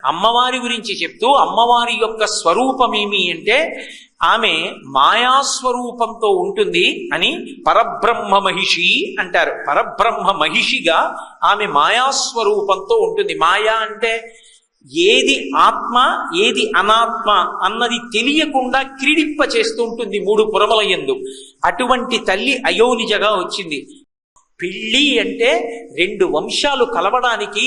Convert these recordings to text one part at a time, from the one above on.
అమ్మవారి గురించి చెప్తూ అమ్మవారి యొక్క స్వరూపమేమి అంటే ఆమె మాయాస్వరూపంతో ఉంటుంది అని పరబ్రహ్మ మహిషి అంటారు. పరబ్రహ్మ మహిషిగా ఆమె మాయాస్వరూపంతో ఉంటుంది. మాయా అంటే ఏది ఆత్మ ఏది అనాత్మ అన్నది తెలియకుండా క్రీడింప చేస్తూ ఉంటుంది మూడు పురముల యందు. అటువంటి తల్లి అయోనిజగా వచ్చింది. పెళ్ళి అంటే రెండు వంశాలు కలవడానికి,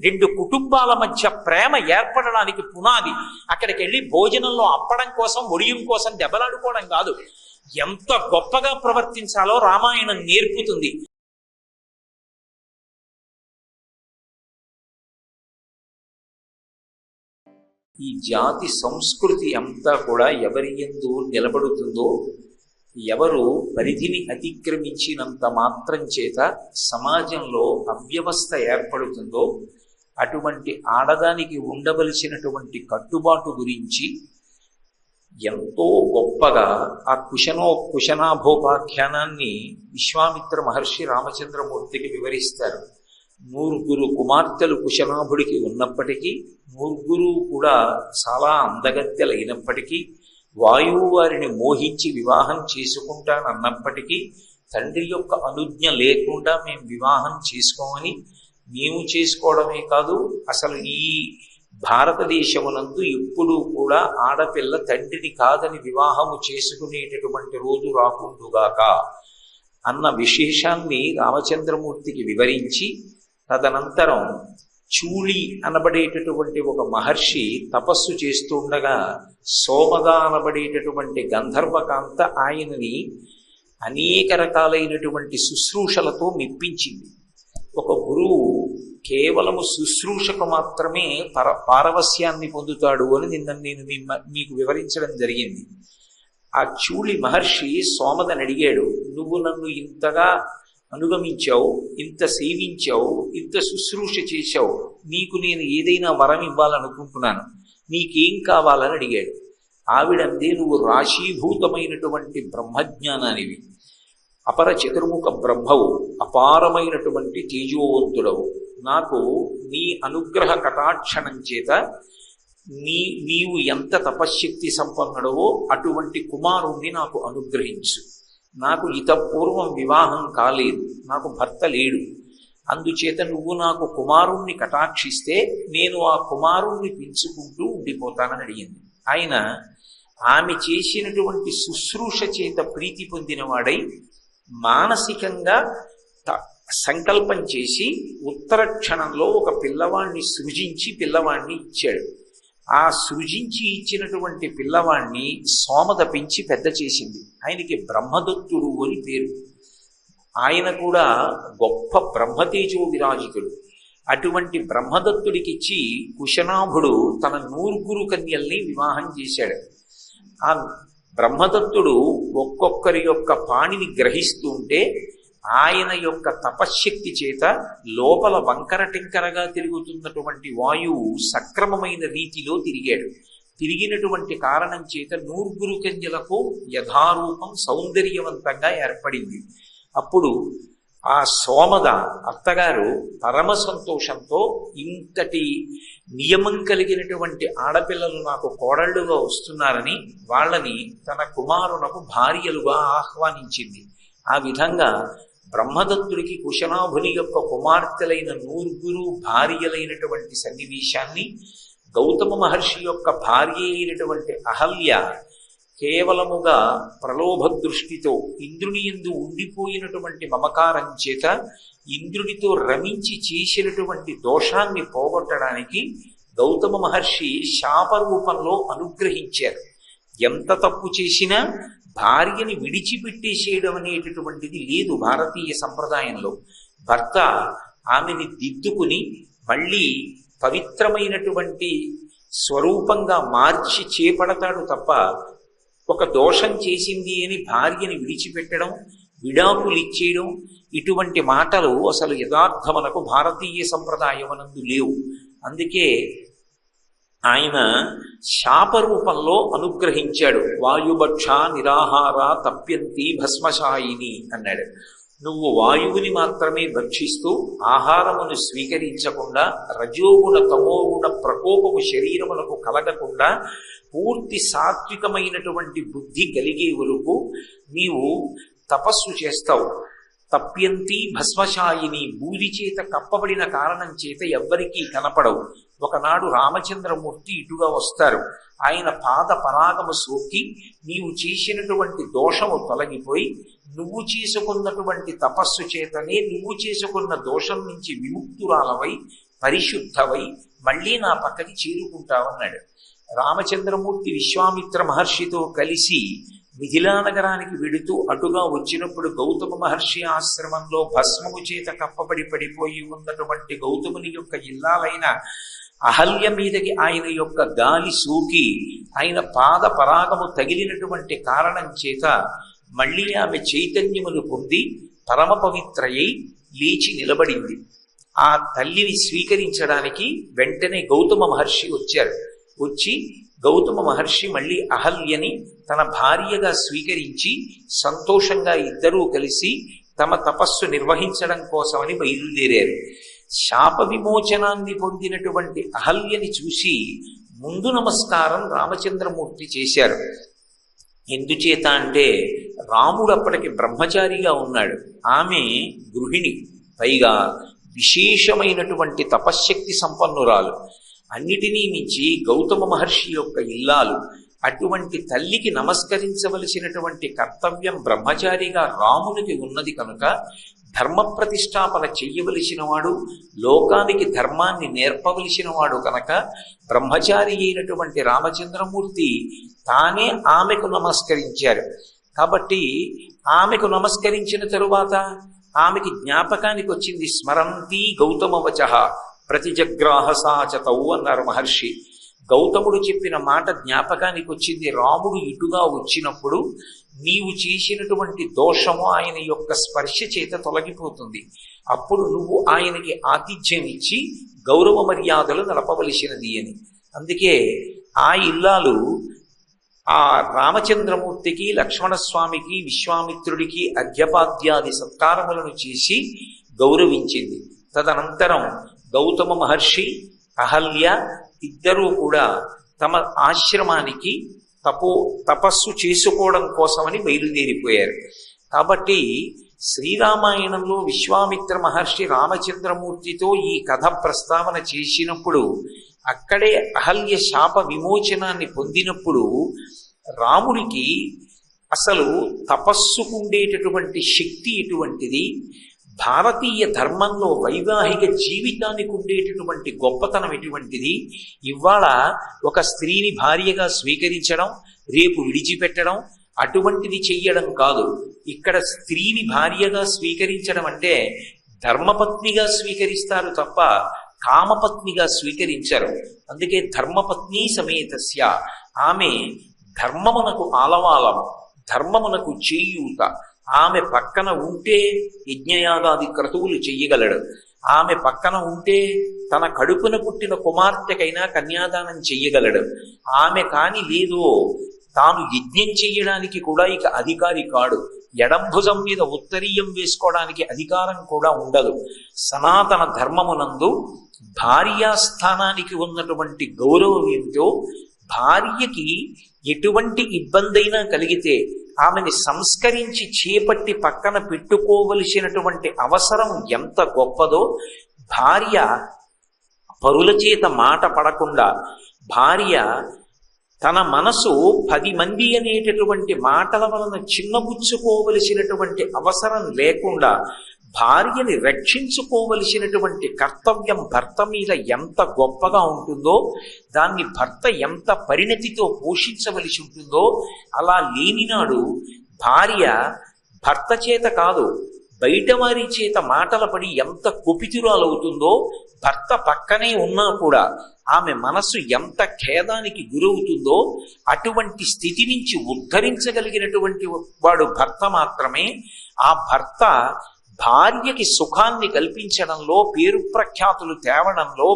రెండు కుటుంబాల మధ్య ప్రేమ ఏర్పడడానికి పునాది. అక్కడికి వెళ్ళి భోజనంలో అప్పడం కోసం ఒడియం కోసం దెబ్బలాడుకోవడం కాదు. ఎంత గొప్పగా ప్రవర్తించాలో రామాయణం నేర్పుతుంది. ఈ జాతి సంస్కృతి అంతా కూడా ఎవరి యందు నిలబడుతుందో, ఎవరు పరిధిని అతిక్రమించినంత మాత్రం చేత సమాజంలో అవ్యవస్థ ఏర్పడుతుందో అటువంటి ఆడదానికి ఉండవలసినటువంటి కట్టుబాటు గురించి ఎంతో గొప్పగా ఆ కుశనాభోపాఖ్యానాన్ని విశ్వామిత్ర మహర్షి రామచంద్రమూర్తికి వివరిస్తారు. 9 కుమార్తెలు కుశనాభుడికి ఉన్నప్పటికీ, 9 కూడా చాలా అందగత్తెలైనప్పటికీ, వాయువు వారిని మోహించి వివాహం చేసుకుంటానన్నప్పటికీ తండ్రి యొక్క అనుజ్ఞ లేకుండా మేము వివాహం చేసుకోమని, మేము చేసుకోవడమే కాదు అసలు ఈ భారతదేశమునందు ఎప్పుడూ కూడా ఆడపిల్ల తండ్రిని కాదని వివాహము చేసుకునేటటువంటి రోజు రాకుండుగాక అన్న విశేషాన్ని రామచంద్రమూర్తికి వివరించి, తదనంతరం చూళి అనబడేటటువంటి ఒక మహర్షి తపస్సు చేస్తుండగా సోమద అనబడేటటువంటి గంధర్వకాంత ఆయనని అనేక రకాలైనటువంటి శుశ్రూషలతో మెప్పించింది. ఒక గురువు కేవలము శుశ్రూషకు మాత్రమే పారవస్యాన్ని పొందుతాడు అని నేను మీకు వివరించడం జరిగింది. ఆ చూళి మహర్షి సోమదని అడిగాడు, నువ్వు నన్ను ఇంతగా అనుగమించావు, ఇంత సేవించావు, ఇంత శుశ్రూష చేశావు, నీకు నేను ఏదైనా వరం ఇవ్వాలనుకుంటున్నాను, నీకేం కావాలని అడిగాడు. ఆవిడందే, నువ్వు రాశీభూతమైనటువంటి బ్రహ్మజ్ఞానానివి, అపర చతుర్ముఖ బ్రహ్మవు, అపారమైనటువంటి తేజోవంతుడవు. నాకు నీ అనుగ్రహ కటాక్షణం చేత నీవు ఎంత తపశ్శక్తి సంపన్నుడవో అటువంటి కుమారుణ్ణి నాకు అనుగ్రహించు. నాకు ఇతపూర్వం వివాహం కాలేదు, నాకు భర్త లేడు, అందుచేత నువ్వు నాకు కుమారుణ్ణి కటాక్షిస్తే నేను ఆ కుమారుణ్ణి పెంచుకుంటూ ఉండిపోతానని అడిగింది. ఆయన ఆమె చేసినటువంటి శుశ్రూష చేత ప్రీతి పొందినవాడై మానసికంగా సంకల్పం చేసి ఉత్తర క్షణంలో ఒక పిల్లవాణ్ణి సృజించి పిల్లవాణ్ణి ఇచ్చాడు. ఆ సృజించి ఇచ్చినటువంటి పిల్లవాణ్ణి సోమద పెంచి పెద్ద చేసింది. ఆయనకి బ్రహ్మదత్తుడు అని పేరు. ఆయన కూడా గొప్ప బ్రహ్మతేజో విరాజితుడు. అటువంటి బ్రహ్మదత్తుడికిచ్చి కుశనాభుడు తన 9 కన్యల్ని వివాహం చేశాడు. ఆ బ్రహ్మదత్తుడు ఒక్కొక్కరి యొక్క పాణిని గ్రహిస్తూ ఉంటే ఆయన యొక్క తపశ్శక్తి చేత లోపల వంకర టింకరగా తిరుగుతున్నటువంటి వాయువు సక్రమమైన రీతిలో తిరిగాడు. తిరిగినటువంటి కారణం చేత 9 కన్యలకు యథారూపం సౌందర్యవంతంగా ఏర్పడింది. అప్పుడు ఆ సోమద అత్తగారు పరమ సంతోషంతో, ఇంతటి నియమం కలిగినటువంటి ఆడపిల్లలు నాకు కోడళ్లుగా వస్తున్నారని వాళ్ళని తన కుమారునకు భార్యలుగా ఆహ్వానించింది. ఆ విధంగా బ్రహ్మదత్తుడికి కుశనాభుని యొక్క కుమార్తెలైన 9 భార్యలైనటువంటి సన్నివేశాన్ని, గౌతమ మహర్షి యొక్క భార్య అయినటువంటి అహల్య కేవలముగా ప్రలోభ దృష్టితో ఇంద్రుని యందు ఉండిపోయినటువంటి మమకారం చేత ఇంద్రుడితో రమించి చేసినటువంటి దోషాన్ని పోగొట్టడానికి గౌతమ మహర్షి శాపరూపంలో అనుగ్రహించారు. ఎంత తప్పు చేసినా భార్యని విడిచిపెట్టేసేయడం అనేటటువంటిది లేదు భారతీయ సంప్రదాయంలో. భర్త ఆమెని దిద్దుకుని మళ్ళీ పవిత్రమైనటువంటి స్వరూపంగా మార్చి చేపడతాడు తప్ప, ఒక దోషం చేసింది అని భార్యని విడిచిపెట్టడం, విడాకులు ఇచ్చేయడం, ఇటువంటి మాటలు అసలు యథార్థమునకు భారతీయ సంప్రదాయమునందు లేవు. అందుకే ఆయన శాపరూపంలో అనుగ్రహించాడు. వాయుభక్ష నిరాహార తప్యంతి భస్మశాయిని అన్నాడు. నువ్వు వాయువుని మాత్రమే భక్షిస్తూ ఆహారమును స్వీకరించకుండా రజోగుణ తమోగుణ ప్రకోపము శరీరములకు కలగకుండా పూర్తి సాత్వికమైనటువంటి బుద్ధి కలిగే వరకు నీవు తపస్సు చేస్తావు. తప్యంతి భస్మశాయిని, బూది చేత కప్పబడిన కారణం చేత ఎవ్వరికీ కనపడవు. ఒకనాడు రామచంద్రమూర్తి ఇటుగా వస్తారు. ఆయన పాద పరాగము సోకి నీవు చేసినటువంటి దోషము తొలగిపోయి నువ్వు చేసుకున్నటువంటి తపస్సు చేతనే నువ్వు చేసుకున్న దోషం నుంచి విముక్తురాలవై పరిశుద్ధవై మళ్ళీ నా పక్కకి చేరుకుంటావన్నాడు. రామచంద్రమూర్తి విశ్వామిత్ర మహర్షితో కలిసి మిథిలా నగరానికి వెడుతూ అటుగా వచ్చినప్పుడు గౌతమ మహర్షి ఆశ్రమంలో భస్మము చేత కప్పబడి పడిపోయి ఉన్నటువంటి గౌతముని యొక్క ఇల్లాలైన అహల్య మీదకి ఆయన యొక్క గాలి సోకి ఆయన పాద పరాగము తగిలినటువంటి కారణం చేత మళ్ళీ ఆమె చైతన్యమును పొంది పరమ పవిత్రయై లేచి నిలబడింది. ఆ తల్లిని స్వీకరించడానికి వెంటనే గౌతమ మహర్షి వచ్చారు. వచ్చి గౌతమ మహర్షి మళ్ళీ అహల్యని తన భార్యగా స్వీకరించి సంతోషంగా ఇద్దరూ కలిసి తమ తపస్సు నిర్వహించడం కోసమని బయలుదేరారు. శాప విమోచనాన్ని పొందినటువంటి అహల్యని చూసి ముందు నమస్కారం రామచంద్రమూర్తి చేశారు. ఎందుచేత అంటే రాముడు అప్పటికి బ్రహ్మచారిగా ఉన్నాడు, ఆమె గృహిణి, పైగా విశేషమైనటువంటి తపశ్శక్తి సంపన్నురాలు. అన్నిటినీ మించి గౌతమ మహర్షి యొక్క ఇల్లాలు. అటువంటి తల్లికి నమస్కరించవలసినటువంటి కర్తవ్యం బ్రహ్మచారిగా రామునికి ఉన్నది కనుక ధర్మ ప్రతిష్టాపన చెయ్యవలసిన వాడు, లోకానికి ధర్మాన్ని నేర్పవలసిన వాడు కనుక బ్రహ్మచారి అయినటువంటి రామచంద్రమూర్తి తానే ఆమెకు నమస్కరించారు. కాబట్టి ఆమెకు నమస్కరించిన తరువాత ఆమెకి జ్ఞాపకానికి వచ్చింది. స్మరంతి గౌతమవచః ప్రతిజగ్రాహ సాచతౌ అన్నారు మహర్షి. గౌతముడు చెప్పిన మాట జ్ఞాపకానికి వచ్చింది. రాముడు ఇటుగా వచ్చినప్పుడు నీవు చేసినటువంటి దోషము ఆయన యొక్క స్పర్శ చేత తొలగిపోతుంది. అప్పుడు నువ్వు ఆయనకి ఆతిథ్యం ఇచ్చి గౌరవ మర్యాదలు నడపవలసినది అని. అందుకే ఆ ఇల్లాలు ఆ రామచంద్రమూర్తికి, లక్ష్మణస్వామికి, విశ్వామిత్రుడికి అర్ఘ్యపాద్యాది సత్కారములను చేసి గౌరవించింది. తదనంతరం గౌతమ మహర్షి, అహల్య ఇద్దరూ కూడా తమ ఆశ్రమానికి తపస్సు చేసుకోవడం కోసమని బయలుదేరిపోయారు. కాబట్టి శ్రీరామాయణంలో విశ్వామిత్ర మహర్షి రామచంద్రమూర్తితో ఈ కథ ప్రస్తావన చేసినప్పుడు అక్కడే అహల్య శాప విమోచనాన్ని పొందినప్పుడు రాముడికి అసలు తపస్సుకుండేటటువంటి శక్తి ఎటువంటిది, భారతీయ ధర్మంలో వైవాహిక జీవితానికి ఉండేటటువంటి గొప్పతనం ఎటువంటిది, ఇవాళ ఒక స్త్రీని భార్యగా స్వీకరించడం, రేపు విడిచిపెట్టడం అటువంటిది చెయ్యడం కాదు. ఇక్కడ స్త్రీని భార్యగా స్వీకరించడం అంటే ధర్మపత్నిగా స్వీకరిస్తారు తప్ప కామపత్నిగా స్వీకరించరు. అందుకే ధర్మపత్ని సమేతస్య, ఆమె ధర్మమునకు ఆలవాలము, ధర్మమునకు చేయూత. ఆమె పక్కన ఉంటే యజ్ఞయాగాది క్రతువులు చెయ్యగలడు. ఆమె పక్కన ఉంటే తన కడుపున పుట్టిన కుమార్తెకైనా కన్యాదానం చెయ్యగలడు. ఆమె కాని లేదో తాను యజ్ఞం చెయ్యడానికి కూడా ఇక అధికారి కాడు. ఎడంభుజం మీద ఉత్తరీయం వేసుకోవడానికి అధికారం కూడా ఉండదు. సనాతన ధర్మమునందు భార్యాస్థానానికి ఉన్నటువంటి గౌరవం ఏమిటో, భార్యకి ఎటువంటి ఇబ్బంది అయినా కలిగితే ఆమెని సంస్కరించి చేపట్టి పక్కన పెట్టుకోవలసినటువంటి అవసరం ఎంత గొప్పదో, భార్య పరుల చేత మాట పడకుండా, భార్య తన మనసు 10 మంది అనేటటువంటి మాటల వలన చిన్నబుచ్చుకోవలసినటువంటి అవసరం లేకుండా భార్యని రక్షించుకోవలసినటువంటి కర్తవ్యం భర్త మీద ఎంత గొప్పగా ఉంటుందో, దాన్ని భర్త ఎంత పరిణతితో పోషించవలసి ఉంటుందో, అలా లేనినాడు భార్య భర్త చేత కాదు బయట వారి చేత మాటల పడి ఎంత కుపితురాలవుతుందో, భర్త పక్కనే ఉన్నా కూడా ఆమె మనస్సు ఎంత ఖేదానికి గురవుతుందో, అటువంటి స్థితి నుంచి ఉద్ధరించగలిగినటువంటి వాడు భర్త మాత్రమే. ఆ భర్త భార్యకి సుఖాన్ని కల్పించడంలో, పేరు ప్రఖ్యాతులు తేవడంలో,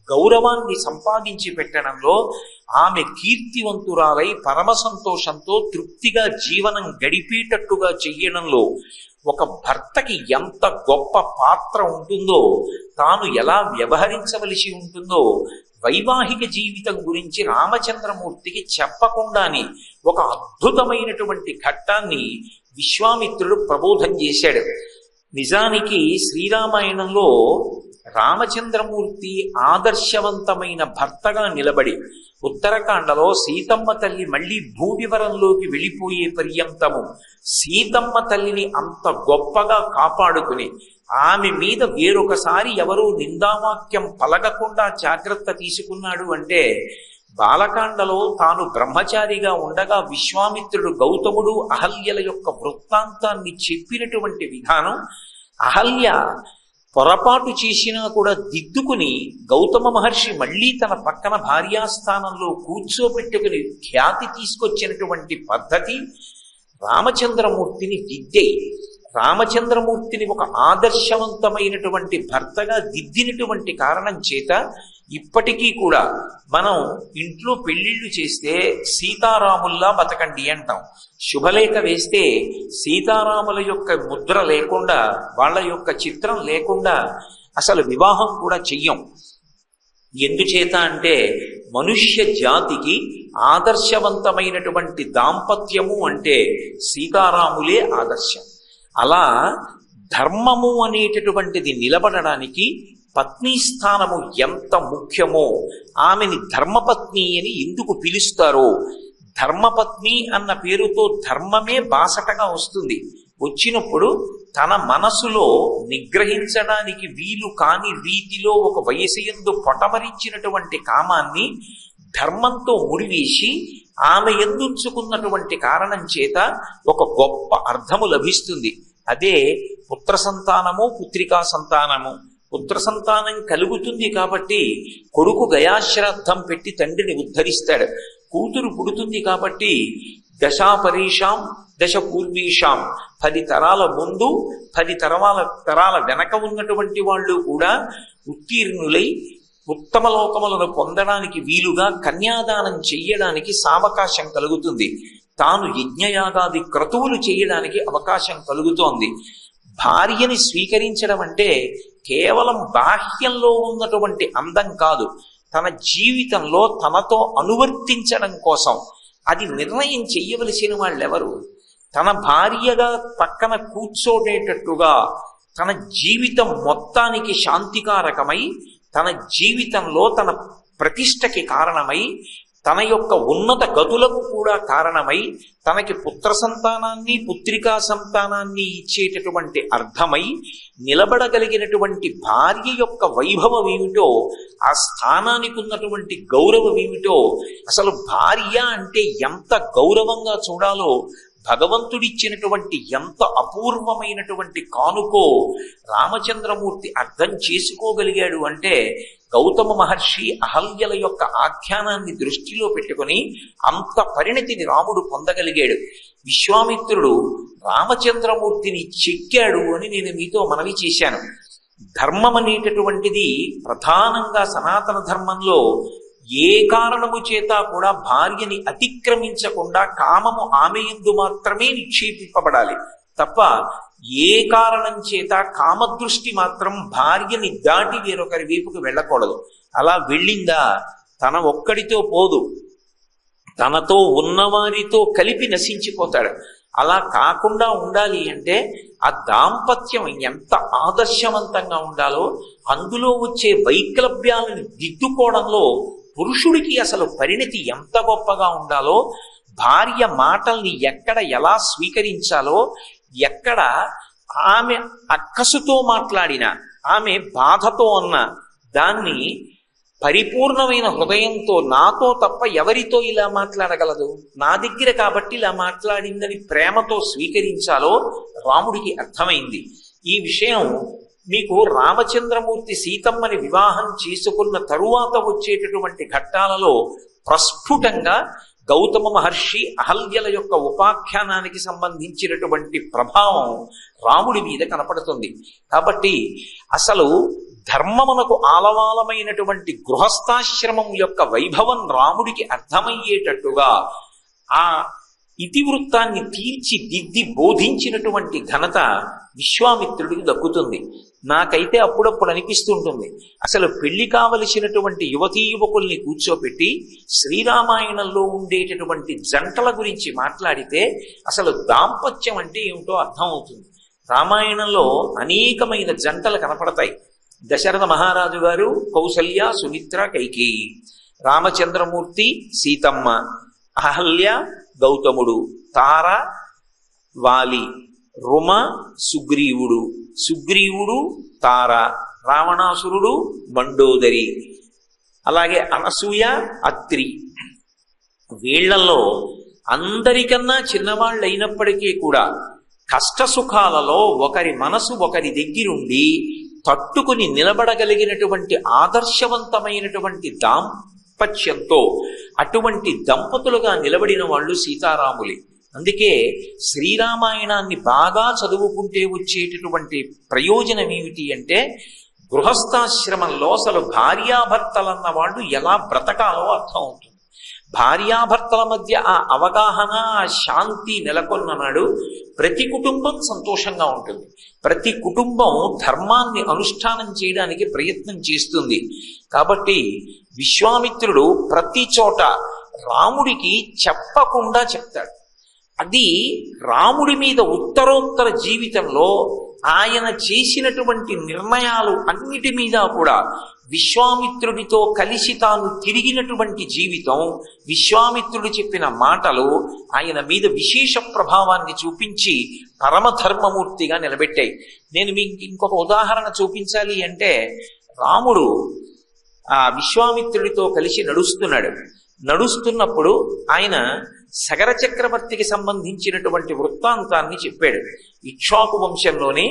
గౌరవాన్ని సంపాదించి పెట్టడంలో, ఆమె కీర్తివంతురాలై పరమ సంతోషంతో తృప్తిగా జీవనం గడిపేటట్టుగా చెయ్యడంలో ఒక భర్తకి ఎంత గొప్ప పాత్ర ఉంటుందో, తాను ఎలా వ్యవహరించవలసి ఉంటుందో వైవాహిక జీవితం గురించి రామచంద్రమూర్తికి చెప్పకుండానే ఒక అద్భుతమైనటువంటి ఘట్టాన్ని విశ్వామిత్రుడు ప్రబోధం చేశాడు. నిజానికి శ్రీరామాయణంలో రామచంద్రమూర్తి ఆదర్శవంతమైన భర్తగా నిలబడి, ఉత్తరాఖండలో సీతమ్మ తల్లి మళ్ళీ భూవివరంలోకి వెళ్ళిపోయే పర్యంతము సీతమ్మ తల్లిని అంత గొప్పగా కాపాడుకుని, ఆమె మీద వేరొకసారి ఎవరూ నిందావాక్యం పలకకుండా జాగ్రత్త తీసుకున్నాడు అంటే, బాలకాండలో తాను బ్రహ్మచారిగా ఉండగా విశ్వామిత్రుడు గౌతముడు అహల్యల యొక్క వృత్తాంతాన్ని చెప్పినటువంటి విధానం, అహల్య పొరపాటు చేసినా కూడా దిద్దుకుని గౌతమ మహర్షి మళ్ళీ తన పక్కన భార్యాస్థానంలో కూర్చోబెట్టుకుని ఖ్యాతి తీసుకొచ్చినటువంటి పద్ధతి రామచంద్రమూర్తిని దిద్దే. రామచంద్రమూర్తిని ఒక ఆదర్శవంతమైనటువంటి భర్తగా దిద్దినటువంటి కారణం చేత ఇప్పటికీ కూడా మనం ఇంట్లో పెళ్లిళ్ళు చేస్తే సీతారాముల్లా బతకండి అంటాం. శుభలేఖ వేస్తే సీతారాముల యొక్క ముద్ర లేకుండా, వాళ్ళ యొక్క చిత్రం లేకుండా అసలు వివాహం కూడా చెయ్యం. ఎందుచేత అంటే మనుష్య జాతికి ఆదర్శవంతమైనటువంటి దాంపత్యము అంటే సీతారాములే ఆదర్శం. అలా ధర్మము అనేటటువంటిది నిలబడడానికి పత్ని స్థానము ఎంత ముఖ్యమో, ఆమెని ధర్మపత్ని అని ఎందుకు పిలుస్తారో, ధర్మపత్ని అన్న పేరుతో ధర్మమే బాసటగా వస్తుంది. వచ్చినప్పుడు తన మనసులో నిగ్రహించడానికి వీలు కాని రీతిలో ఒక వయసుయందు పొటమరించినటువంటి కామాన్ని ధర్మంతో ముడివేసి ఆమె ఎందుంచుకున్నటువంటి కారణం చేత ఒక గొప్ప అర్థము లభిస్తుంది. అదే పుత్ర సంతానము, పుత్రికా సంతానము. పుత్ర సంతానం కలుగుతుంది కాబట్టి కొడుకు గయాశ్రాద్ధం పెట్టి తండ్రిని ఉద్ధరిస్తాడు. కూతురు పుడుతుంది కాబట్టి దశాపరీషాం దశ పూర్వీషాం, 10 తరాల ముందు 10 తరాల వెనక ఉన్నటువంటి వాళ్ళు కూడా ఉత్తీర్ణులై ఉత్తమ లోకములను పొందడానికి వీలుగా కన్యాదానం చెయ్యడానికి సావకాశం కలుగుతుంది. తాను యజ్ఞయాగాది క్రతువులు చేయడానికి అవకాశం కలుగుతోంది. భార్యని స్వీకరించడం అంటే కేవలం బాహ్యంలో ఉన్నటువంటి అందం కాదు, తన జీవితంలో తనతో అనువర్తించడం కోసం. అది నిర్ణయం చెయ్యవలసిన వాళ్ళెవరు? తన భార్యగా పక్కన కూర్చోనేటట్టుగా తన జీవితం మొత్తానికి శాంతికారకమై, తన జీవితంలో తన ప్రతిష్టకి కారణమై, తన యొక్క ఉన్నత గతులకు కూడా కారణమై, తనకి పుత్ర సంతానాన్ని పుత్రికా సంతానాన్ని ఇచ్చేటటువంటి అర్థమై నిలబడగలిగినటువంటి భార్య యొక్క వైభవం ఏమిటో, ఆ స్థానానికి ఉన్నటువంటి గౌరవం ఏమిటో, అసలు భార్య అంటే ఎంత గౌరవంగా చూడాలో భగవంతుడిచ్చినటువంటి ఎంత అపూర్వమైనటువంటి కానుకో రామచంద్రమూర్తి అర్థం చేసుకోగలిగాడు అంటే, గౌతమ మహర్షి అహల్యల యొక్క ఆఖ్యానాన్ని దృష్టిలో పెట్టుకుని అంత పరిణతిని రాముడు పొందగలిగాడు. విశ్వామిత్రుడు రామచంద్రమూర్తిని చెక్కాడు అని నేను మీతో మనవి చేశాను. ధర్మం అనేటటువంటిది ప్రధానంగా సనాతన ధర్మంలో ఏ కారణము చేత కూడా భార్యని అతిక్రమించకుండా కామము ఆమె యందు మాత్రమే నిక్షేపింపబడాలి తప్ప ఏ కారణం చేత కామదృష్టి మాత్రం భార్యని దాటి వేరొకరి వైపుకు వెళ్ళకూడదు. అలా వెళ్ళిందా తన ఒక్కడితో పోదు, తనతో ఉన్నవారితో కలిపి నశించిపోతాడు. అలా కాకుండా ఉండాలి అంటే ఆ దాంపత్యం ఎంత ఆదర్శవంతంగా ఉండాలో, అందులో వచ్చే వైక్లభ్యాలను దిద్దుకోవడంలో పురుషుడికి అసలు పరిణతి ఎంత గొప్పగా ఉండాలో, భార్య మాటల్ని ఎక్కడ ఎలా స్వీకరించాలో, ఎక్కడ ఆమె అక్కసుతో మాట్లాడిన, ఆమె బాధతో అన్న దాన్ని పరిపూర్ణమైన హృదయంతో నాతో తప్ప ఎవరితో ఇలా మాట్లాడగలదు, నా దగ్గర కాబట్టి ఇలా మాట్లాడిందని ప్రేమతో స్వీకరించాలో రాముడికి అర్థమైంది. ఈ విషయం మీకు రామచంద్రమూర్తి సీతమ్మని వివాహం చేసుకున్న తరువాత వచ్చేటటువంటి ఘట్టాలలో ప్రస్ఫుటంగా గౌతమ మహర్షి అహల్యల యొక్క ఉపాఖ్యానానికి సంబంధించినటువంటి ప్రభావం రాముడి మీద కనపడుతుంది. కాబట్టి అసలు ధర్మమునకు ఆలవాలమైనటువంటి గృహస్థాశ్రమం యొక్క వైభవం రాముడికి అర్థమయ్యేటట్టుగా ఆ ఇతివృత్తాన్ని తీర్చిదిద్ది బోధించినటువంటి ఘనత విశ్వామిత్రుడికి దక్కుతుంది. నాకైతే అప్పుడప్పుడు అనిపిస్తుంటుంది, అసలు పెళ్లి కావలసినటువంటి యువతీ యువకుల్ని కూర్చోపెట్టి శ్రీరామాయణంలో ఉండేటటువంటి జంటల గురించి మాట్లాడితే అసలు దాంపత్యం అంటే ఏమిటో అర్థం అవుతుంది. రామాయణంలో అనేకమైన జంటలు కనపడతాయి. దశరథ మహారాజు గారు, కౌసల్య, సుమిత్ర, కైకేయి, రామచంద్రమూర్తి, సీతమ్మ, అహల్య, గౌతముడు, తార, వాలి, రుమ, సుగ్రీవుడు, సుగ్రీవుడు, తార, రావణాసురుడు, మండోదరి, అలాగే అనసూయ, అత్రి. వీళ్లలో అందరికన్నా చిన్నవాళ్ళు అయినప్పటికీ కూడా కష్టసుఖాలలో ఒకరి మనసు ఒకరి దగ్గరుండి తట్టుకుని నిలబడగలిగినటువంటి ఆదర్శవంతమైనటువంటి దాంపత్యంతో అటువంటి దంపతులుగా నిలబడిన వాళ్ళు సీతారాములే. అందుకే శ్రీరామాయణాన్ని బాగా చదువుకుంటే వచ్చేటటువంటి ప్రయోజనం ఏమిటి అంటే, గృహస్థాశ్రమంలో అసలు భార్యాభర్తలన్న వాళ్ళు ఎలా బ్రతకాలో అర్థం అవుతుంది. భార్యాభర్తల మధ్య ఆ అవగాహన, ఆ శాంతి నెలకొన్న నాడు ప్రతి కుటుంబం సంతోషంగా ఉంటుంది. ప్రతి కుటుంబం ధర్మాన్ని అనుష్ఠానం చేయడానికి ప్రయత్నం చేస్తుంది. కాబట్టి విశ్వామిత్రుడు ప్రతి చోట రాముడికి చెప్పకుండా చెప్తాడు. అది రాముడి మీద ఉత్తరోత్తర జీవితంలో ఆయన చేసినటువంటి నిర్ణయాలు అన్నిటి మీద కూడా విశ్వామిత్రుడితో కలిసి తాను తిరిగినటువంటి జీవితం, విశ్వామిత్రుడు చెప్పిన మాటలు ఆయన మీద విశేష ప్రభావాన్ని చూపించి పరమధర్మమూర్తిగా నిలబెట్టాయి. నేను మీకు ఇంకొక ఉదాహరణ చూపించాలి అంటే, రాముడు ఆ విశ్వామిత్రుడితో కలిసి నడుస్తున్నప్పుడు ఆయన సగర చక్రవర్తికి సంబంధించినటువంటి వృత్తాంతాన్ని చెప్పాడు. ఇక్ష్వాకు వంశంలోనే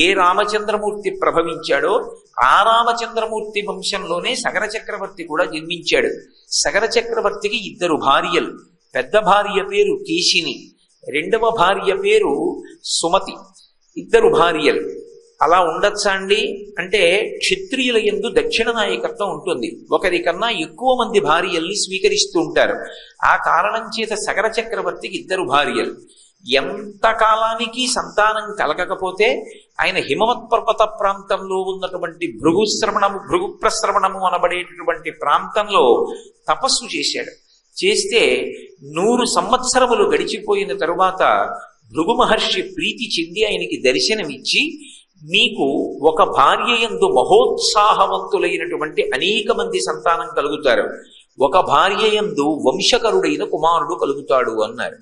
ఏ రామచంద్రమూర్తి ప్రభవించాడో ఆ రామచంద్రమూర్తి వంశంలోనే సగర చక్రవర్తి కూడా జన్మించాడు. సగర చక్రవర్తికి 2 భార్యలు. పెద్ద భార్య పేరు కేశిని, రెండవ భార్య పేరు సుమతి. 2 భార్యలు. అలా ఉండొచ్చా అండి అంటే, క్షత్రియుల యందు దక్షిణ నాయకత్వం ఉంటుంది. ఒకరికన్నా ఎక్కువ మంది భార్యల్ని స్వీకరిస్తూ ఉంటారు. ఆ కారణం చేత సగర చక్రవర్తికి 2 భార్యలు. ఎంతకాలానికి సంతానం కలగకపోతే ఆయన హిమవత్ పర్వత ప్రాంతంలో ఉన్నటువంటి భృగుప్రశ్రవణము అనబడేటటువంటి ప్రాంతంలో తపస్సు చేశాడు. చేస్తే 100 సంవత్సరములు గడిచిపోయిన తరువాత భృగు మహర్షి ప్రీతి చెంది ఆయనకి దర్శనమిచ్చి, నీకు ఒక భార్య యందు మహోత్సాహవంతులైనటువంటి అనేక మంది సంతానం కలుగుతారు, ఒక భార్య యందు వంశకరుడైన కుమారుడు కలుగుతాడు అన్నారు.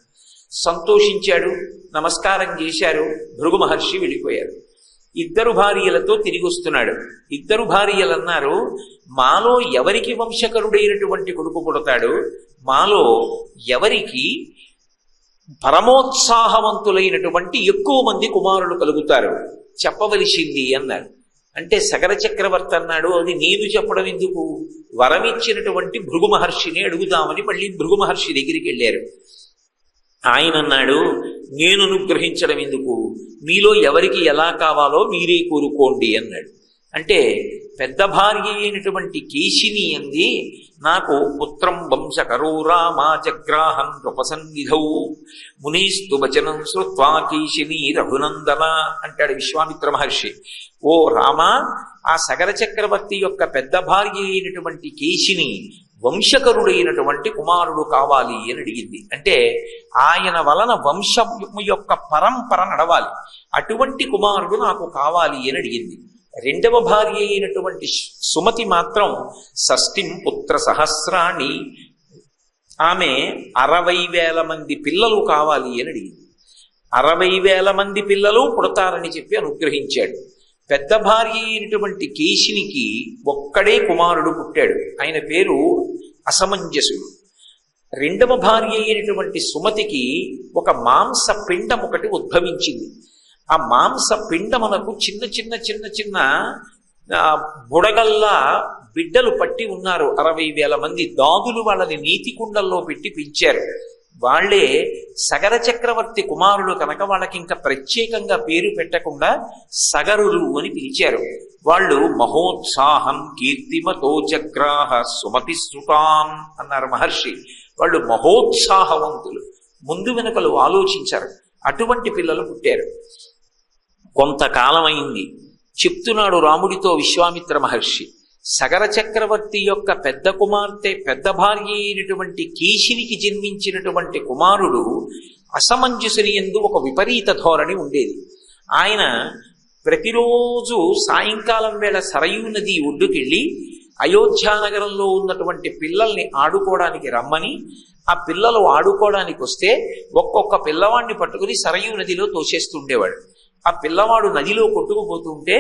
సంతోషించాడు, నమస్కారం చేశారు. భృగు మహర్షి వెళ్ళిపోయారు. 2 భార్యలతో తిరిగి వస్తున్నాడు. 2 భార్యలు అన్నారు, మాలో ఎవరికి వంశకరుడైనటువంటి కొడుకు పుడతాడు, మాలో ఎవరికి పరమోత్సాహవంతులైనటువంటి ఎక్కువ మంది కుమారులు కలుగుతారు, చెప్పవలసింది అన్నారు. అంటే సగర చక్రవర్తి అన్నాడు, అది నేను చెప్పడం ఎందుకు, వరమిచ్చినటువంటి భృగు మహర్షిని అడుగుదామని మళ్ళీ భృగు మహర్షి దగ్గరికి వెళ్ళారు. ఆయన అన్నాడు, నేను అనుగ్రహించడం ఎందుకు, మీలో ఎవరికి ఎలా కావాలో మీరే కోరుకోండి అన్నాడు. అంటే పెద్ద భార్య అయినటువంటి కేశిని అంది, నాకు పుత్రం వంశకరో రామా జగ్రాహన్ నృపసన్నిధౌ మునీస్తు వచనం శ్రుత్వా కేశిని రఘునందన అంటాడు విశ్వామిత్ర మహర్షి. ఓ రామా, ఆ సగర చక్రవర్తి యొక్క పెద్ద భార్య అయినటువంటి కేశిని వంశకరుడైనటువంటి కుమారుడు కావాలి అని అడిగింది. అంటే ఆయన వలన వంశము యొక్క పరంపర నడవాలి, అటువంటి కుమారుడు నాకు కావాలి అని అడిగింది. 2వ భార్య అయినటువంటి సుమతి మాత్రం షష్ఠిం పుత్ర సహస్రాన్ని, ఆమె 60,000 మంది పిల్లలు కావాలి అని అడిగింది. 60,000 మంది పిల్లలు పుడతారని చెప్పి అనుగ్రహించాడు. పెద్ద భార్య అయినటువంటి కేశినికి ఒక్కడే కుమారుడు పుట్టాడు, ఆయన పేరు అసమంజసుడు. 2వ భార్య అయినటువంటి సుమతికి ఒక మాంస పిండం ఒకటి ఉద్భవించింది. ఆ మాంస పిండమునకు చిన్న చిన్న చిన్న చిన్న బుడగల్లా బిడ్డలు పట్టి ఉన్నారు 60,000 మంది. దాదులు వాళ్ళని నీతి కుండల్లో పెట్టి పెంచారు. వాళ్లే సగర చక్రవర్తి కుమారులు కనుక వాళ్ళకి ఇంకా ప్రత్యేకంగా పేరు పెట్టకుండా సగరులు అని పిలిచారు. వాళ్ళు మహోత్సాహం కీర్తిమతో జగ్రాహ సుమతి శ్రుతాం అన్నారు మహర్షి. వాళ్ళు మహోత్సాహవంతులు, ముందు వెనుకలు ఆలోచించారు. అటువంటి పిల్లలు పుట్టారు. కొంతకాలం అయింది. చెప్తున్నాడు రాముడితో విశ్వామిత్ర మహర్షి, సగర చక్రవర్తి యొక్క పెద్ద కుమార్తె పెద్ద భార్య అయినటువంటి కేశినికి జన్మించినటువంటి కుమారుడు అసమంజసుని యందు ఒక విపరీత ధోరణి ఉండేది. ఆయన ప్రతిరోజు సాయంకాలం వేళ సరయూ నది ఒడ్డుకెళ్ళి అయోధ్యానగరంలో ఉన్నటువంటి పిల్లల్ని ఆడుకోవడానికి రమ్మని, ఆ పిల్లలు ఆడుకోవడానికి వస్తే ఒక్కొక్క పిల్లవాడిని పట్టుకుని సరయూ నదిలో తోసేస్తుండేవాడు. ఆ పిల్లవాడు నదిలో కొట్టుకుపోతుంటే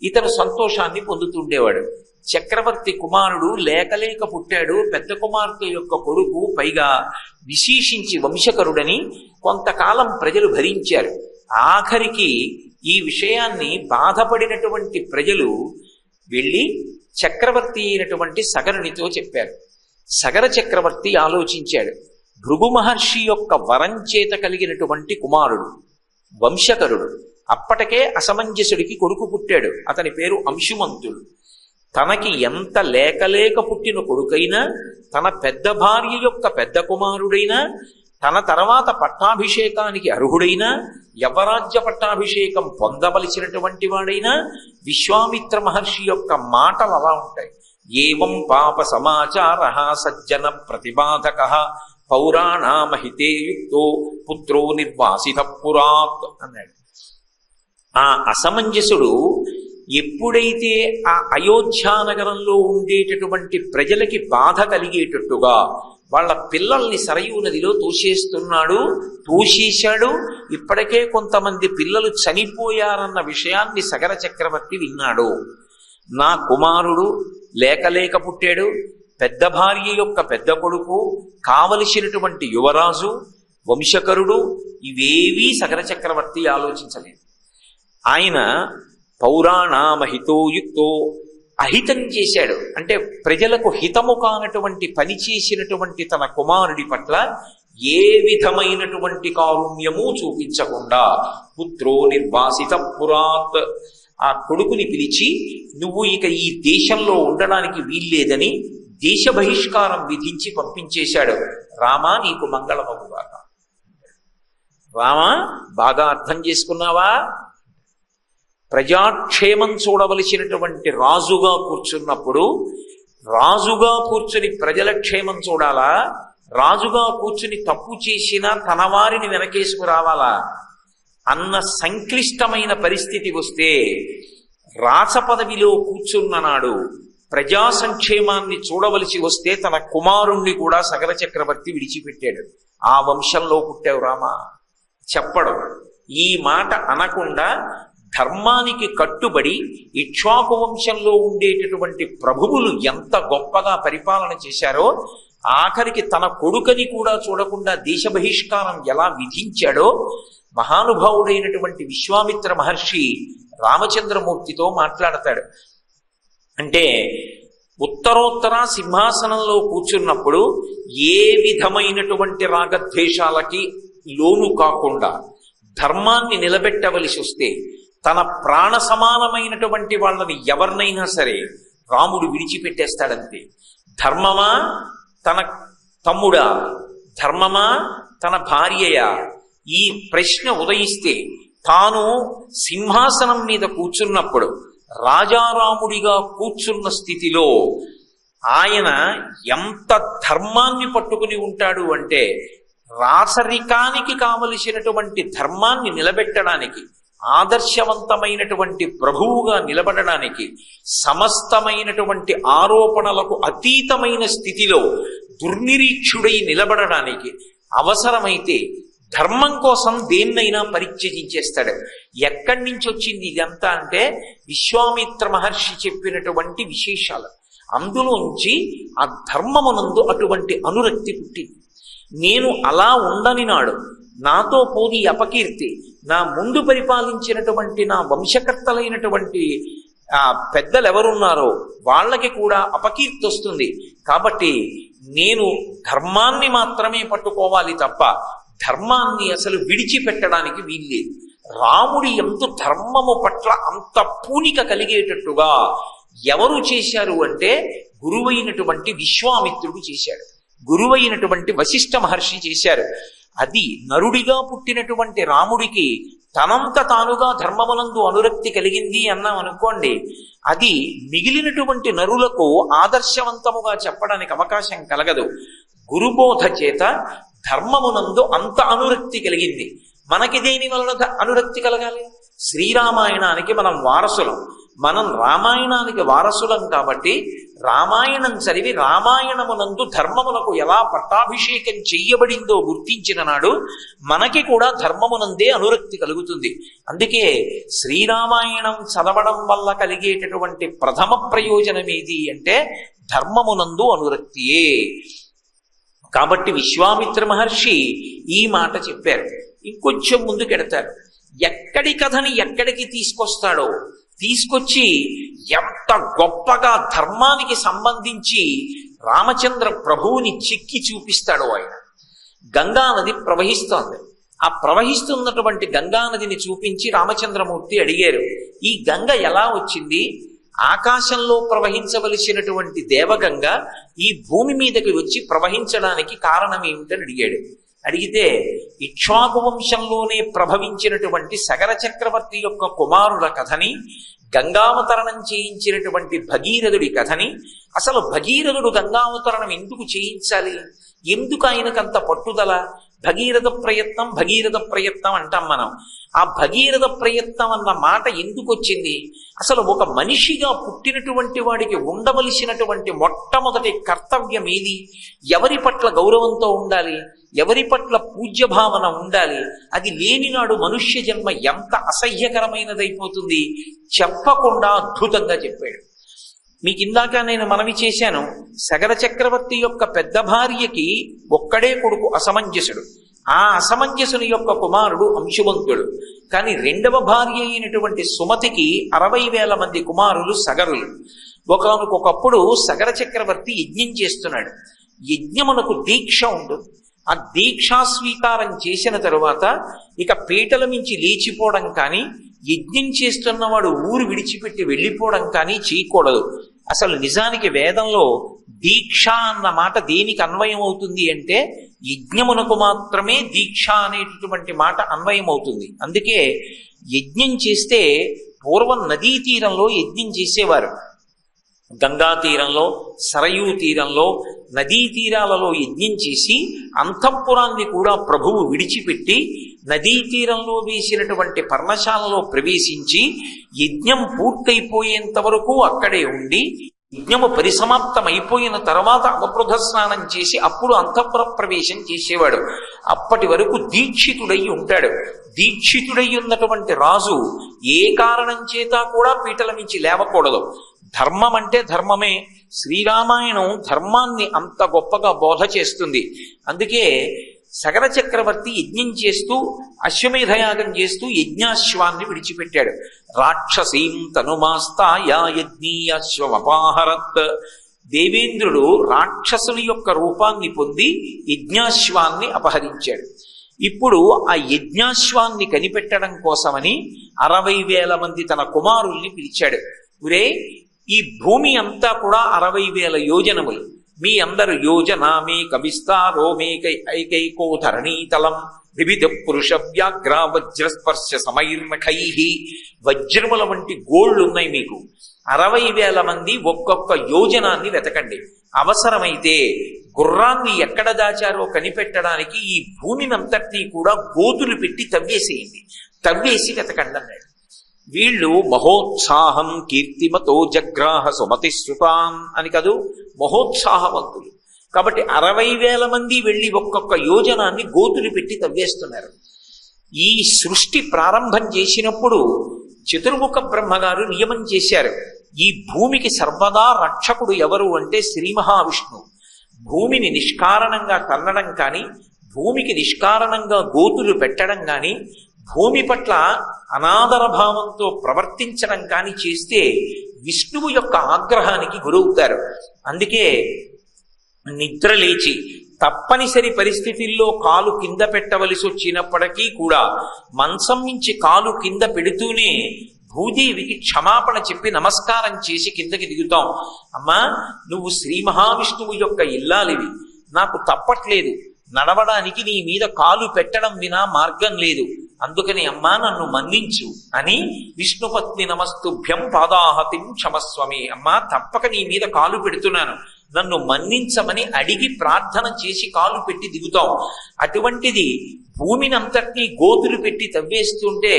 ఇతను సంతోషాన్ని పొందుతుండేవాడు. చక్రవర్తి కుమారుడు లేకలేక పుట్టాడు, పెద్ద కుమార్తె యొక్క కొడుకు, పైగా విశేషించి వంశకరుడని కొంతకాలం ప్రజలు భరించారు. ఆఖరికి ఈ విషయాన్ని బాధపడినటువంటి ప్రజలు వెళ్ళి చక్రవర్తి అయినటువంటి సగరునితో చెప్పారు. సగర చక్రవర్తి ఆలోచించాడు. భృగు మహర్షి యొక్క వరం చేత కలిగినటువంటి కుమారుడు, వంశకరుడు, అప్పటికే అసమంజసుడికి కొడుకు పుట్టాడు. అతని పేరు అంశుమంతుడు. తనకి ఎంత లేకలేక పుట్టిన కొడుకైనా, తన పెద్ద భార్య యొక్క పెద్ద కుమారుడైనా, తన తర్వాత పట్టాభిషేకానికి అర్హుడైనా, యవరాజ్య పట్టాభిషేకం పొందవలసినటువంటి వాడైనా విశ్వామిత్ర మహర్షి యొక్క మాటలు అలా ఉంటాయి. ఏవం పాప సమాచార సజ్జన ప్రతిబాధక పౌరాణామహితే యుక్తో పుత్రో నిర్వాసిత పురాత్ అన్నాడు. ఆ అసమంజసుడు ఎప్పుడైతే ఆ అయోధ్యానగరంలో ఉండేటటువంటి ప్రజలకి బాధ కలిగేటట్టుగా వాళ్ళ పిల్లల్ని సరయూ నదిలో తోసేశాడు. ఇప్పటికే కొంతమంది పిల్లలు చనిపోయారన్న విషయాన్ని సగర చక్రవర్తి విన్నాడు. నా కుమారుడు లేకలేక పుట్టాడు, పెద్ద భార్య యొక్క పెద్ద కొడుకు, కావలసినటువంటి యువరాజు, వంశకరుడు, ఇవేవీ సగర చక్రవర్తి ఆలోచించలేదు. ఆయన పౌరాణామహితో యుక్తో అహితం చేశాడు. అంటే ప్రజలకు హితము కానటువంటి పని చేసినటువంటి తన కుమారుడి పట్ల ఏ విధమైనటువంటి కారుణ్యము చూపించకుండా పుత్రో నిర్వాసిత పురాత్, ఆ కొడుకుని పిలిచి నువ్వు ఇక ఈ దేశంలో ఉండడానికి వీల్లేదని దేశ బహిష్కారం విధించి పంపించేశాడు. రామా నీకు మంగళమగుగాక. రామా బాగా అర్థం చేసుకున్నావా? ప్రజాక్షేమం చూడవలసినటువంటి రాజుగా కూర్చున్నప్పుడు రాజుగా కూర్చుని ప్రజల క్షేమం చూడాలా? రాజుగా కూర్చుని తప్పు చేసినా తన వారిని వెనకేసుకురావాలా అన్న సంక్లిష్టమైన పరిస్థితి వస్తే రాచ పదవిలో కూర్చున్న నాడు ప్రజా సంక్షేమాన్ని చూడవలసి వస్తే తన కుమారుణ్ణి కూడా సగర చక్రవర్తి విడిచిపెట్టాడు. ఆ వంశంలో పుట్టావు రామా చెప్పడు. ఈ మాట అనకుండా ధర్మానికి కట్టుబడి ఇక్ష్వాకు వంశంలో ఉండేటటువంటి ప్రభువులు ఎంత గొప్పగా పరిపాలన చేశారో, ఆఖరికి తన కొడుకని కూడా చూడకుండా దేశ బహిష్కారం ఎలా విధించాడో మహానుభావుడైనటువంటి విశ్వామిత్ర మహర్షి రామచంద్రమూర్తితో మాట్లాడతాడు. అంటే ఉత్తరోత్తర సింహాసనంలో కూర్చున్నప్పుడు ఏ విధమైనటువంటి రాగద్వేషాలకి లోను కాకుండా ధర్మాన్ని నిలబెట్టవలసి వస్తే తన ప్రాణ సమానమైనటువంటి వాళ్ళని ఎవరినైనా సరే రాముడు విడిచిపెట్టేస్తాడంతే. ధర్మమా తన తమ్ముడా, ధర్మమా తన భార్యయా, ఈ ప్రశ్న ఉదయిస్తే తాను సింహాసనం మీద కూర్చున్నప్పుడు రాజారాముడిగా కూర్చున్న స్థితిలో ఆయన ఎంత ధర్మాన్ని పట్టుకుని ఉంటాడు అంటే, రాచరికానికి కావలసినటువంటి ధర్మాన్ని నిలబెట్టడానికి, ఆదర్శవంతమైనటువంటి ప్రభువుగా నిలబడడానికి, సమస్తమైనటువంటి ఆరోపణలకు అతీతమైన స్థితిలో దుర్నిరీక్షుడై నిలబడడానికి అవసరమైతే ధర్మం కోసం దేన్నైనా పరిత్యజించేస్తాడు. ఎక్కడి నుంచి వచ్చింది ఇదంతా అంటే విశ్వామిత్ర మహర్షి చెప్పినటువంటి విశేషాలు. అందులోంచి ఆ ధర్మమునందు అటువంటి అనురక్తి పుట్టింది. నేను అలా ఉండని నాడు నాతో పోని అపకీర్తి, నా ముందు పరిపాలించినటువంటి నా వంశకర్తలైనటువంటి ఆ పెద్దలు ఎవరున్నారో వాళ్ళకి కూడా అపకీర్తి వస్తుంది. కాబట్టి నేను ధర్మాన్ని మాత్రమే పట్టుకోవాలి తప్ప ధర్మాన్ని అసలు విడిచిపెట్టడానికి వీల్లేదు. రాముడి ఎందు ధర్మము పట్ల అంత పూనిక కలిగేటట్టుగా ఎవరు చేశారు అంటే గురువైనటువంటి విశ్వామిత్రుడు చేశాడు, గురువైనటువంటి వశిష్ఠ మహర్షి చేశారు. అది నరుడిగా పుట్టినటువంటి రాముడికి తనంత తానుగా ధర్మమునందు అనురక్తి కలిగింది అన్నాం అనుకోండి, అది మిగిలినటువంటి నరులకు ఆదర్శవంతముగా చెప్పడానికి అవకాశం కలగదు. గురుబోధ చేత ధర్మమునందు అంత అనురక్తి కలిగింది. మనకి దేని వలన అనురక్తి కలగాలి? శ్రీరామాయణానికి మనం వారసులం, మనం రామాయణానికి వారసులం. కాబట్టి రామాయణం చదివి రామాయణమునందు ధర్మమునకు ఎలా పట్టాభిషేకం చెయ్యబడిందో గుర్తించిన నాడు మనకి కూడా ధర్మమునందే అనురక్తి కలుగుతుంది. అందుకే శ్రీరామాయణం చదవడం వల్ల కలిగేటటువంటి ప్రథమ ప్రయోజనం ఏది అంటే ధర్మమునందు అనురక్తియే. కాబట్టి విశ్వామిత్ర మహర్షి ఈ మాట చెప్పారు. ఇంకొంచెం ముందుకెడతారు. ఎక్కడి కథని ఎక్కడికి తీసుకొస్తాడో తీసుకొచ్చి ఎంత గొప్పగా ధర్మానికి సంబంధించి రామచంద్ర ప్రభువుని చెక్కి చూపిస్తాడో ఆయన. గంగానది ప్రవహిస్తోంది. ఆ ప్రవహిస్తున్నటువంటి గంగానదిని చూపించి రామచంద్రమూర్తి అడిగారు, ఈ గంగ ఎలా వచ్చింది? ఆకాశంలో ప్రవహించవలసినటువంటి దేవగంగ ఈ భూమి మీదకి వచ్చి ప్రవహించడానికి కారణం ఏమిటని అడిగాడు. అడిగితే ఇక్ష్వాకు వంశంలోనే ప్రభవించినటువంటి సగర చక్రవర్తి యొక్క కుమారుల కథని, గంగావతరణం చేయించినటువంటి భగీరథుడి కథని, అసలు భగీరథుడు గంగావతరణం ఎందుకు చేయించాలి, ఎందుకు ఆయనకంత పట్టుదల, భగీరథ ప్రయత్నం అంటాం మనం. ఆ భగీరథ ప్రయత్నం అన్న మాట ఎందుకు వచ్చింది? అసలు ఒక మనిషిగా పుట్టినటువంటి వాడికి ఉండవలసినటువంటి మొట్టమొదటి కర్తవ్యం ఏది? ఎవరి పట్ల గౌరవంతో ఉండాలి, ఎవరి పట్ల పూజ్య భావన ఉండాలి. అది లేనినాడు మనుష్య జన్మ ఎంత అసహ్యకరమైనదైపోతుంది. చెప్పకుండా అద్భుతంగా చెప్పాడు. మీకు ఇందాక నేను మనవి చేశాను, సగర చక్రవర్తి యొక్క పెద్ద భార్యకి ఒక్కడే కొడుకు అసమంజసుడు. ఆ అసమంజసుని యొక్క కుమారుడు అంశువంతుడు. కానీ రెండవ భార్య అయినటువంటి సుమతికి 60,000 మంది కుమారులు సగరులు. ఒకనకొకప్పుడు సగర చక్రవర్తి యజ్ఞం చేస్తున్నాడు. యజ్ఞమునకు దీక్ష ఉంటుంది. ఆ దీక్షా స్వీకారం చేసిన తరువాత ఇక పీటల మించి లేచిపోవడం కానీ, యజ్ఞం చేస్తున్నవాడు ఊరు విడిచిపెట్టి వెళ్ళిపోవడం కానీ చేయకూడదు. అసలు నిజానికి వేదంలో దీక్ష అన్న మాట దేనికి అన్వయం అవుతుంది అంటే యజ్ఞమునకు మాత్రమే దీక్ష అనేటటువంటి మాట అన్వయం అవుతుంది. అందుకే యజ్ఞం చేస్తే పూర్వం నదీ తీరంలో యజ్ఞం చేసేవారు. గంగా తీరంలో, సరయూ తీరంలో, నదీ తీరాలలో యజ్ఞం చేసి అంతఃపురాన్ని కూడా ప్రభువు విడిచిపెట్టి నదీ తీరంలో వేసినటువంటి పర్ణశాలలో ప్రవేశించి యజ్ఞం పూర్తయిపోయేంత వరకు అక్కడే ఉండి యజ్ఞము పరిసమాప్తం అయిపోయిన తర్వాత అవబృధ స్నానం చేసి అప్పుడు అంతఃపుర ప్రవేశం చేసేవాడు. అప్పటి వరకు దీక్షితుడై ఉంటాడు. దీక్షితుడై ఉన్నటువంటి రాజు ఏ కారణం చేత కూడా పీటల మించి లేవకూడదు. ధర్మం అంటే ధర్మమే. శ్రీరామాయణం ధర్మాన్ని అంత గొప్పగా బోధ చేస్తుంది. అందుకే సగర చక్రవర్తి యజ్ఞం చేస్తూ అశ్వమేధయాగం చేస్తూ యజ్ఞాశ్వాన్ని విడిచిపెట్టాడు. రాక్షసీం తనుమాస్తాయ యజ్ఞీయాశ్వమపాహరత్. దేవేంద్రుడు రాక్షసుని యొక్క రూపాన్ని పొంది యజ్ఞాశ్వాన్ని అపహరించాడు. ఇప్పుడు ఆ యజ్ఞాశ్వాన్ని కనిపెట్టడం కోసమని 60,000 మంది తన కుమారుల్ని పిలిచాడు. ఒరే, ఈ భూమి అంతా కూడా 60,000 యోజనములు. మీ అందరు యోజనామేక విస్తారోమేక ఐకైకో ధరణీతలం వివిధ పురుష వ్యాఘ్ర వజ్రస్పర్శ సమైర్మఖై. వజ్రముల వంటి గోళ్లు ఉన్నాయి మీకు. 60,000 మంది ఒక్కొక్క యోజనాన్ని వెతకండి. అవసరమైతే గుర్రాన్ని ఎక్కడ దాచారో కనిపెట్టడానికి ఈ భూమినంతటినీ కూడా గోతులు పెట్టి తవ్వేసేయండి, తవ్వేసి వెతకండి అన్నాడు. వీళ్ళు మహోత్సాహం కీర్తిమతో జగ్రాహ సుమతి శృతాం అని కదూ, మహోత్సాహవంతులు. కాబట్టి 60,000 మంది వెళ్ళి ఒక్కొక్క యోజనాన్ని గోతులు పెట్టి తవ్వేస్తున్నారు. ఈ సృష్టి ప్రారంభం చేసినప్పుడు చతుర్ముఖ బ్రహ్మగారు నియమం చేశారు, ఈ భూమికి సర్వదా రక్షకుడు ఎవరు అంటే శ్రీ మహావిష్ణువు. భూమిని నిష్కారణంగా తన్నడం కానీ, భూమికి నిష్కారణంగా గోతులు పెట్టడం కానీ, భూమి పట్ల అనాదర భావంతో ప్రవర్తించడం కాని చేస్తే విష్ణువు యొక్క ఆగ్రహానికి గురవుతారు. అందుకే నిద్ర లేచి తప్పనిసరి పరిస్థితుల్లో కాలు కింద పెట్టవలసి వచ్చినప్పటికీ కూడా మంచం నుంచి కాలు కింద పెడుతూనే భూదేవికి క్షమాపణ చెప్పి నమస్కారం చేసి కిందకి దిగుతాం. అమ్మా, నువ్వు శ్రీ మహావిష్ణువు యొక్క ఇల్లాలివి, నాకు తప్పట్లేదు, నడవడానికి నీ మీద కాలు పెట్టడం వినా మార్గం లేదు, అందుకని అమ్మా నన్ను మన్నించు అని విష్ణుపత్ని నమస్తుభ్యం పాదాహతిం క్షమస్వమి, అమ్మా తప్పక నీ మీద కాలు పెడుతున్నాను, నన్ను మన్నించమని అడిగి ప్రార్థన చేసి కాలు పెట్టి దిగుతాం. అటువంటిది భూమిని అంతటినీ గోతులు పెట్టి తవ్వేస్తుంటే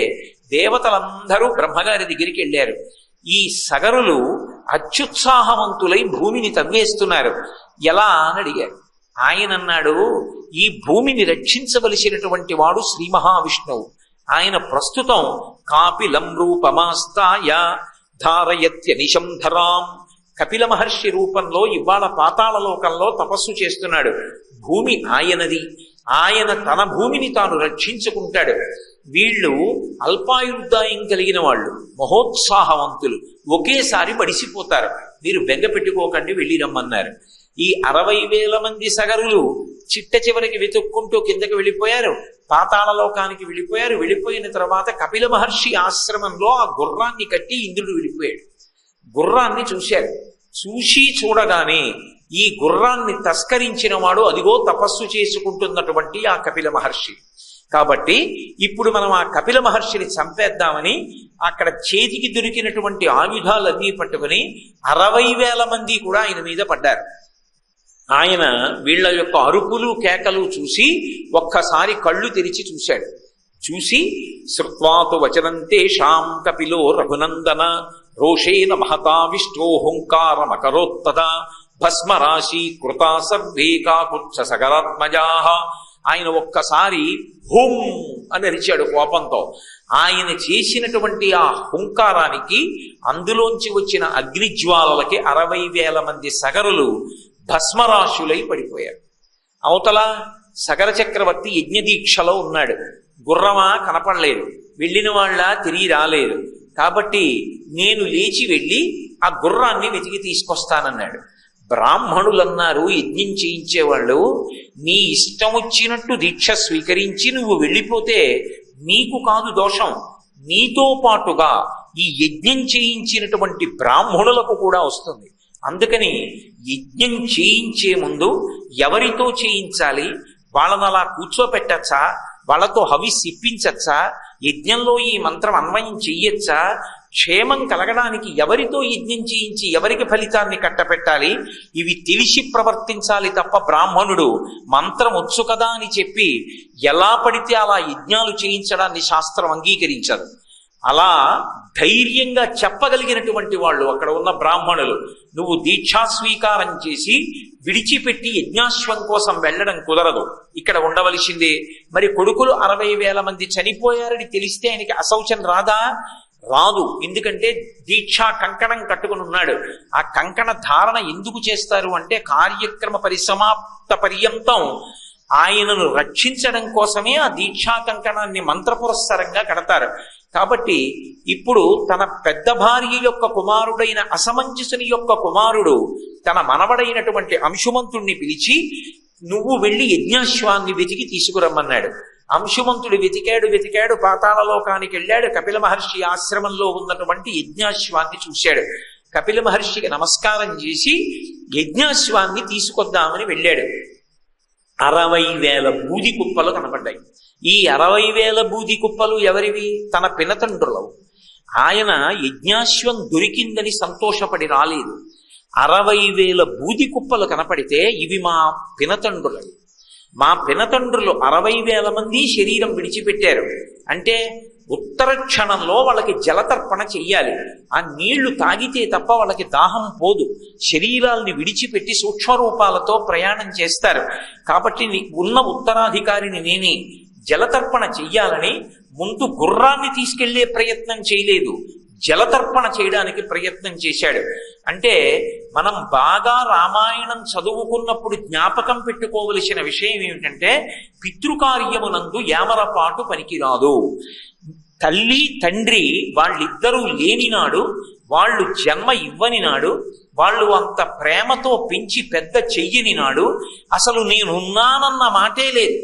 దేవతలందరూ బ్రహ్మగారి దగ్గరికి వెళ్ళారు. ఈ సగరులు అత్యుత్సాహవంతులై భూమిని తవ్వేస్తున్నారు. ఎలా అని అడిగారు. ఆయన అన్నాడు, ఈ భూమిని రక్షించవలసినటువంటి వాడు శ్రీ మహావిష్ణువు. ఆయన ప్రస్తుతం కాపిలం రూపమాస్తాయ ధారయత్య నిశంధరాం, కపిల మహర్షి రూపంలో ఇవాళ పాతాళలోకంలో తపస్సు చేస్తున్నాడు. భూమి ఆయనది, ఆయన తన భూమిని తాను రక్షించుకుంటాడు. వీళ్ళు అల్పాయుర్దాయం కలిగిన వాళ్ళు, మహోత్సాహవంతులు, ఒకేసారి పడిసిపోతారు. మీరు బెంగ పెట్టుకోకండి, వెళ్ళి రమ్మన్నారు. ఈ 60,000 మంది సగరులు చిట్ట చివరికి వెతుక్కుంటూ కిందకి వెళ్ళిపోయారు, పాతాళలోకానికి వెళ్ళిపోయారు. వెళ్ళిపోయిన తర్వాత కపిల మహర్షి ఆశ్రమంలో ఆ గుర్రాన్ని కట్టి ఇంద్రుడు వెళ్ళిపోయాడు. గుర్రాన్ని చూశారు. చూసి చూడగానే ఈ గుర్రాన్ని తస్కరించిన వాడు అదిగో తపస్సు చేసుకుంటున్నటువంటి ఆ కపిల మహర్షి. కాబట్టి ఇప్పుడు మనం ఆ కపిల మహర్షిని చంపేద్దామని అక్కడ చేతికి దొరికినటువంటి ఆయుధాలన్నీ పట్టుకుని 60,000 మంది కూడా ఆయన మీద పడ్డారు. ఆయన వీళ్ళ యొక్క అరుపులు కేకలు చూసి ఒక్కసారి కళ్ళు తెరిచి చూశాడు. చూసి శ్రుత్వాతు వచనంతేషాం కపిలో రఘునందన రోషేన మహతా విష్ణోహుంకార మకరోత్తద భస్మరాశి కృతా సర్వే కాకుచ్చ సగరాత్మజాః. ఆయన ఒక్కసారి హుం అని అరిచాడు కోపంతో. ఆయన చేసినటువంటి ఆ హుంకారానికి అందులోంచి వచ్చిన అగ్నిజ్వాలలకి 60,000 మంది సగరులు భస్మరాశులై పడిపోయారు. అవతల సగర చక్రవర్తి యజ్ఞదీక్షలో ఉన్నాడు. గుర్రమా కనపడలేదు, వెళ్ళిన వాళ్ళ తిరిగి రాలేదు. కాబట్టి నేను లేచి వెళ్ళి ఆ గుర్రాన్ని వెతికి తీసుకొస్తానన్నాడు. బ్రాహ్మణులన్నారు, యజ్ఞం చేయించేవాళ్ళు, నీ ఇష్టం వచ్చినట్టు దీక్ష స్వీకరించి నువ్వు వెళ్ళిపోతే నీకు కాదు దోషం, నీతో పాటుగా ఈ యజ్ఞం చేయించినటువంటి బ్రాహ్మణులకు కూడా వస్తుంది. అందుకని యజ్ఞం చేయించే ముందు ఎవరితో చేయించాలి, వాళ్ళని అలా కూర్చోపెట్టచ్చా, వాళ్ళతో హవిస్ ఇప్పించచ్చా, యజ్ఞంలో ఈ మంత్రం అన్వయం చెయ్యొచ్చా, క్షేమం కలగడానికి ఎవరితో యజ్ఞం చేయించి ఎవరికి ఫలితాన్ని కట్టపెట్టాలి, ఇవి తెలిసి ప్రవర్తించాలి తప్ప బ్రాహ్మణుడు మంత్రం వచ్చు కదా అని చెప్పి ఎలా పడితే అలా యజ్ఞాలు చేయించడాన్ని శాస్త్రం అంగీకరించదు. అలా ధైర్యంగా చెప్పగలిగినటువంటి వాళ్ళు అక్కడ ఉన్న బ్రాహ్మణులు, నువ్వు దీక్షా స్వీకారం చేసి విడిచిపెట్టి యజ్ఞాశ్వం కోసం వెళ్ళడం కుదరదు, ఇక్కడ ఉండవలసిందే. మరి కొడుకులు 60,000 మంది చనిపోయారని తెలిస్తే ఆయనకి అశౌచం రాదా? రాదు. ఎందుకంటే దీక్షా కంకణం కట్టుకుని ఉన్నాడు. ఆ కంకణ ధారణ ఎందుకు చేస్తారు అంటే కార్యక్రమ పరిసమాప్త పర్యంతం ఆయనను రక్షించడం కోసమే ఆ దీక్షా కంకణాన్ని మంత్రపురస్సరంగా కడతారు. కాబట్టి ఇప్పుడు తన పెద్ద భార్య యొక్క కుమారుడైన అసమంజసుని యొక్క కుమారుడు తన మనవడైనటువంటి అంశుమంతుణ్ణి పిలిచి, నువ్వు వెళ్ళి యజ్ఞాశ్వాన్ని వెతికి తీసుకురమ్మన్నాడు. అంశుమంతుడు వెతికాడు, పాతాళలోకానికి వెళ్ళాడు. కపిల మహర్షి ఆశ్రమంలో ఉన్నటువంటి యజ్ఞాశ్వాన్ని చూశాడు. కపిల మహర్షికి నమస్కారం చేసి యజ్ఞాశ్వాన్ని తీసుకొద్దామని వెళ్ళాడు. 60,000 బూది కుప్పలు కనపడ్డాయి. ఈ 60,000 బూది కుప్పలు ఎవరివి? తన పినతండ్రులవు. ఆయన యజ్ఞాశ్వం దొరికిందని సంతోషపడి రాలేదు. 60,000 బూది కుప్పలు కనపడితే ఇవి మా పినతండ్రులవి. మా పినతండ్రులు 60,000 మంది శరీరం విడిచిపెట్టారు అంటే ఉత్తర క్షణంలో వాళ్ళకి జలతర్పణ చెయ్యాలి. ఆ నీళ్లు తాగితే తప్ప వాళ్ళకి దాహం పోదు. శరీరాల్ని విడిచిపెట్టి సూక్ష్మరూపాలతో ప్రయాణం చేస్తారు. కాబట్టి ఉన్న ఉత్తరాధికారిని నేనే. జలతర్పణ చెయ్యాలని ముందు గుర్రాన్ని తీసుకెళ్లే ప్రయత్నం చేయలేదు, జలతర్పణ చేయడానికి ప్రయత్నం చేశాడు. అంటే మనం బాగా రామాయణం చదువుకున్నప్పుడు జ్ఞాపకం పెట్టుకోవలసిన విషయం ఏమిటంటే పితృకార్యమునందు ఏమరపాటు పనికిరాదు. తల్లి తండ్రి వాళ్ళిద్దరూ లేనినాడు, వాళ్ళు జన్మ ఇవ్వని నాడు, వాళ్ళు అంత ప్రేమతో పెంచి పెద్ద చెయ్యని నాడు అసలు నేనున్నానన్న మాటే లేదు.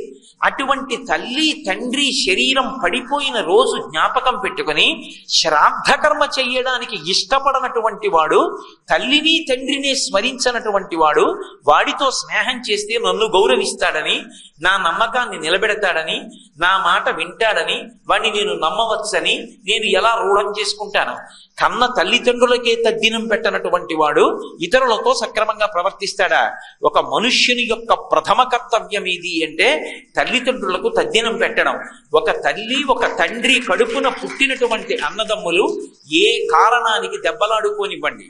అటువంటి తల్లి తండ్రి శరీరం పడిపోయిన రోజు జ్ఞాపకం పెట్టుకుని శ్రాద్ధకర్మ చెయ్యడానికి ఇష్టపడనటువంటి వాడు, తల్లిని తండ్రిని స్మరించనటువంటి వాడు, వాడితో స్నేహం చేస్తే నన్ను గౌరవిస్తాడని, నా నమ్మకాన్ని నిలబెడతాడని, నా మాట వింటాడని, వాడిని నేను నమ్మవచ్చని నేను ఎలా రూఢం చేసుకుంటాను? కన్న తల్లిదండ్రులకే తద్దినం పెట్టనటువంటి వాడు ఇతరులతో సక్రమంగా ప్రవర్తిస్తాడా? ఒక మనుష్యుని యొక్క ప్రథమ కర్తవ్యం ఏది అంటే తల్లిదండ్రులకు తద్దినం పెట్టడం. ఒక తల్లి ఒక తండ్రి కడుపున పుట్టినటువంటి అన్నదమ్ములు ఏ కారణానికి దెబ్బలాడుకోనివ్వండి,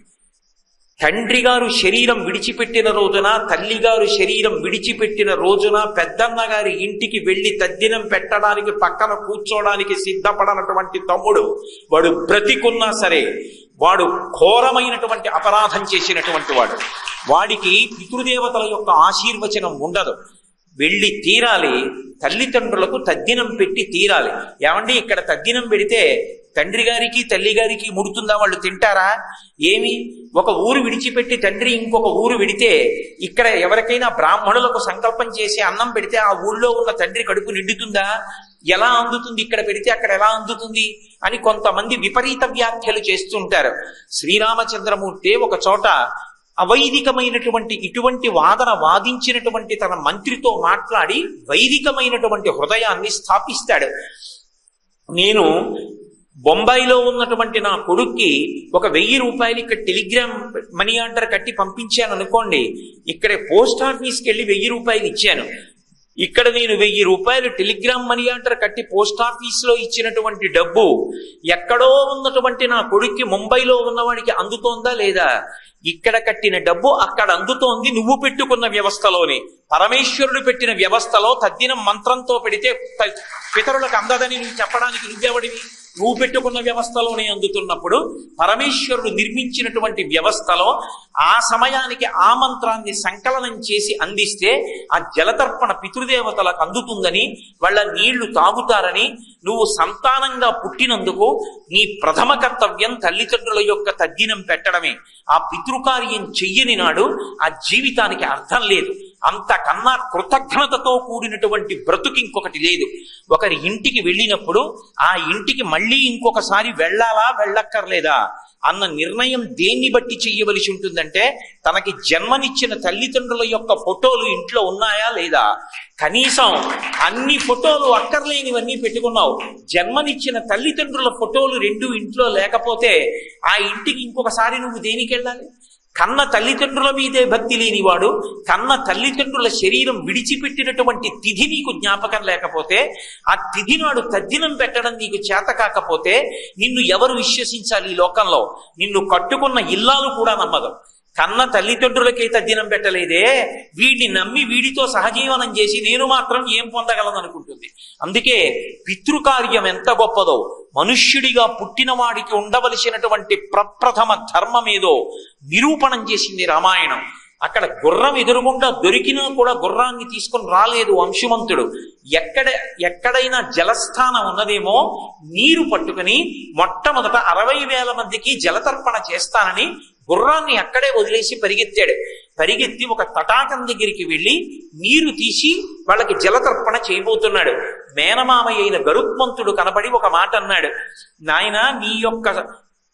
తండ్రి గారు శరీరం విడిచిపెట్టిన రోజున, తల్లిగారు శరీరం విడిచిపెట్టిన రోజున పెద్దన్న గారి ఇంటికి వెళ్ళి తద్దినం పెట్టడానికి పక్కన కూర్చోడానికి సిద్ధపడనటువంటి తమ్ముడు వాడు బ్రతికున్నా సరే వాడు ఘోరమైనటువంటి అపరాధం చేసినటువంటి వాడు. వాడికి పితృదేవతల యొక్క ఆశీర్వచనం ఉండదు. వెళ్ళి తీరాలి, తల్లిదండ్రులకు తద్దినం పెట్టి తీరాలి. ఏమండి ఇక్కడ తద్దినం పెడితే తండ్రి గారికి తల్లి గారికి ముడుతుందా? వాళ్ళు తింటారా? ఏమి ఒక ఊరు విడిచిపెట్టి తండ్రి ఇంకొక ఊరు విడితే ఇక్కడ ఎవరికైనా బ్రాహ్మణులకు సంకల్పం చేసి అన్నం పెడితే ఆ ఊళ్ళో ఉన్న తండ్రి కడుపు నిండుతుందా? ఎలా అందుతుంది? ఇక్కడ పెడితే అక్కడ ఎలా అందుతుంది అని కొంతమంది విపరీత వ్యాఖ్యలు చేస్తుంటారు. శ్రీరామచంద్రమూర్తి ఒక చోట అవైదికమైనటువంటి ఇటువంటి వాదన వాదించినటువంటి తన మంత్రితో మాట్లాడి వైదికమైనటువంటి హృదయాన్ని స్థాపిస్తాడు. నేను బొంబాయిలో ఉన్నటువంటి నా కొడుక్కి ఒక 1000 రూపాయలు ఇక్కడ టెలిగ్రామ్ మనీ ఆర్డర్ కట్టి పంపించాను అనుకోండి, ఇక్కడ పోస్ట్ ఆఫీస్కి వెళ్ళి 1000 రూపాయలు ఇచ్చాను. ఇక్కడ నేను 1000 రూపాయలు టెలిగ్రామ్ మనీ ఆర్డర్ కట్టి పోస్ట్ ఆఫీస్లో ఇచ్చినటువంటి డబ్బు ఎక్కడో ఉన్నటువంటి నా కొడుక్కి ముంబైలో ఉన్నవాడికి అందుతోందా లేదా? ఇక్కడ కట్టిన డబ్బు అక్కడ అందుతోంది. నువ్వు పెట్టుకున్న వ్యవస్థలోనే, పరమేశ్వరుడు పెట్టిన వ్యవస్థలో తద్దినం మంత్రంతో పెడితే పితరులకు అందదని నువ్వు చెప్పడానికి నువ్వెవడివి? నువ్వు పెట్టుకున్న వ్యవస్థలోనే అందుతున్నప్పుడు పరమేశ్వరుడు నిర్మించినటువంటి వ్యవస్థలో ఆ సమయానికి ఆ మంత్రాన్ని సంకలనం చేసి అందిస్తే ఆ జలతర్పణ పితృదేవతలకు అందుతుందని, వాళ్ళ నీళ్లు తాగుతారని, నువ్వు సంతానంగా పుట్టినందుకు నీ ప్రథమ కర్తవ్యం తల్లిదండ్రుల యొక్క తద్దినం పెట్టడమే. ఆ పితృకార్యం చెయ్యని నాడు ఆ జీవితానికి అర్థం లేదు. అంతకన్నా కృతజ్ఞతతో కూడినటువంటి బ్రతుకు ఇంకొకటి లేదు. ఒకరి ఇంటికి వెళ్ళినప్పుడు ఆ ఇంటికి మళ్ళీ ఇంకొకసారి వెళ్ళాలా వెళ్ళక్కర్లేదా అన్న నిర్ణయం దేన్ని బట్టి చెయ్యవలసి ఉంటుందంటే తనకి జన్మనిచ్చిన తల్లిదండ్రుల యొక్క ఫోటోలు ఇంట్లో ఉన్నాయా లేదా? కనీసం అన్ని ఫోటోలు అక్కర్లేనివన్నీ పెట్టుకున్నావు, జన్మనిచ్చిన తల్లిదండ్రుల ఫోటోలు 2 ఇంట్లో లేకపోతే ఆ ఇంటికి ఇంకొకసారి నువ్వు దేనికి వెళ్ళాలి? కన్న తల్లిదండ్రుల మీదే భక్తి లేనివాడు, కన్న తల్లిదండ్రుల శరీరం విడిచిపెట్టినటువంటి తిథి నీకు జ్ఞాపకం లేకపోతే, ఆ తిథి నాడు తద్దినం పెట్టడం నీకు చేత కాకపోతే నిన్ను ఎవరు విశ్వసించాలి ఈ లోకంలో? నిన్ను కట్టుకున్న ఇల్లాలు కూడా నమ్మదు. కన్న తల్లిదండ్రులకే తద్దినం పెట్టలేదే, వీడిని నమ్మి వీడితో సహజీవనం చేసి నేను మాత్రం ఏం పొందగలను అనుకుంటుంది. అందుకే పితృకార్యం ఎంత గొప్పదో, మనుష్యుడిగా పుట్టిన వాడికి ఉండవలసినటువంటి ప్రప్రథమ ధర్మమేదో నిరూపణం చేసింది రామాయణం. అక్కడ గుర్రం ఎదురుగుండా దొరికినా కూడా గుర్రాన్ని తీసుకొని రాలేదు అంశుమంతుడు. ఎక్కడైనా జలస్థానం ఉన్నదేమో నీరు పట్టుకుని మొట్టమొదట 60,000 మందికి జలతర్పణ చేస్తానని గుర్రాన్ని అక్కడే వదిలేసి పరిగెత్తాడు. పరిగెత్తి ఒక తటాకం దగ్గరికి వెళ్ళి నీరు తీసి వాళ్ళకి జలతర్పణ చేయబోతున్నాడు. మేనమామయ్య అయిన గరుత్మంతుడు కనబడి ఒక మాట అన్నాడు, నాయనా నీ యొక్క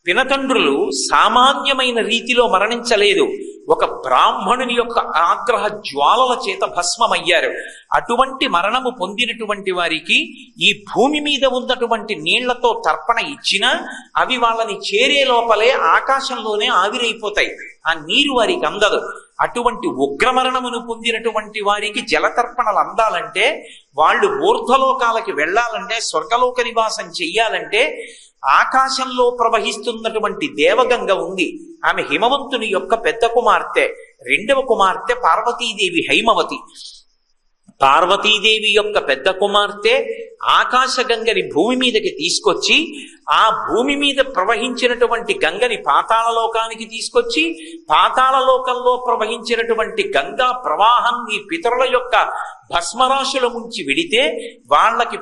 పినతండ్రులు సామాన్యమైన రీతిలో మరణించలేదు, ఒక బ్రాహ్మణుని యొక్క ఆగ్రహ జ్వాలల చేత భస్మమయ్యారు. అటువంటి మరణము పొందినటువంటి వారికి ఈ భూమి మీద ఉన్నటువంటి నీళ్లతో తర్పణ ఇచ్చినా అవి వాళ్ళని చేరే లోపలే ఆకాశంలోనే ఆవిరైపోతాయి, ఆ నీరు వారికి అందదు. అటువంటి ఉగ్రమరణమును పొందినటువంటి వారికి జలతర్పణలు అందాలంటే, వాళ్ళు ఊర్ధ్వలోకాలకి వెళ్ళాలంటే, స్వర్గలోక నివాసం చెయ్యాలంటే ఆకాశంలో ప్రవహిస్తున్నటువంటి దేవగంగ ఉంది. ఆమె హిమవంతుని యొక్క పెద్ద కుమార్తె, రెండవ కుమార్తె పార్వతీదేవి హైమవతి. పార్వతీదేవి యొక్క పెద్ద కుమార్తె ఆకాశగంగని భూమి మీదకి తీసుకొచ్చి ఆ భూమి మీద ప్రవహించినటువంటి గంగని పాతాళలోకానికి తీసుకొచ్చి పాతాళలోకంలో ప్రవహించినటువంటి గంగా ప్రవాహాన్ని పితరుల యొక్క భస్మరాశుల ముంచి విడితే వాళ్ళకి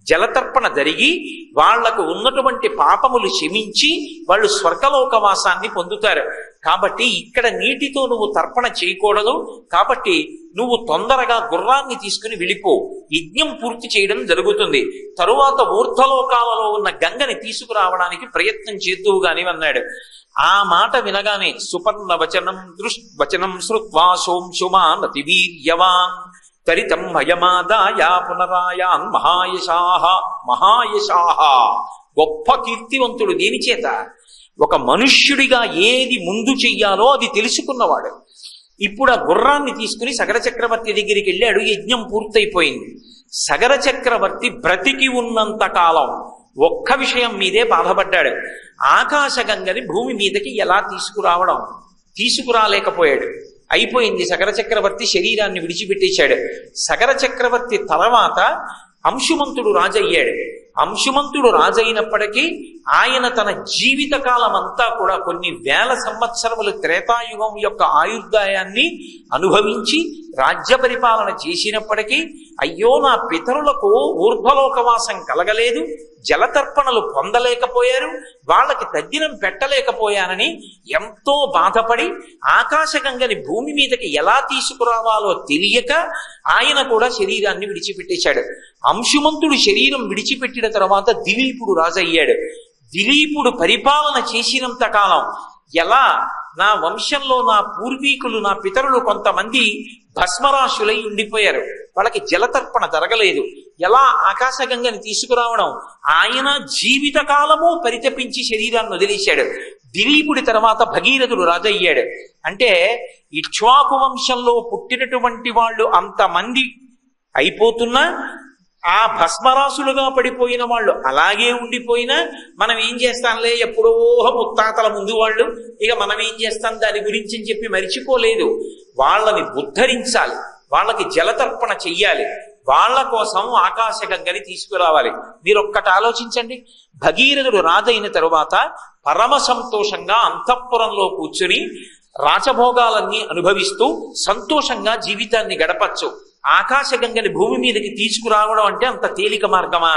జలతర్పణ జరిగి వాళ్లకు ఉన్నటువంటి పాపములు శమించి వాళ్ళు స్వర్గలోకవాసాన్ని పొందుతారు. కాబట్టి ఇక్కడ నీటితో నువ్వు తర్పణ చేయకూడదు. కాబట్టి నువ్వు తొందరగా గుర్రాన్ని తీసుకుని వెళ్ళిపో, యజ్ఞం పూర్తి చేయడం జరుగుతుంది. తరువాత ఊర్ధ్వలోకాలలో ఉన్న గంగని తీసుకురావడానికి ప్రయత్నం చేద్దువుగాని అన్నాడు. ఆ మాట వినగానే సుపర్ణ వచనం శ్రుత్వా సోంశుమాన్ అతి వీర్యవాన్ తరితం భయమాదాయ పునరాయాన్ మహాయశాహ. గొప్ప కీర్తివంతుడు. దేని చేత? ఒక మనుష్యుడిగా ఏది ముందు చెయ్యాలో అది తెలుసుకున్నవాడు. ఇప్పుడు ఆ గుర్రాన్ని తీసుకుని సగర చక్రవర్తి దగ్గరికి వెళ్ళాడు. యజ్ఞం పూర్తయిపోయింది. సగర చక్రవర్తి బ్రతికి ఉన్నంత కాలం ఒక్క విషయం మీదే బాధపడ్డాడు. ఆకాశగంగని భూమి మీదకి ఎలా తీసుకురాలేకపోయాడు. అయిపోయింది. సగర చక్రవర్తి శరీరాన్ని విడిచిపెట్టేశాడు. సగర చక్రవర్తి తర్వాత అంశుమంతుడు రాజయ్యాడు. అంశుమంతుడు రాజైనప్పటికీ ఆయన తన జీవిత కాలం అంతా కూడా కొన్ని వేల సంవత్సరములు త్రేతాయుగం యొక్క ఆయుర్దాయాన్ని అనుభవించి రాజ్య పరిపాలన చేసినప్పటికీ అయ్యో నా పితరులకు ఊర్ధ్వలోకవాసం కలగలేదు, జలతర్పణలు పొందలేకపోయారు, వాళ్ళకి తద్దినం పెట్టలేకపోయానని ఎంతో బాధపడి ఆకాశగంగని భూమి మీదకి ఎలా తీసుకురావాలో తెలియక ఆయన కూడా శరీరాన్ని విడిచిపెట్టేశాడు. అంశుమంతుడు శరీరం విడిచిపెట్టిన తర్వాత దిలీపుడు రాజయ్యాడు. దిలీపుడు పరిపాలన చేసినంత కాలం ఎలా నా వంశంలో నా పూర్వీకులు నా పితరులు కొంతమంది భస్మరాశులై ఉండిపోయారు, వాళ్ళకి జలతర్పణ జరగలేదు, ఎలా ఆకాశగంగని తీసుకురావడం? ఆయన జీవితకాలము పరితపించి శరీరాన్ని వదిలేశాడు. దిలీపుడి తర్వాత భగీరథుడు రాజయ్యాడు. అంటే ఇక్ష్వాకు వంశంలో పుట్టినటువంటి వాళ్ళు అంతమంది అయిపోతున్నా ఆ భస్మరాశులుగా పడిపోయిన వాళ్ళు అలాగే ఉండిపోయినా మనం ఏం చేస్తాంలే, ఎప్పుడో ముత్తాతల ముందు వాళ్ళు, ఇక మనం ఏం చేస్తాం దాని గురించి అని చెప్పి మరిచిపోలేదు. వాళ్ళని ఉద్ధరించాలి, వాళ్ళకి జలతర్పణ చెయ్యాలి, వాళ్ళ కోసం ఆకాశగంగని తీసుకురావాలి. మీరు ఒక్కటి ఆలోచించండి. భగీరథుడు రాజైన తరువాత పరమ సంతోషంగా అంతఃపురంలో కూర్చుని రాజభోగాలన్నీ అనుభవిస్తూ సంతోషంగా జీవితాన్ని గడపచ్చు. ఆకాశగంగని భూమి మీదకి తీసుకురావడం అంటే అంత తేలిక మార్గమా?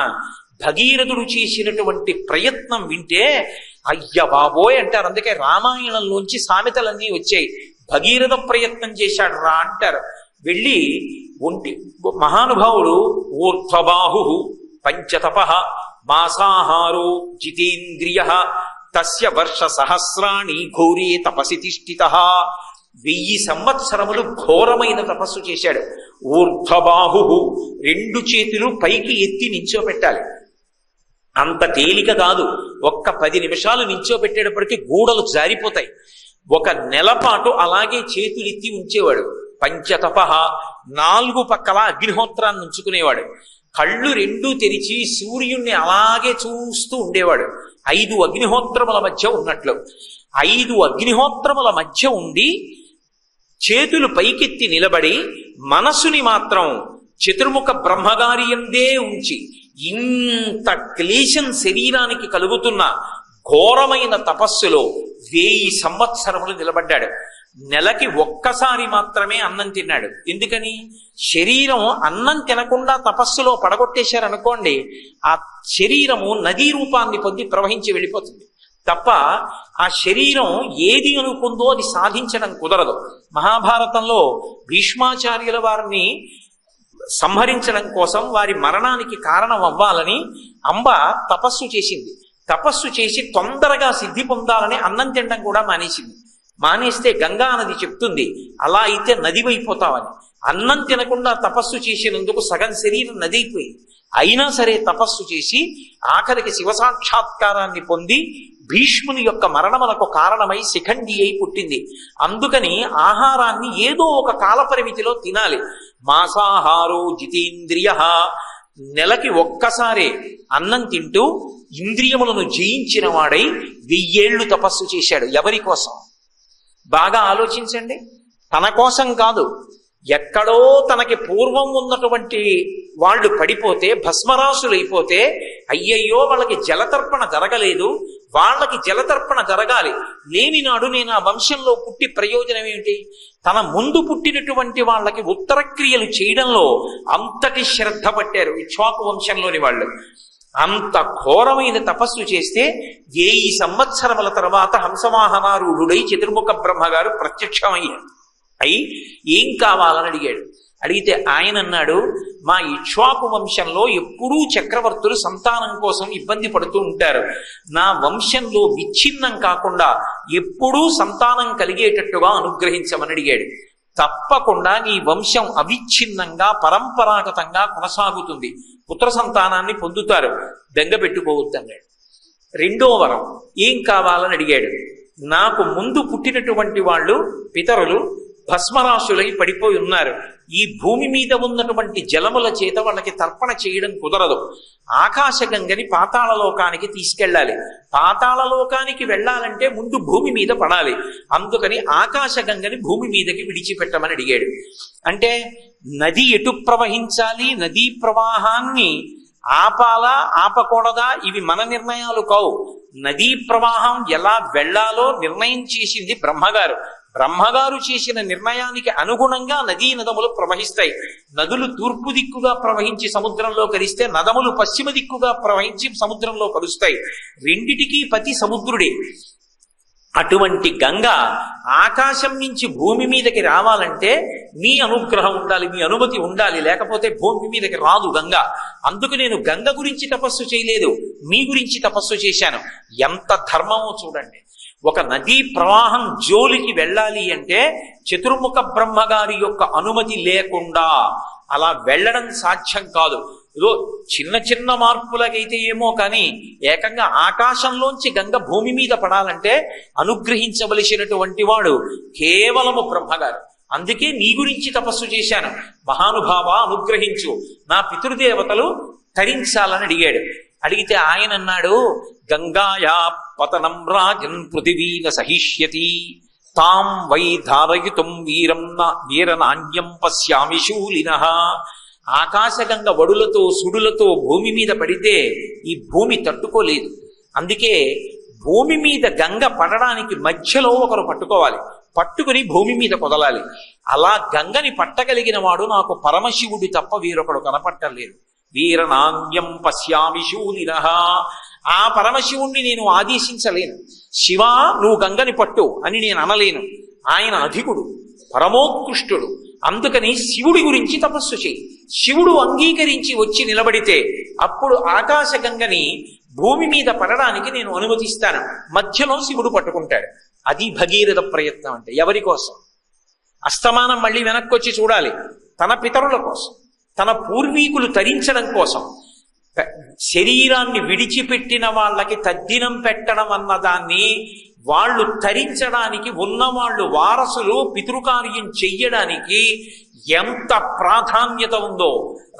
భగీరథుడు చేసినటువంటి ప్రయత్నం వింటే అయ్య బాబోయ్ అంటారు. అందుకే రామాయణంలోంచి సామెతలన్నీ వచ్చాయి. భగీరథ ప్రయత్నం చేశాడు రా అంటారు. వెళ్ళి మహానుభావుడు ఊర్ధ్వబాహు పంచతప మాసాహారో జితేంద్రియ తస్య వర్ష సహస్రాణి ఘోరే తపసి తిష్ఠిత. 1000 సంవత్సరములు ఘోరమైన తపస్సు చేశాడు. ఊర్ధ్వబాహు 2 చేతులు పైకి ఎత్తి నించోపెట్టాలి. అంత తేలిక కాదు. ఒక్క 10 నిమిషాలు నించోపెట్టేటప్పటికీ గూడలు జారిపోతాయి. 1 నెల పాటు అలాగే చేతులెత్తి ఉంచేవాడు. పంచతప 4 పక్కల అగ్నిహోత్రాన్ని ఉంచుకునేవాడు. కళ్ళు 2 తెరిచి సూర్యుణ్ణి అలాగే చూస్తూ ఉండేవాడు. 5 అగ్నిహోత్రముల మధ్య ఉన్నట్లు. 5 అగ్నిహోత్రముల మధ్య ఉండి చేతులు పైకెత్తి నిలబడి మనసుని మాత్రం చతుర్ముఖ బ్రహ్మగారి యందే ఉంచి ఇంత క్లేశం శరీరానికి కలుగుతున్న ఘోరమైన తపస్సులో 1000 సంవత్సరములు నిలబడ్డాడు. నెలకి ఒక్కసారి మాత్రమే అన్నం తిన్నాడు. ఎందుకని? శరీరం అన్నం తినకుండా తపస్సులో పడగొట్టేశారనుకోండి, ఆ శరీరము నదీ రూపాన్ని పొంది ప్రవహించి వెళ్ళిపోతుంది తప్ప ఆ శరీరం ఏది అనుకుందో అది సాధించడం కుదరదు. మహాభారతంలో భీష్మాచార్యుల వారిని సంహరించడం కోసం, వారి మరణానికి కారణం అవ్వాలని అంబ తపస్సు చేసింది. తపస్సు చేసి తొందరగా సిద్ధి పొందాలని అన్నం తినడం కూడా మానేసింది. మానేస్తే గంగా నది చెప్తుంది అలా అయితే నదివైపోతావని. అన్నం తినకుండా తపస్సు చేసినందుకు సగం శరీరం నదైపోయింది. అయినా సరే తపస్సు చేసి ఆఖరికి శివ సాక్షాత్కారాన్ని పొంది భీష్ముని యొక్క మరణములకు కారణమై శిఖండి అయి పుట్టింది. అందుకని ఆహారాన్ని ఏదో ఒక కాలపరిమితిలో తినాలి. మాసాహారో జితేంద్రియ, నెలకి ఒక్కసారే అన్నం తింటూ ఇంద్రియములను జయించిన వాడై 1000 ఏళ్లు తపస్సు చేశాడు. ఎవరి కోసం? బాగా ఆలోచించండి. తన కోసం కాదు, ఎక్కడో తనకి పూర్వం ఉన్నటువంటి వాళ్ళు పడిపోతే భస్మరాశులైపోతే అయ్యయ్యో వాళ్ళకి జలతర్పణ జరగలేదు, వాళ్ళకి జలతర్పణ జరగాలి, లేనినాడు నేను ఆ వంశంలో పుట్టి ప్రయోజనం ఏమిటి? తన ముందు పుట్టినటువంటి వాళ్ళకి ఉత్తర క్రియలు చేయడంలో అంతటి శ్రద్ధ పట్టారు ఇక్ష్వాకు వంశంలోని వాళ్ళు. అంత ఘోరమైన తపస్సు చేస్తే 1000 సంవత్సరముల తర్వాత హంసవాహనారూఢుడై చతుర్ముఖ బ్రహ్మగారు ప్రత్యక్షమయ్యారు. అయి ఏం కావాలని అడిగాడు. అడిగితే ఆయన అన్నాడు, మా ఇక్ష్వాకు వంశంలో ఎప్పుడూ చక్రవర్తులు సంతానం కోసం ఇబ్బంది పడుతూ ఉంటారు, నా వంశంలో విచ్ఛిన్నం కాకుండా ఎప్పుడూ సంతానం కలిగేటట్టుగా అనుగ్రహించమని అడిగాడు. తప్పకుండా నీ వంశం అవిచ్ఛిన్నంగా పరంపరాగతంగా కొనసాగుతుంది, పుత్ర సంతానాన్ని పొందుతారు, బెంగ పెట్టుకోవద్దన్నాడు. రెండో వరం ఏం కావాలని అడిగాడు. నాకు ముందు పుట్టినటువంటి వాళ్ళు పితరులు భస్మరాశులై పడిపోయి ఉన్నారు, ఈ భూమి మీద ఉన్నటువంటి జలముల చేత వాళ్ళకి తర్పణ చేయడం కుదరదు, ఆకాశగంగని పాతాళలోకానికి తీసుకెళ్ళాలి, పాతాళలోకానికి వెళ్ళాలంటే ముందు భూమి మీద పడాలి, అందుకని ఆకాశగంగని భూమి మీదకి విడిచిపెట్టమని అడిగాడు. అంటే నది ఎటు ప్రవహించాలి, నదీ ప్రవాహాన్ని ఆపాలా ఆపకూడదా ఇవి మన నిర్ణయాలు కావు. నదీ ప్రవాహం ఎలా వెళ్ళాలో నిర్ణయం చేసింది బ్రహ్మగారు. బ్రహ్మగారు చేసిన నిర్ణయానికి అనుగుణంగా నదీ నదములు ప్రవహిస్తాయి. నదులు తూర్పు దిక్కుగా ప్రవహించి సముద్రంలో కలిస్తే నదములు పశ్చిమ దిక్కుగా ప్రవహించి సముద్రంలో కలుస్తాయి. రెండిటికీ పతి సముద్రుడే. అటువంటి గంగ ఆకాశం నుంచి భూమి మీదకి రావాలంటే మీ అనుగ్రహం ఉండాలి, మీ అనుమతి ఉండాలి, లేకపోతే భూమి మీదకి రాదు గంగ. అందుకు నేను గంగ గురించి తపస్సు చేయలేదు, మీ గురించి తపస్సు చేశాను. ఎంత ధర్మమో చూడండి. ఒక నదీ ప్రవాహం జోలికి వెళ్ళాలి అంటే చతుర్ముఖ బ్రహ్మగారి యొక్క అనుమతి లేకుండా అలా వెళ్ళడం సాధ్యం కాదు. ఏదో చిన్న చిన్న మార్పులకైతే ఏమో కానీ ఏకంగా ఆకాశంలోంచి గంగ భూమి మీద పడాలంటే అనుగ్రహించవలసినటువంటి వాడు కేవలము బ్రహ్మగారు. అందుకే నీ గురించి తపస్సు చేశాను, మహానుభావ అనుగ్రహించు, నా పితృదేవతలు తరించాలని అడిగాడు. అడిగితే ఆయన అన్నాడు, గంగాయా పతనం రాజన్ పృథివీన సహిష్యతి తాం వై ధారయుతం వీరనాణ్యం పశ్యామి శూలినః. ఆకాశగంగ వడులతో సుడులతో భూమి మీద పడితే ఈ భూమి తట్టుకోలేదు. అందుకే భూమి మీద గంగ పడడానికి మధ్యలో ఒకరు పట్టుకోవాలి, పట్టుకుని భూమి మీద కొదలాలి. అలా గంగని పట్టగలిగిన వాడు నాకు పరమశివుడు తప్ప వీరొకడు కనపట్టలేదు. వీరనాణ్యం పశ్యామి శూలినః. ఆ పరమశివుణ్ణి నేను ఆదేశించలేను, శివ నువ్వు గంగని పట్టు అని నేను అనలేను. ఆయన అధికుడు, పరమోత్కృష్టుడు. అందుకని శివుడి గురించి తపస్సు చేయి. శివుడు అంగీకరించి వచ్చి నిలబడితే అప్పుడు ఆకాశగంగని భూమి మీద పడడానికి నేను అనుమతిస్తాను. మధ్యలో శివుడు పట్టుకుంటాడు. అది భగీరథ ప్రయత్నం అంటే. ఎవరి కోసం? అస్తమానం మళ్ళీ వెనక్కి వచ్చి చూడాలి, తన పితరుల కోసం, తన పూర్వీకులు తరించడం కోసం. శరీరాన్ని విడిచిపెట్టిన వాళ్ళకి తద్దినం పెట్టడం అన్నదాన్ని వాళ్ళు తరించడానికి, ఉన్నవాళ్ళు వారసులు పితృకార్యం చెయ్యడానికి ఎంత ప్రాధాన్యత ఉందో.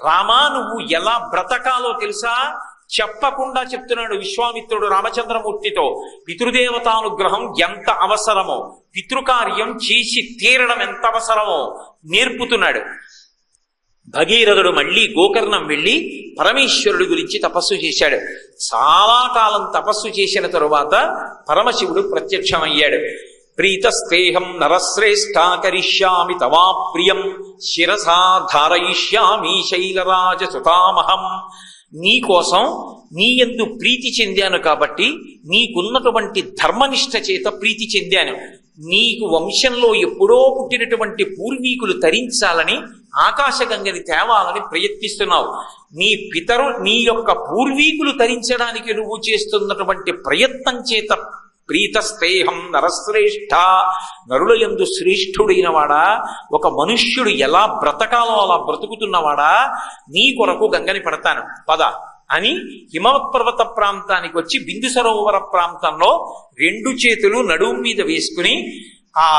రామా నువ్వు ఎలా బ్రతకాలో తెలుసా? చెప్పకుండా చెప్తున్నాడు విశ్వామిత్రుడు రామచంద్రమూర్తితో. పితృదేవతానుగ్రహం ఎంత అవసరమో, పితృకార్యం చేసి తీరడం ఎంత అవసరమో నేర్పుతున్నాడు. భగీరథుడు మళ్ళీ గోకర్ణం వెళ్ళి పరమేశ్వరుడి గురించి తపస్సు చేశాడు. చాలా కాలం తపస్సు చేసిన తరువాత పరమశివుడు ప్రత్యక్షమయ్యాడు. ప్రీతస్తేహం నరశ్రేష్ఠ కరిష్యామి తవా ప్రియం శిరసా ధారయిష్యామి శైలరాజ సుతామహం. నీకోసం నీ యందు ప్రీతి చెందాను కాబట్టి, నీకున్నటువంటి ధర్మనిష్ట చేత ప్రీతి చెందాను. నీకు వంశంలో ఎప్పుడో పుట్టినటువంటి పూర్వీకులు తరించాలని ఆకాశగంగని తేవాలని ప్రయత్నిస్తున్నావు. నీ యొక్క పూర్వీకులు తరించడానికి నువ్వు చేస్తున్నటువంటి ప్రయత్నం చేత ప్రీతస్తేహం నరశ్రేష్ఠ, నరుల యందు శ్రేష్ఠుడైన వాడా, ఒక మనుష్యుడు ఎలా బ్రతకాలో అలా బ్రతుకుతున్నవాడా, నీ కొరకు గంగని పడతాను పద అని హిమవత్పర్వత ప్రాంతానికి వచ్చి బిందు సరోవర ప్రాంతంలో 2 చేతులు నడుము మీద వేసుకుని ఆ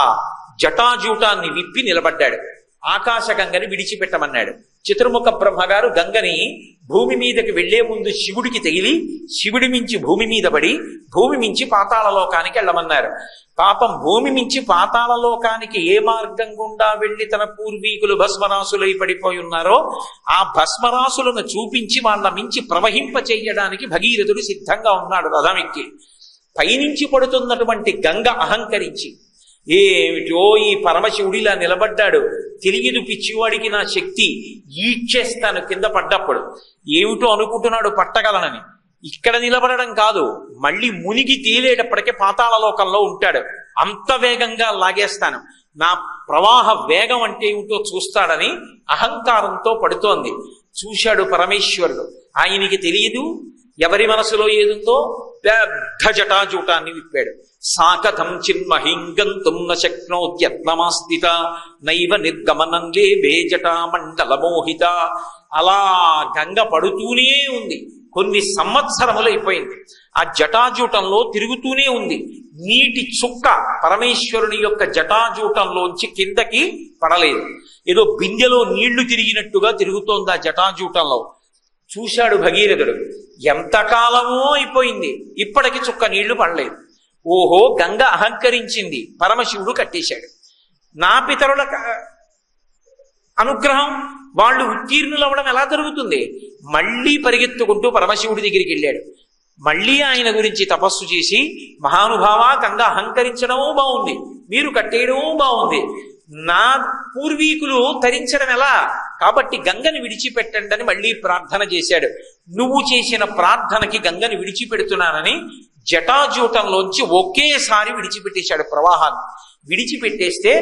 జటాజూటాన్ని విప్పి నిలబడ్డాడు. ఆకాశగంగని విడిచిపెట్టమన్నాడు. చతుర్ముఖ బ్రహ్మగారు గంగని భూమి మీదకి వెళ్లే ముందు శివుడికి తగిలి శివుడి మించి భూమి మీద పడి భూమి మించి పాతాళలోకానికి వెళ్ళమన్నారు. పాపం భూమి మించి పాతాళలోకానికి ఏ మార్గం గుండా వెళ్లి తన పూర్వీకులు భస్మరాసులై పడిపోయి ఉన్నారో ఆ భస్మరాసులను చూపించి వాళ్ళ మించి ప్రవహింప చెయ్యడానికి భగీరథుడు సిద్ధంగా ఉన్నాడు రథం ఎక్కి. పైనుంచి పడుతున్నటువంటి గంగ అహంకరించి ఏమిటో ఈ పరమశివుడిలా నిలబడ్డాడు, తెలియదు పిచ్చివాడికి నా శక్తి, ఈడ్చేస్తాను కింద పడ్డప్పుడు. ఏమిటో అనుకుంటున్నాడు పట్టగలనని. ఇక్కడ నిలబడడం కాదు, మళ్ళీ మునిగి తేలేటప్పటికే పాతాళలోకంలో ఉంటాడు. అంత వేగంగా లాగేస్తాను, నా ప్రవాహ వేగం అంటే ఏమిటో చూస్తాడని అహంకారంతో పడుతోంది. చూశాడు పరమేశ్వరుడు. ఆయనకి తెలియదు ఎవరి మనసులో ఏదుందో. పెద్ద జటాజూటాన్ని విప్పాడు. సాకథం చిన్మహింగంతుం న శక్నోద్యత్నమాస్థిత నైవ నిర్గమనం లేవే జటా మండల మోహిత. అలా గంగ పడుతూనే ఉంది. కొన్ని సంవత్సరములు అయిపోయింది. ఆ జటాజూటంలో తిరుగుతూనే ఉంది. నీటి చుక్క పరమేశ్వరుని యొక్క జటాజూటంలోంచి కిందకి పడలేదు. ఏదో బిందెలో నీళ్లు తిరిగినట్టుగా తిరుగుతోంది ఆ జటాజూటంలో. చూశాడు భగీరథుడు. ఎంతకాలమో అయిపోయింది, ఇప్పటికి చుక్క నీళ్లు పడలేదు. ఓహో, గంగ అహంకరించింది. పరమశివుడు కట్టేశాడు. నా పితరుల అనుగ్రహం వాళ్ళు ఉత్తీర్ణులవ్వడం ఎలా జరుగుతుంది? మళ్ళీ పరిగెత్తుకుంటూ పరమశివుడి దగ్గరికి వెళ్ళాడు. మళ్ళీ ఆయన గురించి తపస్సు చేసి, మహానుభావ, గంగ అహంకరించడమూ బాగుంది, మీరు కట్టేయడమూ బాగుంది, నా పూర్వీకులు తరించడం ఎలా? కాబట్టి గంగని విడిచిపెట్టండి అని మళ్ళీ ప్రార్థన చేశాడు. నువ్వు చేసిన ప్రార్థనకి గంగని విడిచిపెడుతున్నానని జటాజూటంలోంచి ఒకేసారి విడిచిపెట్టేశాడు ప్రవాహాన్ని. విడిచిపెట్టేస్తే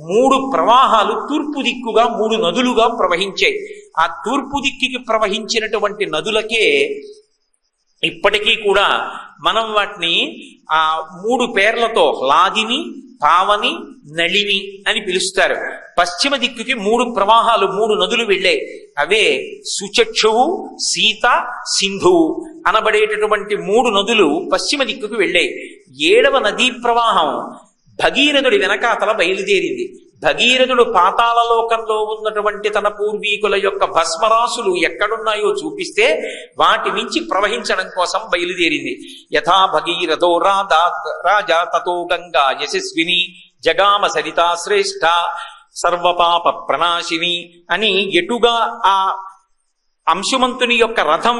3 ప్రవాహాలు తూర్పు దిక్కుగా 3 నదులుగా ప్రవహించాయి. ఆ తూర్పు దిక్కుకి ప్రవహించినటువంటి నదులకే ఇప్పటికీ కూడా మనం వాటిని ఆ 3 పేర్లతో లాదిని, పావని, నళిని అని పిలుస్తారు. పశ్చిమ దిక్కుకి 3 ప్రవాహాలు 3 నదులు వెళ్ళాయి. అవే సుచక్షువు, సీత, సింధువు అనబడేటటువంటి 3 నదులు పశ్చిమ దిక్కుకు వెళ్ళాయి. 7వ నదీ ప్రవాహం భగీరథుడి వెనకాతల బయలుదేరింది. భగీరథుడు పాతాళలోకంలో ఉన్నటువంటి తన పూర్వీకుల యొక్క భస్మరాసులు ఎక్కడున్నాయో చూపిస్తే వాటి మించి ప్రవహించడం కోసం బయలుదేరింది. యథా భగీరథో రాజా తతో గంగా యశస్విని జగామ సరితా శ్రేష్ఠ సర్వపాప ప్రణాశిని అని ఎటుగా ఆ అంశుమంతుని యొక్క రథం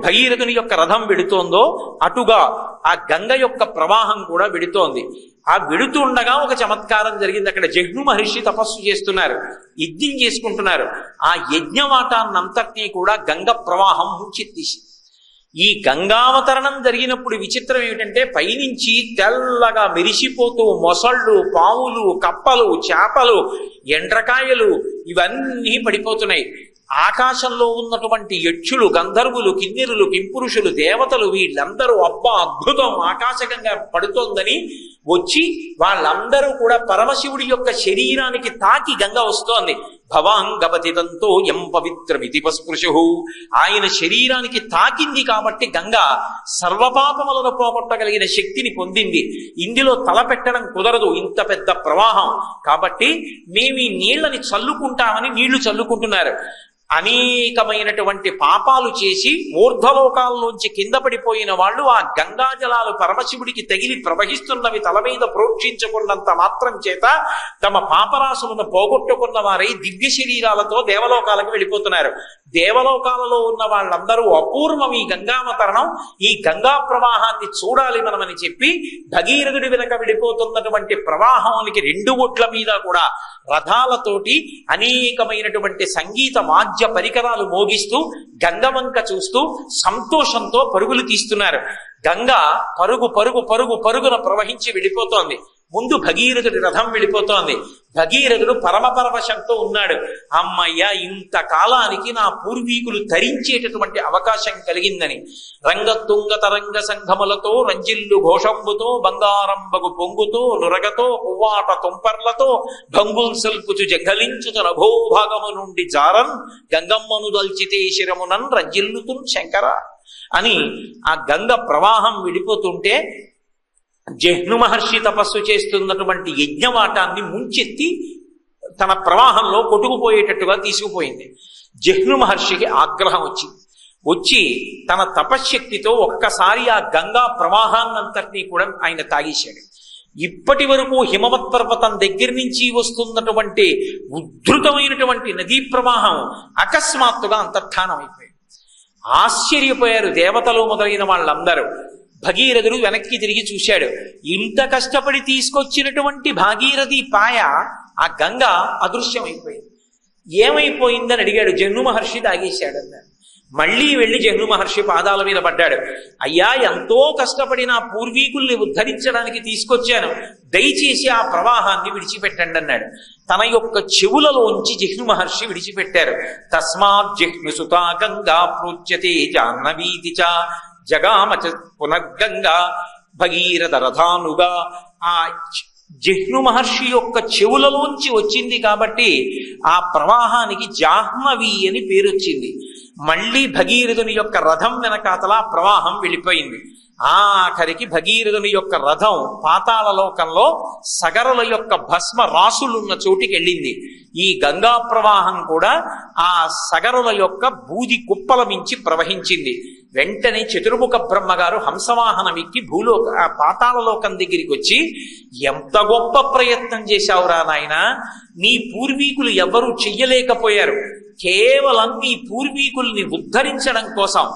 భగీరథుని యొక్క రథం వెడుతోందో అటుగా ఆ గంగ యొక్క ప్రవాహం కూడా వెడుతోంది. ఆ వెడుతూ ఉండగా ఒక చమత్కారం జరిగింది. అక్కడ జహ్ను మహర్షి తపస్సు చేస్తున్నారు, యజ్ఞం చేసుకుంటున్నారు. ఆ యజ్ఞవాటాన్నంతటినీ కూడా గంగ ప్రవాహం ముంచెత్తేసి, ఈ గంగావతరణం జరిగినప్పుడు విచిత్రం ఏమిటంటే పైనుంచి తెల్లగా మెరిసిపోతూ మొసళ్ళు, పావులు, కప్పలు, చేపలు, ఎండ్రకాయలు ఇవన్నీ పడిపోతున్నాయి. ఆకాశంలో ఉన్నటువంటి యక్షులు, గంధర్వులు, కిన్నెరులు, కింపురుషులు, దేవతలు వీళ్ళందరూ అబ్బా అద్భుతం ఆకాశగంగా పడుతోందని వచ్చి వాళ్ళందరూ కూడా పరమశివుడి యొక్క శరీరానికి తాకి గంగ వస్తోంది. భవాంగపతితంతో ఎం పవిత్రమితి పస్పృశు, ఆయన శరీరానికి తాకింది కాబట్టి గంగ సర్వపాపములను పోగొట్టగలిగిన శక్తిని పొందింది. ఇందులో తల పెట్టడం కుదరదు, ఇంత పెద్ద ప్రవాహం. కాబట్టి మేము ఈ నీళ్లని చల్లుకుంటామని నీళ్లు చల్లుకుంటున్నారు. అనేకమైనటువంటి పాపాలు చేసి ఊర్ధ్వలోకాల్లోంచి కింద పడిపోయిన వాళ్ళు ఆ గంగాజలాలు పరమశివుడికి తగిలి ప్రవహిస్తున్నవి తల మీద ప్రోక్షించుకున్నంత మాత్రం చేత తమ పాపరాశులను పోగొట్టుకున్న వారై దివ్య శరీరాలతో దేవలోకాలకు వెళ్ళిపోతున్నారు. దేవలోకాలలో ఉన్న వాళ్ళందరూ అపూర్వం ఈ గంగావతరణం, ఈ గంగా ప్రవాహాన్ని చూడాలి మనమని చెప్పి భగీరథుడి వెనక వెళ్ళిపోతున్నటువంటి ప్రవాహానికి 2 ఒట్ల మీద కూడా రథాలతోటి అనేకమైనటువంటి సంగీత వాద్య పరికరాలు మోగిస్తూ గంగవంక చూస్తూ సంతోషంతో పరుగులు తీస్తున్నారు. గంగ పరుగు పరుగు పరుగు పరుగున ప్రవహించి వెళ్ళిపోతోంది. ముందు భగీరథుడి రథం వెళ్ళిపోతోంది. భగీరథుడు పరమపరవశంతో ఉన్నాడు. అమ్మయ్య, ఇంతకాలానికి నా పూర్వీకులు తరించేటటువంటి అవకాశం కలిగిందని రంగతుంగ తరంగ సంఘములతో రంజిల్లు ఘోషంబుతో బంగారంబగు పొంగుతో నురగతో పువ్వాట తుంపర్లతో భంగుల్సల్పుచు జంగలించుత నభోభాగము నుండి జారన్ గంగమ్మను దల్చితే శిరమునన్ రంజిల్లుతున్ శంకర అని ఆ గంగ ప్రవాహం విడిపోతుంటే జహ్ను మహర్షి తపస్సు చేస్తున్నటువంటి యజ్ఞవాటాన్ని ముంచెత్తి తన ప్రవాహంలో కొట్టుకుపోయేటట్టుగా తీసుకుపోయింది. జహ్ను మహర్షికి ఆగ్రహం వచ్చి తన తపశ్శక్తితో ఒక్కసారి ఆ గంగా ప్రవాహాన్నంతటినీ కూడా ఆయన తాగేశాడు. ఇప్పటి వరకు హిమవత్ పర్వతం దగ్గర నుంచి వస్తున్నటువంటి ఉద్ధృతమైనటువంటి నదీ ప్రవాహం అకస్మాత్తుగా అంతర్ధానం అయిపోయింది. ఆశ్చర్యపోయారు దేవతలు మొదలైన వాళ్ళందరూ. భగీరథుడు వెనక్కి తిరిగి చూశాడు. ఇంత కష్టపడి తీసుకొచ్చినటువంటి భాగీరథి పాయ ఆ గంగ అదృశ్యమైపోయింది. ఏమైపోయిందని అడిగాడు. జహ్ను మహర్షి తాగేశాడన్నారు. మళ్ళీ వెళ్ళి జహ్ను మహర్షి పాదాల మీద పడ్డాడు. అయ్యా, ఎంతో కష్టపడి నా పూర్వీకుల్ని ఉద్ధరించడానికి తీసుకొచ్చాను, దయచేసి ఆ ప్రవాహాన్ని విడిచిపెట్టండి అన్నాడు. తన యొక్క చెవులలోంచి జహ్ను మహర్షి విడిచిపెట్టారు. తస్మాత్ జహ్ను సుతా గంగా ప్రోచ్యతే జాహ్నవీతి చ జగామచ పునర్గంగా భగీరథ రథానుగా. ఆ జహ్ను మహర్షి యొక్క చెవులలోంచి వచ్చింది కాబట్టి ఆ ప్రవాహానికి జాహ్నవి అని పేరు వచ్చింది. మళ్ళీ భగీరథుని యొక్క రథం వెనకాతల ప్రవాహం వెళ్ళిపోయింది. ఆఖరికి భగీరథుని యొక్క రథం పాతాళ లోకంలో సగరుల యొక్క భస్మ రాసులున్న చోటికి వెళ్ళింది. ఈ గంగా ప్రవాహం కూడా ఆ సగరుల యొక్క బూది కుప్పల మించి ప్రవహించింది. వెంటనే చతుర్ముఖ బ్రహ్మగారు హంసవాహనం ఎక్కి ఆ పాతాళ లోకం దగ్గరికి వచ్చి, ఎంత గొప్ప ప్రయత్నం చేశావురా నాయన, నీ పూర్వీకులు ఎవరూ చెయ్యలేకపోయారు. కేవలం నీ పూర్వీకుల్ని ఉద్ధరించడం కోసం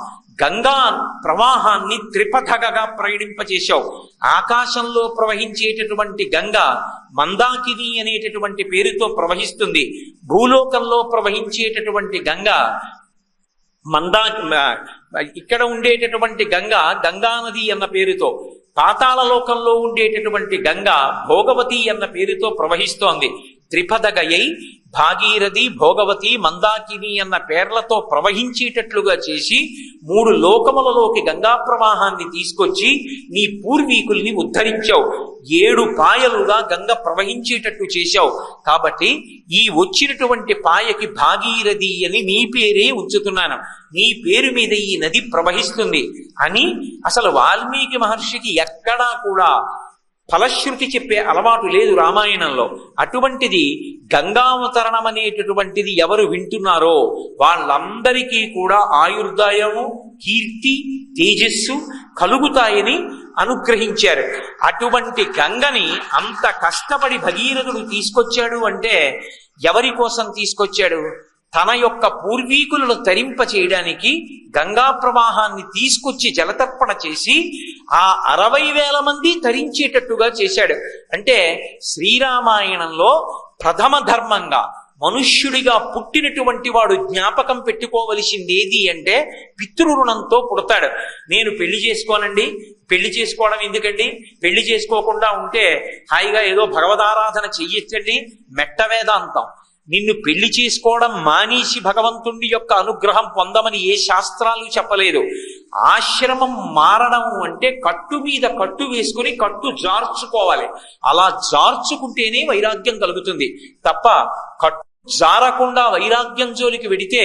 గంగా ప్రవాహాన్ని త్రిపథగగా ప్రయాణింపచేశావు. ఆకాశంలో ప్రవహించేటటువంటి గంగ మందాకిని అనేటటువంటి పేరుతో ప్రవహిస్తుంది. భూలోకంలో ప్రవహించేటటువంటి గంగ ఇక్కడ ఉండేటటువంటి గంగ గంగానది అన్న పేరుతో, పాతాళ లోకంలో ఉండేటటువంటి గంగ భోగవతి అన్న పేరుతో ప్రవహిస్తోంది. త్రిపదగయై భాగీరథి, భోగవతి, మందాకిని అన్న పేర్లతో ప్రవహించేటట్లుగా చేసి 3 లోకములలోకి గంగా ప్రవాహాన్ని తీసుకొచ్చి నీ పూర్వీకుల్ని ఉద్ధరించావు. 7 పాయలుగా గంగ ప్రవహించేటట్టు చేశావు. కాబట్టి ఈ వచ్చినటువంటి పాయకి భాగీరథి అని నీ పేరే ఉంచుతున్నాను, నీ పేరు మీద ఈ నది ప్రవహిస్తుంది అని. అసలు వాల్మీకి మహర్షికి ఎక్కడా కూడా ఫలశ్రుతి చెప్పే అలవాటు లేదు రామాయణంలో. అటువంటిది గంగావతరణం అనేటటువంటిది ఎవరు వింటున్నారో వాళ్ళందరికీ కూడా ఆయుర్దాయము, కీర్తి, తేజస్సు కలుగుతాయని అనుగ్రహించారు. అటువంటి గంగని అంత కష్టపడి భగీరథుడు తీసుకొచ్చాడు అంటే ఎవరి కోసం తీసుకొచ్చాడు? తన యొక్క పూర్వీకులను తరింప చేయడానికి గంగా ప్రవాహాన్ని తీసుకొచ్చి జలతర్పణ చేసి ఆ 60,000 మంది తరించేటట్టుగా చేశాడు. అంటే శ్రీరామాయణంలో ప్రథమ ధర్మంగా మనుష్యుడిగా పుట్టినటువంటి వాడు జ్ఞాపకం పెట్టుకోవలసింది ఏది అంటే పితృరుణంతో పుడతాడు. నేను పెళ్లి చేసుకోనండి, పెళ్లి చేసుకోవడం ఎందుకండి, పెళ్లి చేసుకోకుండా ఉంటే హాయిగా ఏదో భగవదారాధన చెయ్యొచ్చండి, మెట్ట వేదాంతం. నిన్ను పెళ్లి చేసుకోవడం మానేసి భగవంతుడి యొక్క అనుగ్రహం పొందమని ఏ శాస్త్రాలు చెప్పలేదు. ఆశ్రమం మారడం అంటే కట్టు మీద కట్టు వేసుకుని కట్టు జార్చుకోవాలి. అలా జార్చుకుంటేనే వైరాగ్యం కలుగుతుంది తప్ప కట్టు జారకుండా వైరాగ్యం జోలికి వెడితే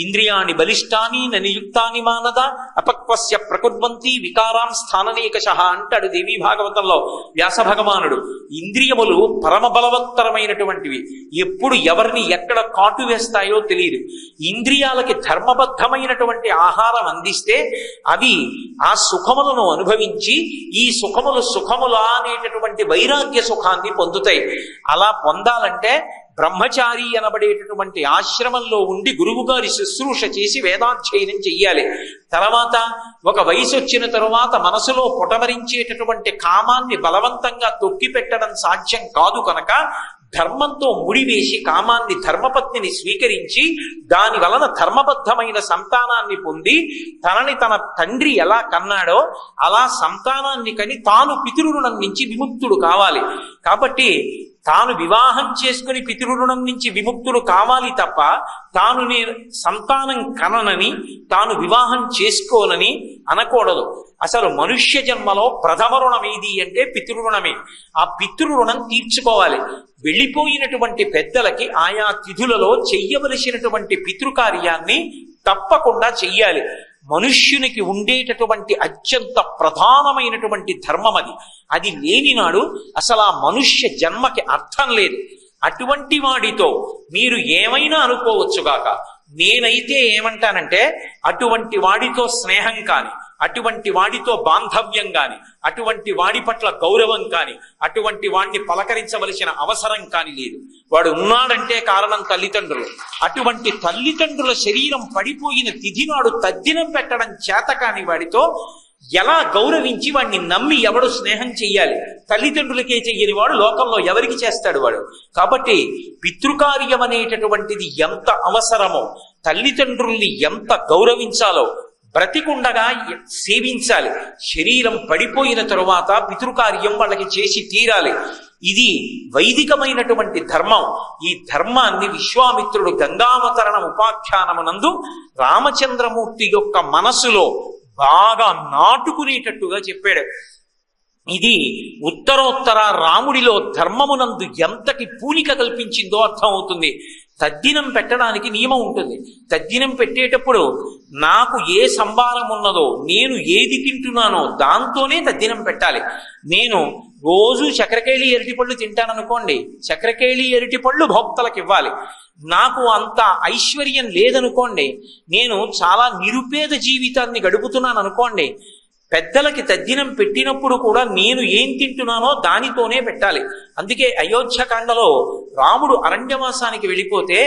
ఇంద్రియాణి బలిష్టాని ననియుక్తాని మానద అపక్వస్య ప్రకుర్వంతి వికారాం స్థాననేకశః అంటాడు దేవీ భాగవతంలో వ్యాస భగవానుడు. ఇంద్రియములు పరమ బలవత్తరమైనటువంటివి, ఎప్పుడు ఎవరిని ఎక్కడ కాటు వేస్తాయో తెలియదు. ఇంద్రియాలకి ధర్మబద్ధమైనటువంటి ఆహారం అందిస్తే అవి ఆ సుఖములను అనుభవించి ఈ సుఖములా అనేటటువంటి వైరాగ్య సుఖాన్ని పొందుతాయి. అలా పొందాలంటే బ్రహ్మచారి అనబడేటటువంటి ఆశ్రమంలో ఉండి గురువుగారి శుశ్రూష చేసి వేదాధ్యయనం చెయ్యాలి. తర్వాత ఒక వయసు వచ్చిన తరువాత మనసులో పొటమరించేటటువంటి కామాన్ని బలవంతంగా తొక్కి పెట్టడం సాధ్యం కాదు కనుక ధర్మంతో ముడివేసి కామాన్ని, ధర్మపత్నిని స్వీకరించి దాని వలన ధర్మబద్ధమైన సంతానాన్ని పొంది తనని తన తండ్రి ఎలా కన్నాడో అలా సంతానాన్ని కని తాను పితృరుణం నుంచి విముక్తుడు కావాలి. కాబట్టి తాను వివాహం చేసుకుని పితృరుణం నుంచి విముక్తుడు కావాలి తప్ప తాను నేను సంతానం కననని, తాను వివాహం చేసుకోనని అనకూడదు. అసలు మనుష్య జన్మలో ప్రథమ రుణం ఏది అంటే పితృరుణమే. ఆ పితృరుణం తీర్చుకోవాలి. వెళ్ళిపోయినటువంటి పెద్దలకి ఆయా తిథులలో చెయ్యవలసినటువంటి పితృకార్యాన్ని తప్పకుండా చెయ్యాలి. మనుష్యునికి ఉండేటటువంటి అత్యంత ప్రధానమైనటువంటి ధర్మం అది. అది లేనినాడు అసలు ఆ మనుష్య జన్మకి అర్థం లేదు. అటువంటి వాడితో మీరు ఏమైనా అనుకోవచ్చుగాక, నేనైతే ఏమంటానంటే అటువంటి వాడితో స్నేహం కాని, అటువంటి వాడితో బాంధవ్యం కాని, అటువంటి వాడి పట్ల గౌరవం కాని, అటువంటి వాడిని పలకరించవలసిన అవసరం కాని లేదు. వాడు ఉన్నాడంటే కారణం తల్లిదండ్రులు. అటువంటి తల్లిదండ్రుల శరీరం పడిపోయిన తిథి నాడు తద్దినం పెట్టడం చేత కాని వాడితో ఎలా గౌరవించి వాడిని నమ్మి ఎవడు స్నేహం చెయ్యాలి? తల్లిదండ్రులకే చెయ్యని వాడు లోకంలో ఎవరికి చేస్తాడు వాడు? కాబట్టి పితృకార్యం అనేటటువంటిది ఎంత అవసరమో, తల్లిదండ్రుల్ని ఎంత గౌరవించాలో బ్రతికుండగా సేవించాలి. శరీరం పడిపోయిన తరువాత పితృకార్యం వాళ్ళకి చేసి తీరాలి. ఇది వైదికమైనటువంటి ధర్మం. ఈ ధర్మాన్ని విశ్వామిత్రుడు గంగావతరణ ఉపాఖ్యానమునందు రామచంద్రమూర్తి యొక్క మనసులో బాగా నాటుకునేటట్టుగా చెప్పాడు. ఇది ఉత్తరోత్తర రాముడిలో ధర్మమునందు ఎంతటి పూనిక కల్పించిందో అర్థం అవుతుంది. తద్దినం పెట్టడానికి నియమం ఉంటుంది. తద్దినం పెట్టేటప్పుడు నాకు ఏ సంభారం ఉన్నదో, నేను ఏది తింటున్నానో దాంతోనే తద్దినం పెట్టాలి. నేను రోజు చక్రకేళి అరటిపళ్ళు తింటాననుకోండి, చక్రకేళి అరటిపళ్ళు భోక్తలకు ఇవ్వాలి. నాకు అంత ఐశ్వర్యం లేదనుకోండి, నేను చాలా నిరుపేద జీవితాన్ని గడుపుతున్నాను అనుకోండి, పెద్దలకి తద్దినం పెట్టినప్పుడు కూడా నేను ఏం తింటున్నానో దానితోనే పెట్టాలి. అందుకే అయోధ్యకాండలో రాముడు అరణ్యవాసానికి వెళ్ళిపోతే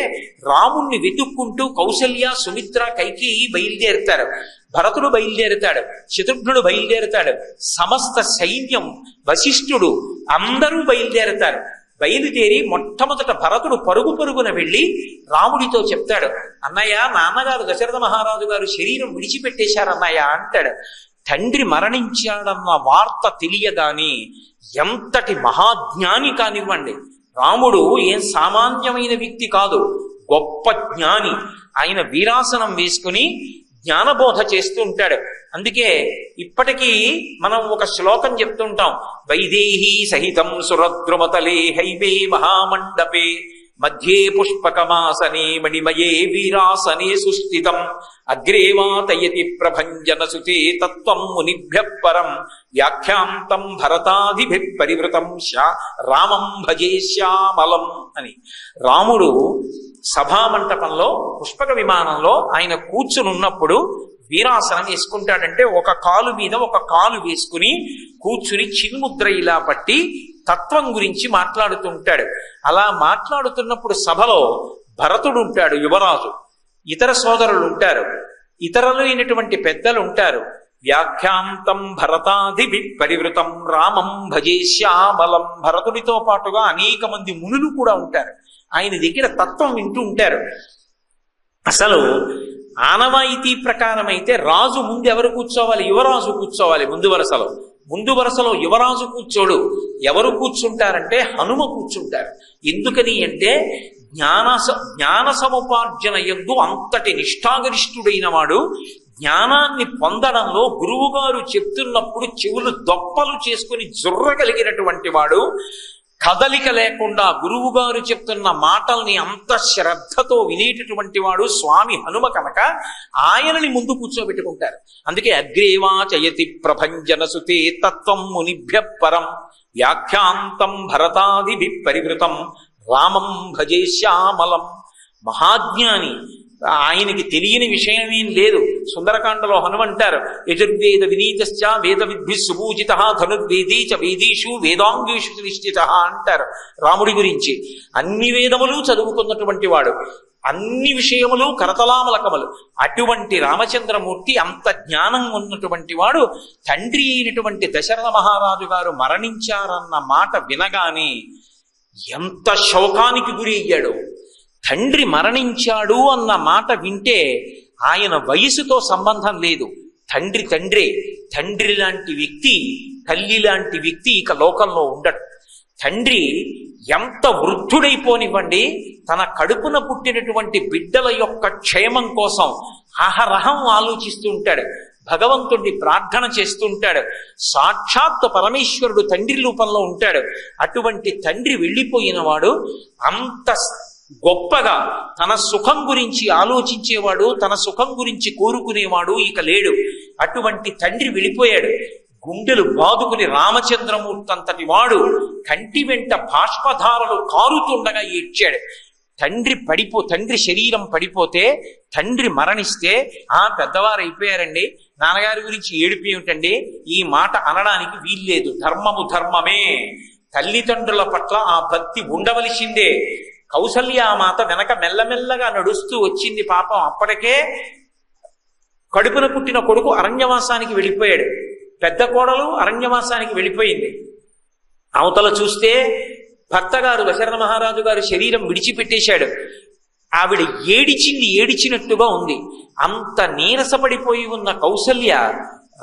రాముణ్ణి వెతుక్కుంటూ కౌసల్య, సుమిత్ర, కైకేయి బయలుదేరుతారు. భరతుడు బయలుదేరుతాడు, శత్రుఘ్నుడు బయలుదేరుతాడు, సమస్త సైన్యం, వశిష్ఠుడు అందరూ బయలుదేరుతారు. బయలుదేరి మొట్టమొదట భరతుడు పరుగు పరుగున వెళ్ళి రాముడితో చెప్తాడు, అన్నయ్య, నాన్నగారు దశరథ మహారాజు గారు శరీరం విడిచిపెట్టేశారన్నయ్య అంటాడు. తండ్రి మరణించాడన్న వార్త తెలియగాని ఎంతటి మహాజ్ఞాని కానివ్వండి, రాముడు ఏం సామాన్యమైన వ్యక్తి కాదు, గొప్ప జ్ఞాని. ఆయన వీరాసనం వేసుకుని జ్ఞానబోధ చేస్తూ ఉంటాడు. అందుకే ఇప్పటికీ మనం ఒక శ్లోకం చెప్తుంటాం, వైదేహీ సహితం సురద్రుమతలే హైవే మహామండపే మధ్యే పుష్పకమాసనే మణిమయే వీరాసనే సుస్థితం అగ్రేవాతయతి ప్రభంజన సుతే తత్వం మునిభ్య పరం వ్యాఖ్యాంతం భరతాదిభి పరివృతం రామం భజే శ్యామలం అని. రాముడు సభామంటపంలో పుష్పక విమానంలో ఆయన కూర్చునున్నప్పుడు వీరాసనం వేసుకుంటాడంటే ఒక కాలు మీద ఒక కాలు వేసుకుని కూర్చుని చిన్ముద్ర ఇలా పట్టి తత్వం గురించి మాట్లాడుతుంటాడు. అలా మాట్లాడుతున్నప్పుడు సభలో భరతుడు ఉంటాడు, యువరాజు, ఇతర సోదరులు ఉంటారు, ఇతరులైనటువంటి పెద్దలు ఉంటారు. వ్యాఖ్యాంతం భరతాదిభి పరివృతం రామం భజే శ్యామలం. భరతుడితో పాటుగా అనేక మంది మునులు కూడా ఉంటారు. ఆయన దగ్గర తత్వం వింటూ ఉంటారు. అసలు ఆనవాయితీ ప్రకారం అయితే రాజు ముందు ఎవరు కూర్చోవాలి? యువరాజు కూర్చోవాలి ముందు వరుసలో. ముందు వరుసలో యువరాజు కూర్చోడు. ఎవరు కూర్చుంటారంటే హనుమ కూర్చుంటారు. ఎందుకని అంటే జ్ఞాన సముపార్జన యందు అంతటి నిష్ఠాగరిష్ఠుడైన వాడు. జ్ఞానాన్ని పొందడంలో గురువు గారు చెప్తున్నప్పుడు చెవులు దొప్పలు చేసుకుని జుర్రగలిగినటువంటి వాడు. కదలిక లేకుండా గురువు గారు చెప్తున్న మాటల్ని అంత శ్రద్ధతో వినేటటువంటి వాడు స్వామి హనుమ కనుక ఆయనని ముందు కూర్చోబెట్టుకుంటారు. అందుకే అగ్రేవాచయతి ప్రభంజన సుతే తత్వం మునిభ్య పరం వ్యాఖ్యాంతం భరతాదిభి పరివృతం రామం భజే శ్యామలం. మహాజ్ఞాని, ఆయనకి తెలియని విషయమేం లేదు. సుందరకాండలో హనుమంటారు, యజుర్వేద వినీతశ్చ వేద విద్భి సుపూజిత ధనుర్వేదీ చ వేదీషు వేదాంగేషు నిశ్చిత అంటారు రాముడి గురించి. అన్ని వేదములు చదువుకున్నటువంటి వాడు, అన్ని విషయములు కరతలామలకములు. అటువంటి రామచంద్రమూర్తి అంత జ్ఞానం ఉన్నటువంటి వాడు. తండ్రి అయినటువంటి దశరథ మహారాజు గారు మరణించారన్న మాట వినగానే ఎంత శోకానికి గురి అయ్యాడు. తండ్రి మరణించాడు అన్న మాట వింటే ఆయన వయసుతో సంబంధం లేదు. తండ్రి తండ్రే. తండ్రి లాంటి వ్యక్తి, తల్లి లాంటి వ్యక్తి ఇక లోకంలో ఉండడు. తండ్రి ఎంత వృద్ధుడైపోనివ్వండి, తన కడుపున పుట్టినటువంటి బిడ్డల యొక్క క్షేమం కోసం అహరహం ఆలోచిస్తూ ఉంటాడు. భగవంతుడిని ప్రార్థన చేస్తుంటాడు. సాక్షాత్ పరమేశ్వరుడు తండ్రి రూపంలో ఉంటాడు. అటువంటి తండ్రి వెళ్ళిపోయిన వాడు అంత గొప్పగా తన సుఖం గురించి ఆలోచించేవాడు, తన సుఖం గురించి కోరుకునేవాడు ఇక లేడు. అటువంటి తండ్రి వెళ్ళిపోయాడు. గుండెలు బాదుకుని రామచంద్రమూర్తి అంతటి వాడు కంటి వెంట బాష్పధారలు కారుతుండగా ఏడ్చాడు. తండ్రి శరీరం పడిపోతే, తండ్రి మరణిస్తే పెద్దవారు అయిపోయారండి, నాన్నగారి గురించి ఏడుపు ఏమిటండి, ఈ మాట అనడానికి వీల్లేదు. ధర్మము ధర్మమే, తల్లిదండ్రుల పట్ల ఆ భక్తి ఉండవలసిందే. కౌసల్యామాత వెనక మెల్లమెల్లగా నడుస్తూ వచ్చింది. పాపం అప్పటికే కడుపున పుట్టిన కొడుకు అరణ్యవాసానికి వెళ్ళిపోయాడు, పెద్ద కోడలు అరణ్యవాసానికి వెళ్ళిపోయింది. అవతల చూస్తే భర్త గారు దశరథ మహారాజు గారు శరీరం విడిచిపెట్టేశాడు. ఆవిడ ఏడిచినట్టుగా ఉంది. అంత నీరసపడిపోయి ఉన్న కౌసల్య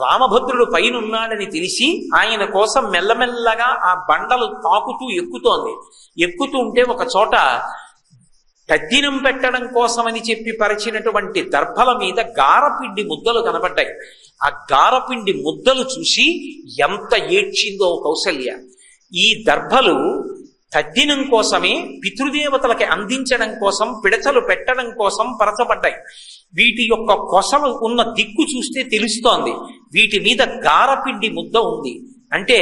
రామభద్రుడు పైనున్నాడని తెలిసి ఆయన కోసం మెల్లమెల్లగా ఆ బండలు తాకుతూ ఎక్కుతూ ఉంటే ఒక చోట తద్దినం పెట్టడం కోసమని చెప్పి పరిచినటువంటి దర్భల మీద గారపిండి ముద్దలు కనబడ్డాయి. ఆ గారపిండి ముద్దలు చూసి ఎంత ఏడ్చిందో కౌసల్య. ఈ దర్భలు తద్దినం కోసమే, పితృదేవతలకి అందించడం కోసం, పిడచలు పెట్టడం కోసం పరచబడ్డాయి. వీటి యొక్క కొసలు ఉన్న దిక్కు చూస్తే తెలుస్తోంది వీటి మీద గారపిండి ముద్ద ఉంది. అంటే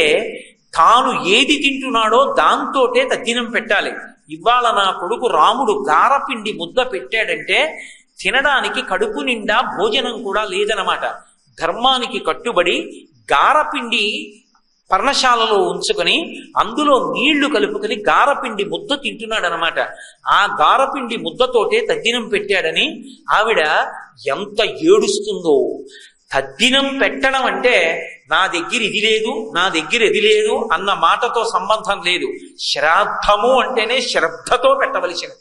తాను ఏది తింటున్నాడో దాంతోటే తద్దినం పెట్టాలి. ఇవాళ నా కొడుకు రాముడు గారపిండి ముద్ద పెట్టాడంటే తినడానికి కడుపు నిండా భోజనం కూడా లేదనమాట. ధర్మానికి కట్టుబడి గారపిండి పర్ణశాలలో ఉంచుకొని అందులో నీళ్లు కలుపుకొని గారపిండి ముద్ద తింటున్నాడు అనమాట. ఆ గారపిండి ముద్దతోటే తద్దినం పెట్టాడని ఆవిడ ఎంత ఏడుస్తుందో. తద్దినం పెట్టడం అంటే నా దగ్గర ఇది లేదు, నా దగ్గర ఇది లేదు అన్న మాటతో సంబంధం లేదు. శ్రాద్ధము అంటేనే శ్రద్ధతో పెట్టవలసినది.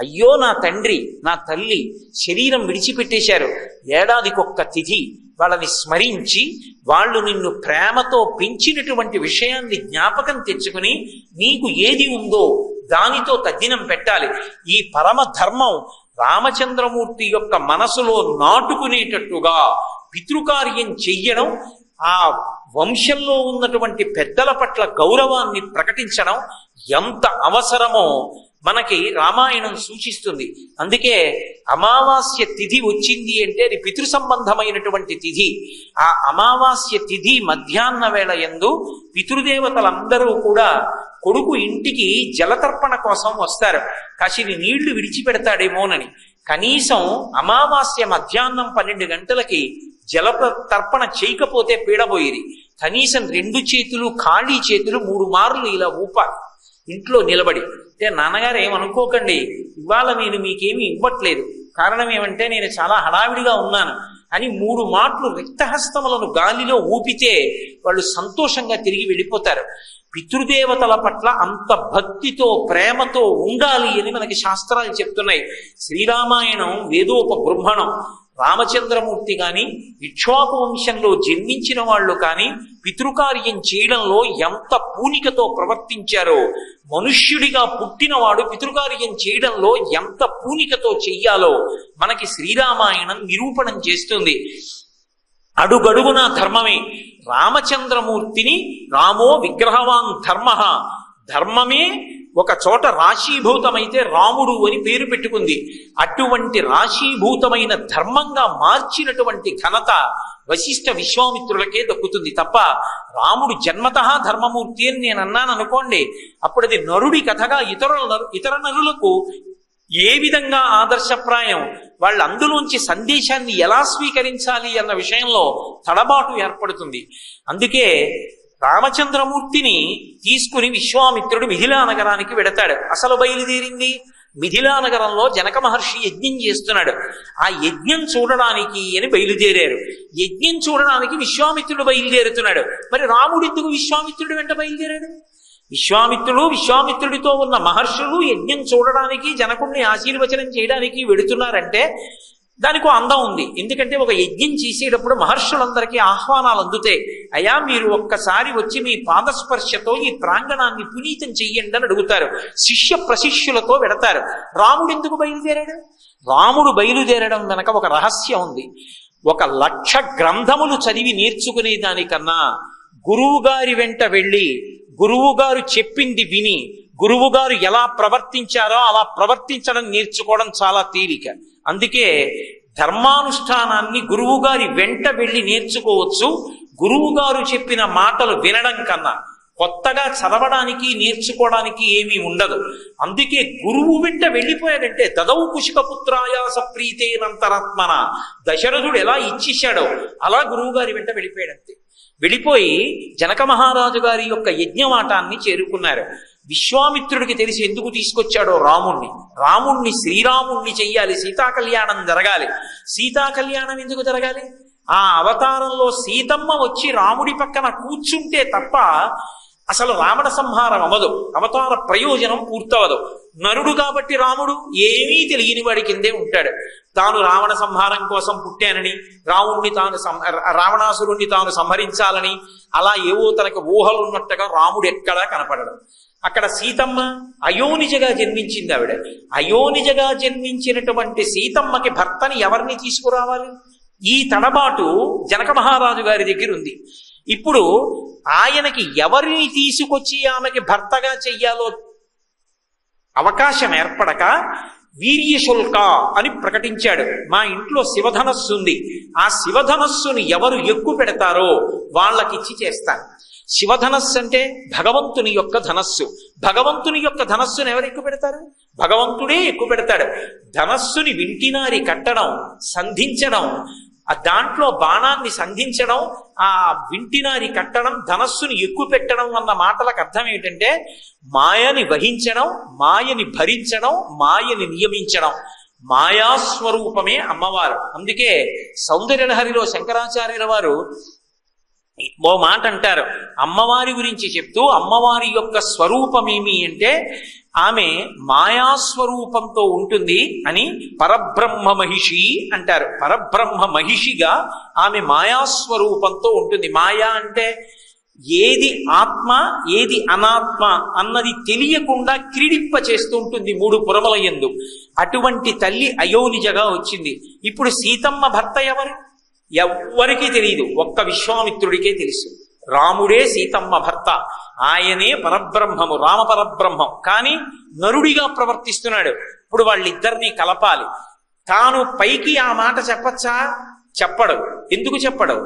అయ్యో నా తండ్రి నా తల్లి శరీరం విడిచిపెట్టేశారు, ఏడాదికొక్క తిథి వాళ్ళని స్మరించి వాళ్ళు నిన్ను ప్రేమతో పెంచినటువంటి విషయాన్ని జ్ఞాపకం తెచ్చుకుని నీకు ఏది ఉందో దానితో తద్దినం పెట్టాలి. ఈ పరమ ధర్మం రామచంద్రమూర్తి యొక్క మనసులో నాటుకునేటట్టుగా పితృకార్యం చెయ్యడం, ఆ వంశంలో ఉన్నటువంటి పెద్దల పట్ల గౌరవాన్ని ప్రకటించడం ఎంత అవసరమో మనకి రామాయణం సూచిస్తుంది. అందుకే అమావాస్య తిథి వచ్చింది అంటే అది పితృ సంబంధమైనటువంటి తిథి. ఆ అమావాస్య తిథి మధ్యాహ్న వేళ యందు పితృదేవతలందరూ కూడా కొడుకు ఇంటికి జలతర్పణ కోసం వస్తారు. కాసిని నీళ్లు విడిచిపెడతాడేమోనని. కనీసం అమావాస్య మధ్యాహ్నం 12 గంటలకి జల తర్పణ చేయకపోతే పీడబోయేది. కనీసం 2 చేతులు ఖాళీ చేతులు 3 మార్లు ఇలా ఊపాలి ఇంట్లో నిలబడి. అంటే నాన్నగారు ఏమనుకోకండి, ఇవాళ నేను మీకేమీ ఇవ్వట్లేదు, కారణం ఏమంటే నేను చాలా హడావిడిగా ఉన్నాను అని 3 మాటలు రిక్తహస్తములను గాలిలో ఊపితే వాళ్ళు సంతోషంగా తిరిగి వెళ్ళిపోతారు. పితృదేవతల పట్ల అంత భక్తితో ప్రేమతో ఉండాలి అని మనకి శాస్త్రాలు చెప్తున్నాయి. శ్రీరామాయణం వేదోపబృంహణం. రామచంద్రమూర్తి కానీ ఇక్ష్వాకు వంశంలో జన్మించిన వాళ్ళు కానీ పితృకార్యం చేయడంలో ఎంత పూనికతో ప్రవర్తించారో, మనుష్యుడిగా పుట్టినవాడు పితృకార్యం చేయడంలో ఎంత పూనికతో చెయ్యాలో మనకి శ్రీరామాయణం నిరూపణం చేస్తుంది. అడుగడుగున ధర్మమే. రామచంద్రమూర్తిని రామో విగ్రహవాన్ ధర్మ, ధర్మమే ఒక చోట రాశీభూతమైతే రాముడు అని పేరు పెట్టుకుంది. అటువంటి రాశీభూతమైన ధర్మంగా మార్చినటువంటి ఘనత వశిష్ఠ విశ్వామిత్రులకే దక్కుతుంది తప్ప రాముడు జన్మతః ధర్మమూర్తి అని నేను అన్నాను అనుకోండి, అప్పుడు అది నరుడి కథగా ఇతర నరులకు ఏ విధంగా ఆదర్శప్రాయం, వాళ్ళు అందులోంచి సందేశాన్ని ఎలా స్వీకరించాలి అన్న విషయంలో తడబాటు ఏర్పడుతుంది. అందుకే రామచంద్రమూర్తిని తీసుకుని విశ్వామిత్రుడు మిథిలా నగరానికి వెడతాడు. అసలు బయలుదేరింది మిథిలా నగరంలో జనక మహర్షి యజ్ఞం చేస్తున్నాడు. ఆ యజ్ఞం చూడడానికి అని బయలుదేరారు. యజ్ఞం చూడడానికి విశ్వామిత్రుడు బయలుదేరుతున్నాడు. మరి రాముడు ఎందుకు విశ్వామిత్రుడు వెంట బయలుదేరాడు? విశ్వామిత్రుడితో ఉన్న మహర్షులు యజ్ఞం చూడడానికి, జనకుడిని ఆశీర్వచనం చేయడానికి వెడుతున్నారంటే దానికి అందం ఉంది. ఎందుకంటే ఒక యజ్ఞం చేసేటప్పుడు మహర్షులందరికీ ఆహ్వానాలు అందుతాయి. అయ్యా మీరు ఒక్కసారి వచ్చి మీ పాదస్పర్శతో ఈ ప్రాంగణాన్ని పునీతం చెయ్యండి అని అడుగుతారు. శిష్య ప్రశిష్యులతో వెడతారు. రాముడు ఎందుకు బయలుదేరాడు? రాముడు బయలుదేరడం వెనక ఒక రహస్యం ఉంది. 1,00,000 గ్రంథములు చదివి నేర్చుకునే దానికన్నా గురువుగారి వెంట వెళ్ళి గురువుగారు చెప్పింది విని గురువుగారు ఎలా ప్రవర్తించారో అలా ప్రవర్తించడం నేర్చుకోవడం చాలా తేలిక. అందుకే ధర్మానుష్ఠానాన్ని గురువుగారి వెంట వెళ్ళి నేర్చుకోవచ్చు. గురువుగారు చెప్పిన మాటలు వినడం కన్నా కొత్తగా చదవడానికి నేర్చుకోవడానికి ఏమీ ఉండదు. అందుకే గురువు వెంట వెళ్ళిపోయాడంటే దదౌ కుశికపుత్రాయాస ప్రీతేనంతరాత్మన, దశరథుడు ఎలా ఇచ్చేశాడో అలా గురువు గారి వెంట వెళ్ళిపోయాడంతే. వెళ్ళిపోయి జనక మహారాజు గారి యొక్క యజ్ఞవాటాన్ని చేరుకున్నారు. విశ్వామిత్రుడికి తెలిసి ఎందుకు తీసుకొచ్చాడో రాముణ్ణి శ్రీరాముణ్ణి చెయ్యాలి, సీతా కళ్యాణం జరగాలి. సీతా కళ్యాణం ఎందుకు జరగాలి? ఆ అవతారంలో సీతమ్మ వచ్చి రాముడి పక్కన కూర్చుంటే తప్ప అసలు రావణ సంహారం అవ్వదు, అవతార ప్రయోజనం పూర్తవదు. నరుడు కాబట్టి రాముడు ఏమీ తెలియని వాడి కిందే ఉంటాడు. తాను రావణ సంహారం కోసం పుట్టానని, రావణాసురుణ్ణి తాను సంహరించాలని అలా ఏవో తనకు ఊహలు ఉన్నట్టుగా రాముడు ఎక్కడా కనపడడు. అక్కడ సీతమ్మ అయోనిజగా జన్మించింది. ఆవిడ అయోనిజగా జన్మించినటువంటి సీతమ్మకి భర్తని ఎవరిని తీసుకురావాలి? ఈ తడబాటు జనక మహారాజు గారి దగ్గర ఉంది. ఇప్పుడు ఆయనకి ఎవరిని తీసుకొచ్చి ఆమెకి భర్తగా చెయ్యాలో అవకాశం ఏర్పడక వీర్యశుల్క అని ప్రకటించాడు. మా ఇంట్లో శివధనస్సు ఉంది, ఆ శివధనస్సుని ఎవరు ఎక్కువ పెడతారో వాళ్ళకిచ్చి చేస్తాను. శివధనస్సు అంటే భగవంతుని యొక్క ధనస్సు. భగవంతుని యొక్క ధనస్సును ఎవరు ఎక్కువ పెడతారు? భగవంతుడే ఎక్కువ పెడతాడు. ధనస్సుని వింటినారి కట్టడం, సంధించడం, ఆ దాంట్లో బాణాన్ని సంధించడం, ఆ వింటినారి కట్టడం, ధనస్సుని ఎక్కువ పెట్టడం అన్న మాటలకు అర్థం ఏంటంటే మాయని వహించడం, మాయని భరించడం, మాయని నియమించడం. మాయాస్వరూపమే అమ్మవారు. అందుకే సౌందర్యలహరిలో శంకరాచార్యుల వారు ఓ మాట అంటారు, అమ్మవారి గురించి చెప్తూ అమ్మవారి యొక్క స్వరూపమేమి అంటే ఆమె మాయాస్వరూపంతో ఉంటుంది అని పరబ్రహ్మ మహిషి అంటారు. పరబ్రహ్మ మహిషిగా ఆమె మాయాస్వరూపంతో ఉంటుంది. మాయా అంటే ఏది ఆత్మ ఏది అనాత్మ అన్నది తెలియకుండా క్రీడింప చేస్తూ ఉంటుంది మూడు పురముల యందు. అటువంటి తల్లి అయోనిజగా వచ్చింది. ఇప్పుడు సీతమ్మ భర్త ఎవరు? ఎవ్వరికీ తెలియదు, ఒక్క విశ్వామిత్రుడికే తెలుసు. రాముడే సీతమ్మ భర్త, ఆయనే పరబ్రహ్మము, రామ పరబ్రహ్మం. కానీ నరుడిగా ప్రవర్తిస్తున్నాడు. ఇప్పుడు వాళ్ళిద్దరినీ కలపాలి. తాను పైకి ఆ మాట చెప్పచ్చా? చెప్పడు. ఎందుకు చెప్పడు?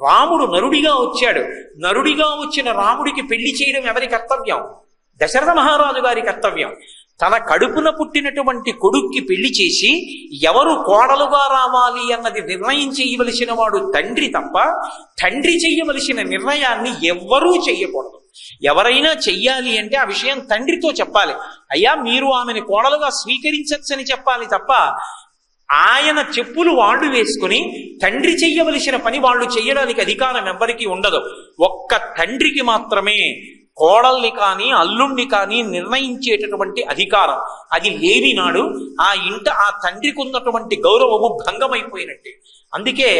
రాముడు నరుడిగా వచ్చాడు. నరుడిగా వచ్చిన రాముడికి పెళ్లి చేయడం ఎవరి కర్తవ్యం? దశరథ మహారాజు గారి కర్తవ్యం. తన కడుపున పుట్టినటువంటి కొడుక్కి పెళ్లి చేసి ఎవరు కోడలుగా రావాలి అన్నది నిర్ణయం చేయవలసిన వాడు తండ్రి తప్ప, తండ్రి చెయ్యవలసిన నిర్ణయాన్ని ఎవ్వరూ చెయ్యకూడదు. ఎవరైనా చెయ్యాలి అంటే ఆ విషయం తండ్రితో చెప్పాలి. అయ్యా మీరు ఆమెను కోడలుగా స్వీకరించచ్చని చెప్పాలి తప్ప ఆయన చెప్పులు వాళ్ళు వేసుకుని తండ్రి చెయ్యవలసిన పని వాళ్ళు చెయ్యడానికి అధికారం ఎవ్వరికీ ఉండదు. ఒక్క తండ్రికి మాత్రమే కోడల్ని కానీ అల్లుణ్ణి కానీ నిర్ణయించేటటువంటి అధికారం. అది లేని నాడు ఆ ఇంట ఆ తండ్రికి ఉన్నటువంటి గౌరవము భంగమైపోయినట్టే. అందుకే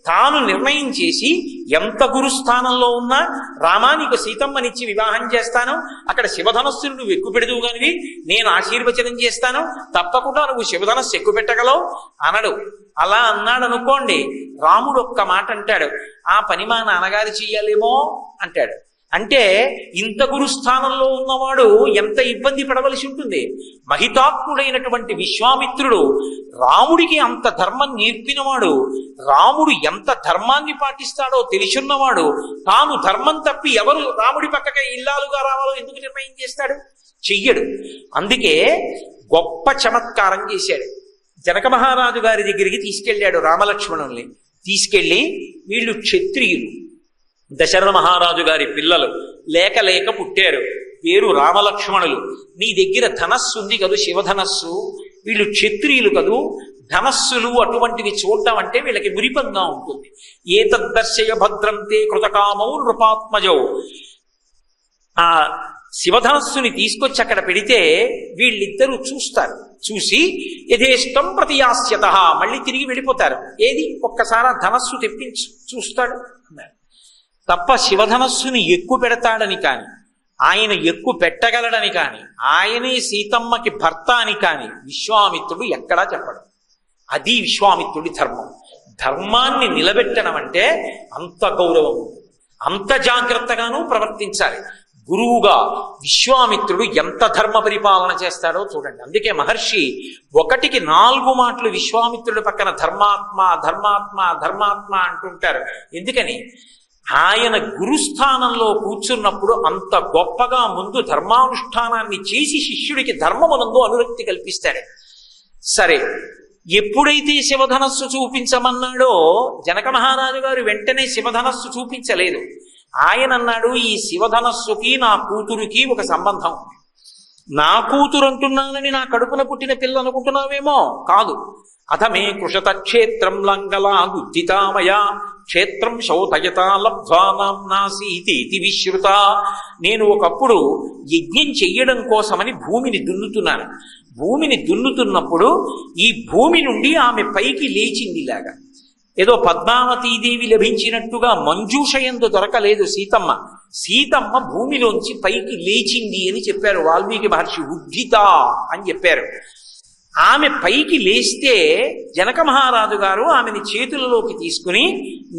తాను నిర్ణయం చేసి ఎంత గురుస్థానంలో ఉన్నా రామా నీకు సీతమ్మనిచ్చి వివాహం చేస్తాను, అక్కడ శివధనస్సును నువ్వు ఎక్కువ పెడదువు కానివి, నేను ఆశీర్వచనం చేస్తాను, తప్పకుండా నువ్వు శివధనస్సు ఎక్కువ పెట్టగలవు అనడు. అలా అన్నాడు అనుకోండి, రాముడు ఒక్క మాట అంటాడు, ఆ పని మా నాన్నగారు చెయ్యాలేమో అంటాడు. అంటే ఇంత గురుస్థానంలో ఉన్నవాడు ఎంత ఇబ్బంది పడవలసి ఉంటుంది. మహితాత్ముడైనటువంటి విశ్వామిత్రుడు రాముడికి అంత ధర్మం నేర్పినవాడు, రాముడు ఎంత ధర్మాన్ని పాటిస్తాడో తెలిసున్నవాడు, తాను ధర్మం తప్పి ఎవరు రాముడి పక్కకి ఇల్లాలుగా రావాలో ఎందుకు నిర్ణయం చేస్తాడు? చెయ్యడు. అందుకే గొప్ప చమత్కారం చేశాడు. జనక మహారాజు గారి దగ్గరికి తీసుకెళ్ళాడు రామలక్ష్మణుల్ని. తీసుకెళ్ళి వీళ్ళు క్షత్రియులు, దశరథ మహారాజు గారి పిల్లలు, లేక లేక పుట్టారు, పేరు రామలక్ష్మణులు. నీ దగ్గర ధనస్సు ఉంది కదూ, శివధనస్సు, వీళ్ళు క్షత్రియులు కదూ, ధనస్సులు అటువంటివి చూడటం అంటే వీళ్ళకి మురిపంగా ఉంటుంది. ఏ తద్దర్శయ భద్రంతే కృతకామౌ నృపాత్మజౌ. ఆ శివధనస్సుని తీసుకొచ్చి అక్కడ పెడితే వీళ్ళిద్దరూ చూస్తారు. చూసి యథేష్టం ప్రతియాస్యత, మళ్ళీ తిరిగి వెళ్ళిపోతారు. ఏది ఒక్కసారి ఆ ధనస్సు తెప్పించు చూస్తాడు అన్నారు తప్ప శివధనస్సుని ఎక్కువ పెడతాడని కాని, ఆయన ఎక్కువ పెట్టగలడని కాని, ఆయనే సీతమ్మకి భర్త అని కాని విశ్వామిత్రుడు ఎక్కడా చెప్పడు. అది విశ్వామిత్రుడి ధర్మం. ధర్మాన్ని నిలబెట్టడం అంటే అంత గౌరవం, అంత జాగ్రత్తగానూ ప్రవర్తించాలి. గురువుగా విశ్వామిత్రుడు ఎంత ధర్మ పరిపాలన చేస్తాడో చూడండి. అందుకే మహర్షి 1కి 4 మాటలు విశ్వామిత్రుడి పక్కన ధర్మాత్మ ధర్మాత్మ ధర్మాత్మ అంటుంటారు. ఎందుకని? ఆయన గురుస్థానంలో కూర్చున్నప్పుడు అంత గొప్పగా ముందు ధర్మానుష్ఠానాన్ని చేసి శిష్యుడికి ధర్మమునందు అనురక్తి కల్పిస్తాడు. సరే, ఎప్పుడైతే శివధనస్సు చూపించమన్నాడో జనక మహారాజు గారు వెంటనే శివధనస్సు చూపించలేదు. ఆయన అన్నాడు, ఈ శివధనస్సుకి నా కూతురికి ఒక సంబంధం ఉంది. నా కూతురు అంటున్నానని నా కడుపున పుట్టిన పిల్ల అనుకుంటున్నావేమో, కాదు. అథమే కృషత క్షేత్రం లంగలా గుద్దితామయా క్షేత్రం శౌతయతా లబ్ధ్వా నామ్నాసీతి విశ్రుత. నేను ఒకప్పుడు యజ్ఞం చెయ్యడం కోసమని భూమిని దున్నుతున్నాను. భూమిని దున్నుతున్నప్పుడు ఈ భూమి నుండి ఆమె పైకి లేచిందిలాగా, ఏదో పద్మావతీదేవి లభించినట్టుగా మంజూషయందు దొరకలేదు సీతమ్మ. సీతమ్మ భూమిలోంచి పైకి లేచింది అని చెప్పారు వాల్మీకి మహర్షి. ఉద్ధిత అని చెప్పారు. ఆమె పైకి లేస్తే జనక మహారాజు గారు ఆమెని చేతులలోకి తీసుకుని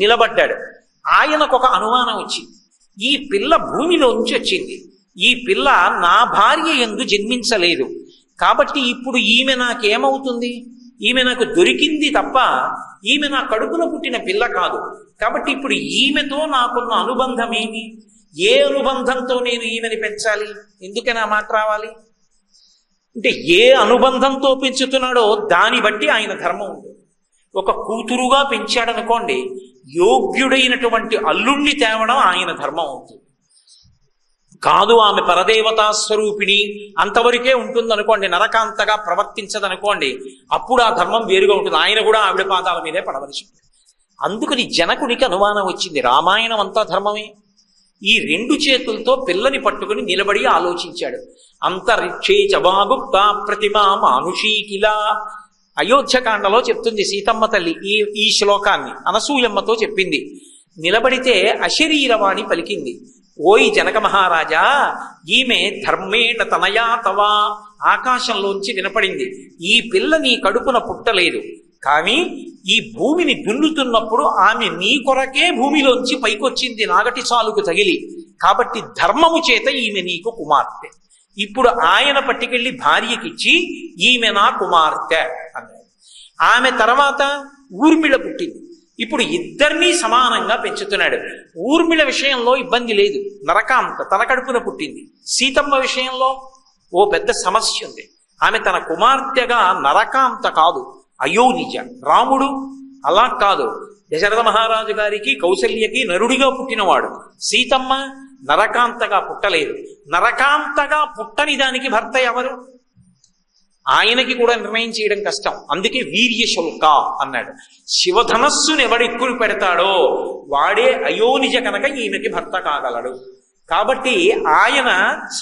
నిలబడ్డాడు. ఆయనకు ఒక అనుమానం వచ్చింది, ఈ పిల్ల భూమిలోంచి వచ్చింది, ఈ పిల్ల నా భార్య యందు జన్మించలేదు, కాబట్టి ఇప్పుడు ఈమె నాకేమవుతుంది? ఈమె నాకు దొరికింది తప్ప ఈమె నా కడుపులో పుట్టిన పిల్ల కాదు. కాబట్టి ఇప్పుడు ఈమెతో నాకున్న అనుబంధం ఏమి? ఏ అనుబంధంతో నేను ఈమెని పెంచాలి? ఎందుకని ఆ మాట రావాలి అంటే, ఏ అనుబంధంతో పెంచుతున్నాడో దాన్ని బట్టి ఆయన ధర్మం ఉంటుంది. ఒక కూతురుగా పెంచాడనుకోండి, యోగ్యుడైనటువంటి అల్లుణ్ణి తేవడం ఆయన ధర్మం అవుతుంది. కాదు, ఆమె పరదేవతా స్వరూపిణి అంతవరకే ఉంటుందనుకోండి, నరకాంతగా ప్రవర్తించదనుకోండి, అప్పుడు ఆ ధర్మం వేరుగా ఉంటుంది. ఆయన కూడా ఆవిడ పాదాల మీదే పడవలసి. అందుకని జనకునికి అనుమానం వచ్చింది, రామాయణం అంతా ధర్మమే. ఈ రెండు చేతులతో పిల్లని పట్టుకుని నిలబడి ఆలోచించాడు. అంతరిక్షే చవాగుప్త ప్రతిమా మానుషీకిలా. అయోధ్యకాండలో చెప్తుంది సీతమ్మ తల్లి ఈ శ్లోకాన్ని, అనసూయమ్మతో చెప్పింది. నిలబడితే అశరీరవాణి పలికింది, ఓయ్ జనక మహారాజా, ఈమె ధర్మేణ తనయా తవా. ఆకాశంలోంచి వినపడింది, ఈ పిల్ల నీ కడుపున పుట్టలేదు, కానీ ఈ భూమిని దున్నుతున్నప్పుడు ఆమె నీ కొరకే భూమిలోంచి పైకొచ్చింది నాగటి చాలుకు తగిలి, కాబట్టి ధర్మము చేత ఈమె నీకు కుమార్తె. ఇప్పుడు ఆయన పట్టుకెళ్ళి భార్యకిచ్చి ఈమె నా కుమార్తె అన్నాడు. ఆమె తర్వాత ఊర్మిళ పుట్టింది. ఇప్పుడు ఇద్దరినీ సమానంగా పెంచుతున్నాడు. ఊర్మిళ విషయంలో ఇబ్బంది లేదు, నరకాంత తన కడుపున పుట్టింది. సీతమ్మ విషయంలో ఓ పెద్ద సమస్య ఉంది. ఆమె తన కుమార్తెగా నరకాంత కాదు, అయోనిజ. రాముడు అలా కాదు, దశరథ మహారాజు గారికి కౌసల్యకి నరుడిగా పుట్టినవాడు. సీతమ్మ నరకాంతగా పుట్టలేదు. నరకాంతగా పుట్టని దానికి భర్త ఎవరు? ఆయనకి కూడా నిర్ణయం చేయడం కష్టం. అందుకే వీర్యశుల్క అన్నాడు. శివధనస్సును ఎవడెక్కులు పెడతాడో వాడే అయోనిజ కనుక ఈమెకి భర్త కాగలడు. కాబట్టి ఆయన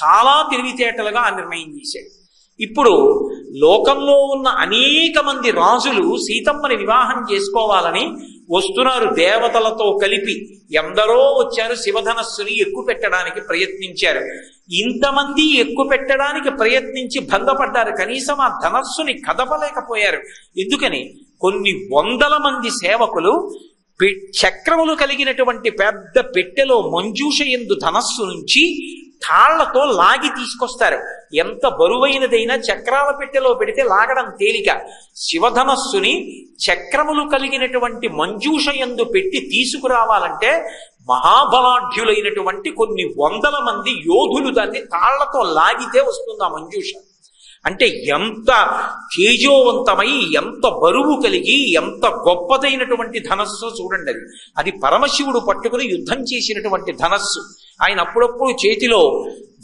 చాలా తెలివితేటలుగా ఆ నిర్ణయం చేశాడు. ఇప్పుడు లోకంలో ఉన్న అనేక మంది రాజులు సీతమ్మని వివాహం చేసుకోవాలని వస్తున్నారు, దేవతలతో కలిపి ఎందరో వచ్చారు, శివధనస్సుని ఎక్కువ పెట్టడానికి ప్రయత్నించారు. ఇంతమంది ఎక్కువ పెట్టడానికి ప్రయత్నించి భంగపడ్డారు, కనీసం ఆ ధనస్సుని కదపలేకపోయారు. ఎందుకని? కొన్ని వందల మంది సేవకులు చక్రములు కలిగినటువంటి పెద్ద పెట్టెలో మంజూష యందు ధనస్సు నుంచి తాళ్లతో లాగి తీసుకొస్తారు. ఎంత బరువైనదైనా చక్రాల పెట్టెలో పెడితే లాగడం తేలిక. శివధనస్సుని చక్రములు కలిగినటువంటి మంజూష యందు పెట్టి తీసుకురావాలంటే మహాబలాఢ్యులైనటువంటి కొన్ని వందల మంది యోధులు దాన్ని తాళ్లతో లాగితే వస్తుంది ఆ మంజూష. అంటే ఎంత తేజోవంతమై, ఎంత బరువు కలిగి, ఎంత గొప్పదైనటువంటి ధనస్సు చూడండి. అది పరమశివుడు పట్టుకుని యుద్ధం చేసినటువంటి ధనస్సు. ఆయన అప్పుడప్పుడు చేతిలో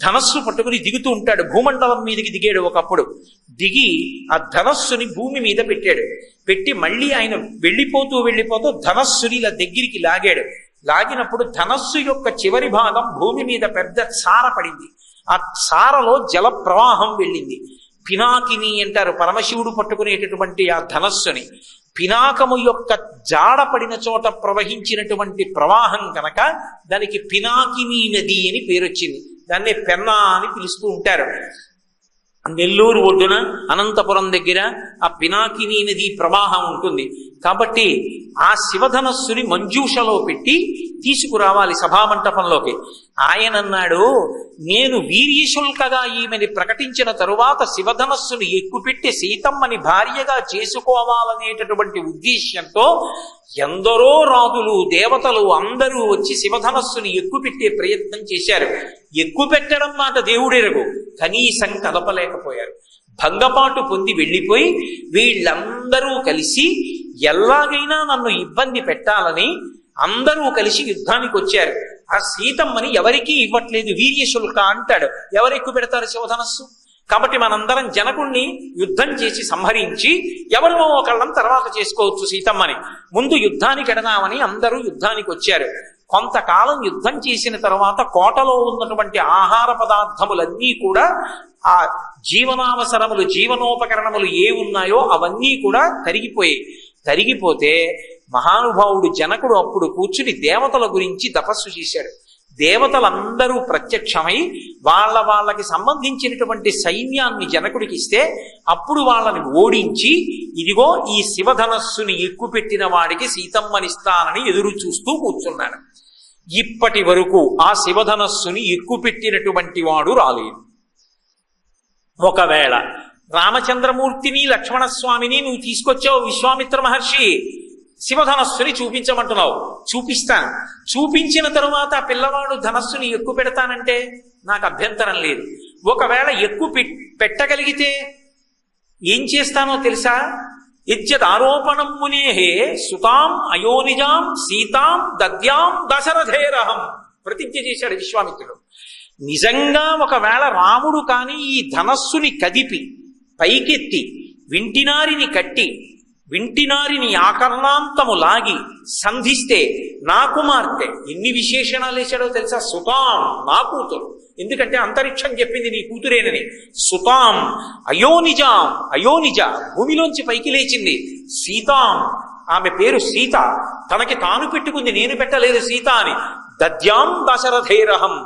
ధనస్సు పట్టుకుని దిగుతూ ఉంటాడు. భూమండలం మీదకి దిగాడు ఒకప్పుడు. దిగి ఆ ధనస్సుని భూమి మీద పెట్టాడు. పెట్టి మళ్ళీ ఆయన వెళ్ళిపోతూ ధనస్సుని ఇలా దగ్గరికి లాగాడు. లాగినప్పుడు ధనస్సు యొక్క చివరి భాగం భూమి మీద పెద్ద సార పడింది. ఆ సారలో జల ప్రవాహం వెళ్ళింది. పినాకిని అంటారు పరమశివుడు పట్టుకునేటటువంటి ఆ ధనస్సుని. పినాకము యొక్క జాడ పడిన చోట ప్రవహించినటువంటి ప్రవాహం కనుక దానికి పినాకిని నది అని పేరొచ్చింది. దాన్ని పెన్నా అని పిలుస్తూ ఉంటారు. నెల్లూరు ఒడ్డున అనంతపురం దగ్గర ఆ పినాకిని నది ప్రవాహం ఉంటుంది. కాబట్టి ఆ శివధనస్సుని మంజూషలో పెట్టి తీసుకురావాలి సభామంటపంలోకి. ఆయన అన్నాడు, నేను వీర్యశుల్కగా ఈమెని ప్రకటించిన తరువాత శివధనస్సుని ఎక్కుపెట్టి సీతమ్మని భార్యగా చేసుకోవాలనేటటువంటి ఉద్దేశ్యంతో ఎందరో రాజులు దేవతలు అందరూ వచ్చి శివధనస్సుని ఎక్కుపెట్టే ప్రయత్నం చేశారు. ఎక్కుపెట్టడం మాట దేవుడెరుగు, కనీసం కదపలేకపోయారు. భంగపాటు పొంది వెళ్ళిపోయి వీళ్ళందరూ కలిసి ఎలాగైనా నన్ను ఇబ్బంది పెట్టాలని అందరూ కలిసి యుద్ధానికి వచ్చారు. ఆ సీతమ్మని ఎవరికీ ఇవ్వట్లేదు, వీర్యశుల్క అంటాడు. ఎవరెక్కు పెడతారు శివధనస్సు? కాబట్టి మనందరం జనకుణ్ణి యుద్ధం చేసి సంహరించి ఎవరినో ఒకళ్ళం తర్వాత చేసుకోవచ్చు సీతమ్మని. ముందు యుద్ధానికి ఎడదామని అందరూ యుద్ధానికి వచ్చారు. కొంతకాలం యుద్ధం చేసిన తర్వాత కోటలో ఉన్నటువంటి ఆహార పదార్థములన్నీ కూడా, ఆ జీవనావసరములు జీవనోపకరణములు ఏ ఉన్నాయో అవన్నీ కూడా తరిగిపోతే మహానుభావుడు జనకుడు అప్పుడు కూర్చుని దేవతల గురించి తపస్సు చేశాడు. దేవతలందరూ ప్రత్యక్షమై వాళ్ళకి సంబంధించినటువంటి సైన్యాన్ని జనకుడికి ఇస్తే అప్పుడు వాళ్ళని ఓడించి, ఇదిగో ఈ శివధనస్సుని ఎక్కుపెట్టిన వాడికి సీతమ్మనిస్తానని ఎదురు చూస్తూ కూర్చున్నాడు. ఇప్పటి వరకు ఆ శివధనస్సుని ఎక్కుపెట్టినటువంటి వాడు రాలేదు. ఒకవేళ రామచంద్రమూర్తిని లక్ష్మణస్వామిని నువ్వు తీసుకొచ్చావు విశ్వామిత్ర మహర్షి, శివధనస్సుని చూపించమంటున్నావు, చూపిస్తాను. చూపించిన తరువాత పిల్లవాడు ధనస్సుని ఎక్కువ పెడతానంటే నాకు అభ్యంతరం లేదు. ఒకవేళ ఎక్కువ పెట్టగలిగితే ఏం చేస్తానో తెలుసా? ఇజ్జదారోపణం మునేహే సుతాం అయోనిజాం సీతాం దద్యాం దశరథేరహం ప్రతిజ్ఞ చేశాడు విశ్వామిత్రుడు. నిజంగా ఒకవేళ రాముడు కాని ఈ ధనస్సుని కదిపి పైకెత్తి వింటినారిని కట్టి వింటినారిని ఆకర్ణాంతము లాగి సంధిస్తే నా కుమార్తె, ఎన్ని విశేషణాలు వేశాడో తెలుసా? సుతాం, నా కూతురు. ఎందుకంటే అంతరిక్షం చెప్పింది నీ కూతురేనని. సుతాం అయోనిజాం, అయోనిజ భూమిలోంచి పైకి లేచింది. సీతాం, ఆమె పేరు సీత, తనకి తాను పెట్టుకుంది, నేను పెట్టలేదు సీత అని. దద్యాం దశరథేరహం,